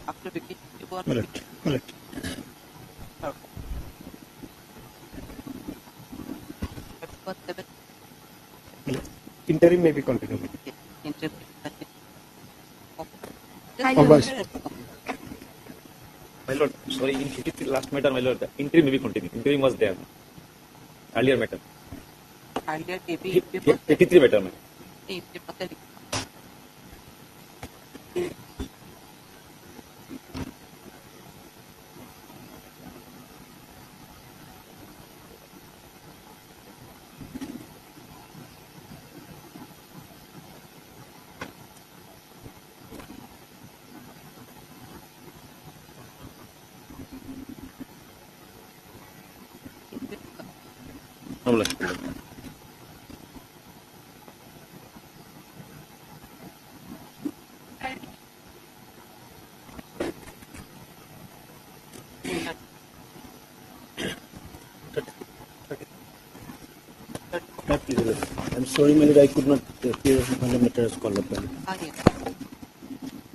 After vacation, you want Correct. Interim may be continued. interim. My lord, sorry, in 53 last matter, my lord, the interim may be continued. Interim was there. Earlier matter. Earlier, 83 matter, my. I'm sorry, my lord, I could not appear when the matter is called upon.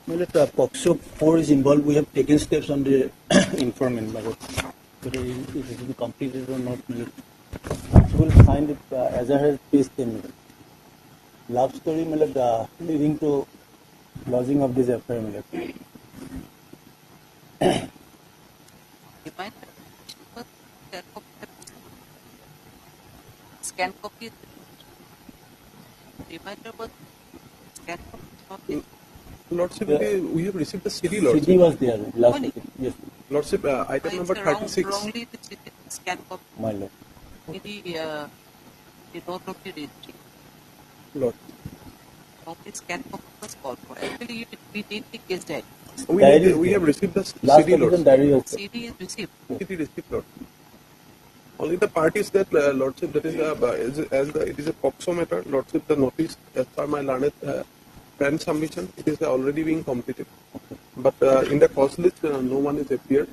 My lord, POXO 4 is involved. We have taken steps on the informant, my lord. Whether it has been completed or not, my lord. You will find it as I have page 10, my lord. Love story, my lord, leading to lodging of this affair, my lord. Scan copy. Reminder was scan copy. Lordship, we have received the CD, Lordship. CD was there last week. Yes. Lordship, item number 36. Wrongly the scan copy. My lord. The note of the registry. Lord. Wrongly scan copy was called for. Actually, we did the case diary. We have received the CD, Lord. CD is received. CD received, Lord. Only the part is that, Lordship, that is it is a POXO matter, Lordship, the notice, as per my learned friend submission, it is already being completed. But in the cause list, no one is appeared.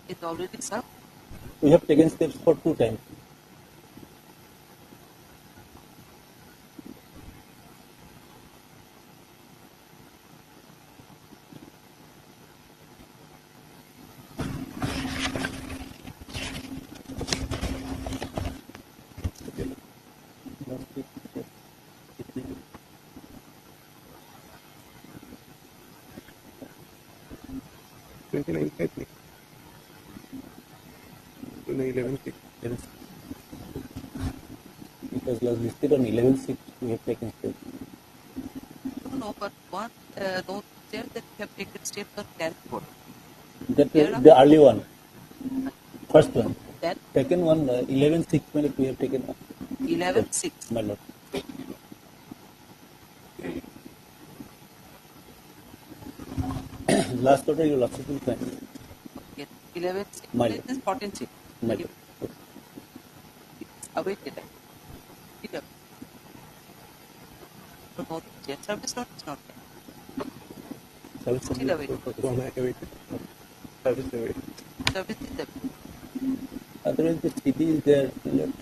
It's already served. We have taken steps for 2 times. It was listed on 11/6. We have taken steps. No, but one note there that we have taken steps on transport. The early one. First one. Then Second one, 11-6 minute we have taken. 11-6. My lord. Last order, your lordship will find. Okay. 11-6. My This is 14-6. My lord. Awaited. No, service note is not there. Service Still awaited. Service awaited. Service is there. Otherwise, the CD is there. My lord.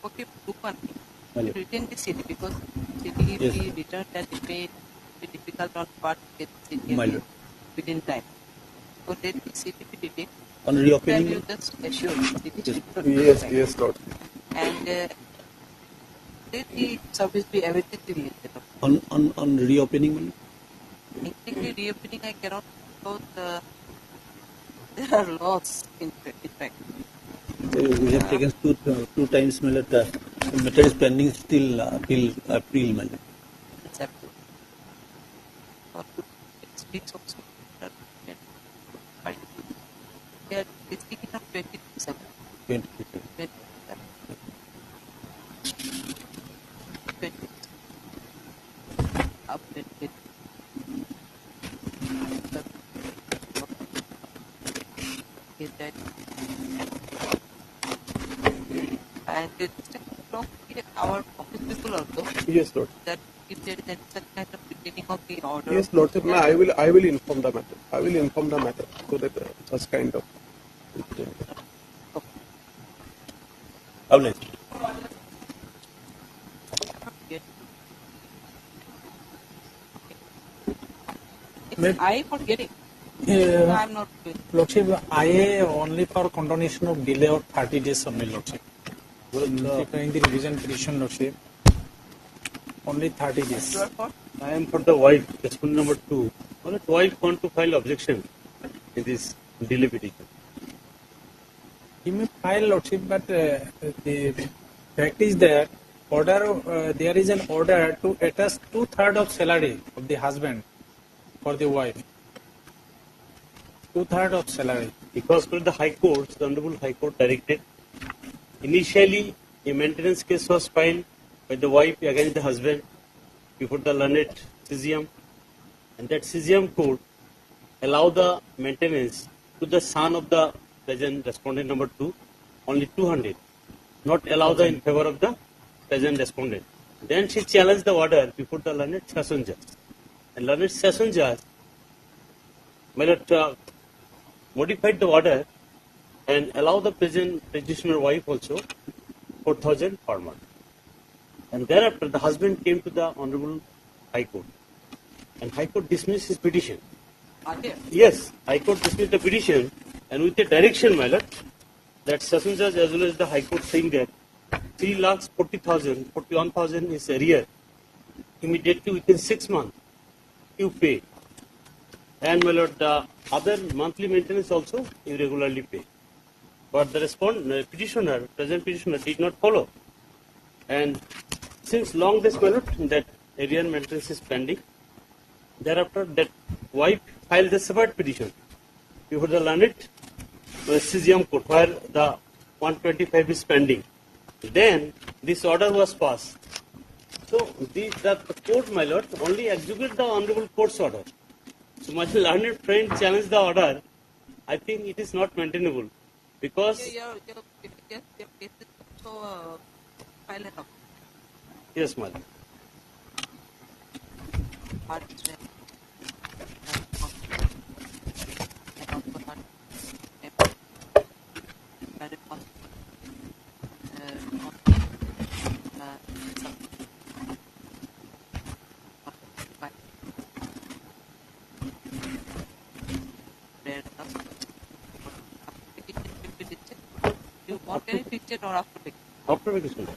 Okay, do one thing. My lord. Return the CD because CD Yes. be returned and it may be difficult on part to get CD My again lord. within time. So let the CD be retained. On reopening? You just assure CD Yes, yes, Lord. And let the service be awaited till later. On reopening, my lord. Technically reopening I cannot because there are laws in fact. We have taken two times, my lord. The matter is pending still till April, my lord. It's up to it speaks also. We are speaking of 27. 27. 20. Updated. Is that and it's from our office people also. Yes, Lord. That if there is any such kind of retaining of the order. Yes, Lordship. No, I will inform the matter. I will inform the matter so that such kind of. How nice. I forgetting. I'm not doing. Lordship, IA only for condonation of delay of 30 days only, Lordship. Preparing the revision petition, Lordship. Only 30 days. I am for the wife, respondent number 2. Well, the wife want to file objection in this delay petition. He may file, Lordship, but the fact is that there is an order to attach 2/3 of salary of the husband for the wife. 2/3 of salary. Because for the High Court, the Honorable High Court directed, initially a maintenance case was filed by the wife against the husband before the learned CGM, and that CGM court allowed the maintenance to the son of the present respondent number 2, only 200, not allow the in favor of the present respondent. Then she challenged the order before the learned session judge, and learned session judge modified the order and allow the present petitioner wife also 4,000 per month. And thereafter the husband came to the Honorable High Court, and High Court dismissed his petition. Yes, High Court dismissed the petition, and with the direction, my lord, that session judge as well as the High Court saying that 3,40,000, 41,000 is arrear. Immediately within 6 months, you pay. And my lord, the other monthly maintenance also you regularly pay. But the petitioner, present petitioner, did not follow. And since long days, my lord, that arrear maintenance is pending. Thereafter, that wife filed a separate petition before the learned CGM court, where the 125 is pending. Then this order was passed. So the court, my lord, only execute the honorable court's order. So my learned friend challenged the order. I think it is not maintainable because. Yes, madam. You want any picture or after picture? After vacation.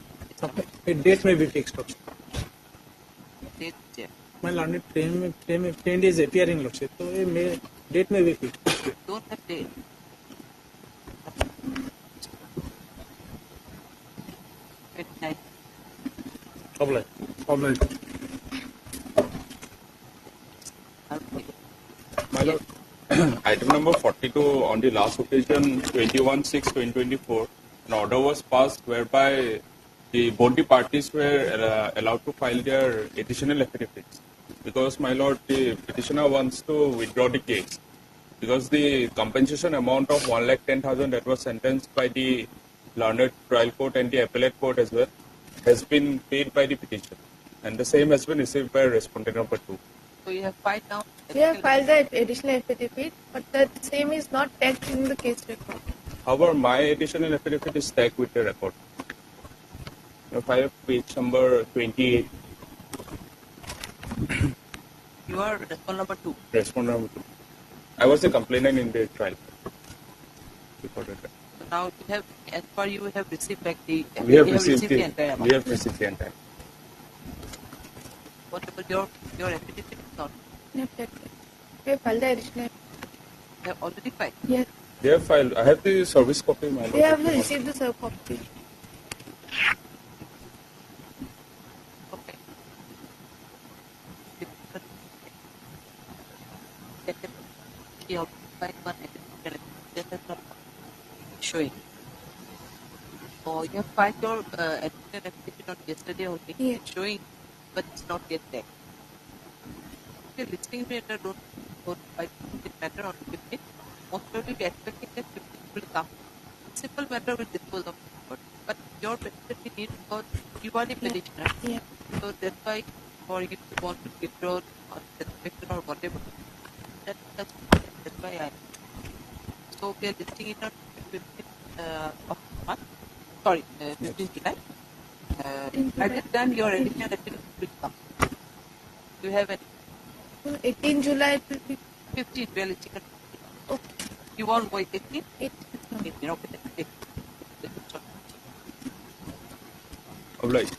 A date may be fixed. Date, yeah. My learned friend is appearing, Lordship. So date may be fixed. Don't have date. Obliged. Obliged. My lord, item number 42, on the last occasion, 21/6/2024, an order was passed whereby both the parties were allowed to file their additional affidavits. Because, my lord, the petitioner wants to withdraw the case. Because the compensation amount of 1,10,000 that was sentenced by the learned trial court and the appellate court as well has been paid by the petitioner. And the same has been received by respondent number 2. So you have filed now? We have filed the additional affidavit, but the same is not tagged in the case record. However, my additional affidavit is tagged with the record. If I have page number 28. You are respondent number 2. Respondent number 2. I was the complainant in the trial. So now you have, as per you have received back the. We have received the entire amount. We have received the entire. What about your affidavit is not? We have tagged it. We have filed the additional. You have already filed? Yes. They have filed. I have the service copy. My We have received the serve copy. Okay. You have filed one affidavit. That is not showing. So you have filed your additional affidavit on yesterday only. Yes. It's showing, but it's not yet tagged. The listing matter don't by the matter on 15. Most probably we are expecting that 15 will come. Simple matter will dispose of it. But your petition we need because you are the petitioner. Yeah. So that's why for you to want to withdraw or suspension or whatever. That's why I. So we are listing it on 15th of month. Sorry, 15th July. At that time your additional affidavit will come. Do you have any? 18 July it will be. 15, we are listing it. Okay. You want wait 18? 18. 18, okay. Obliged.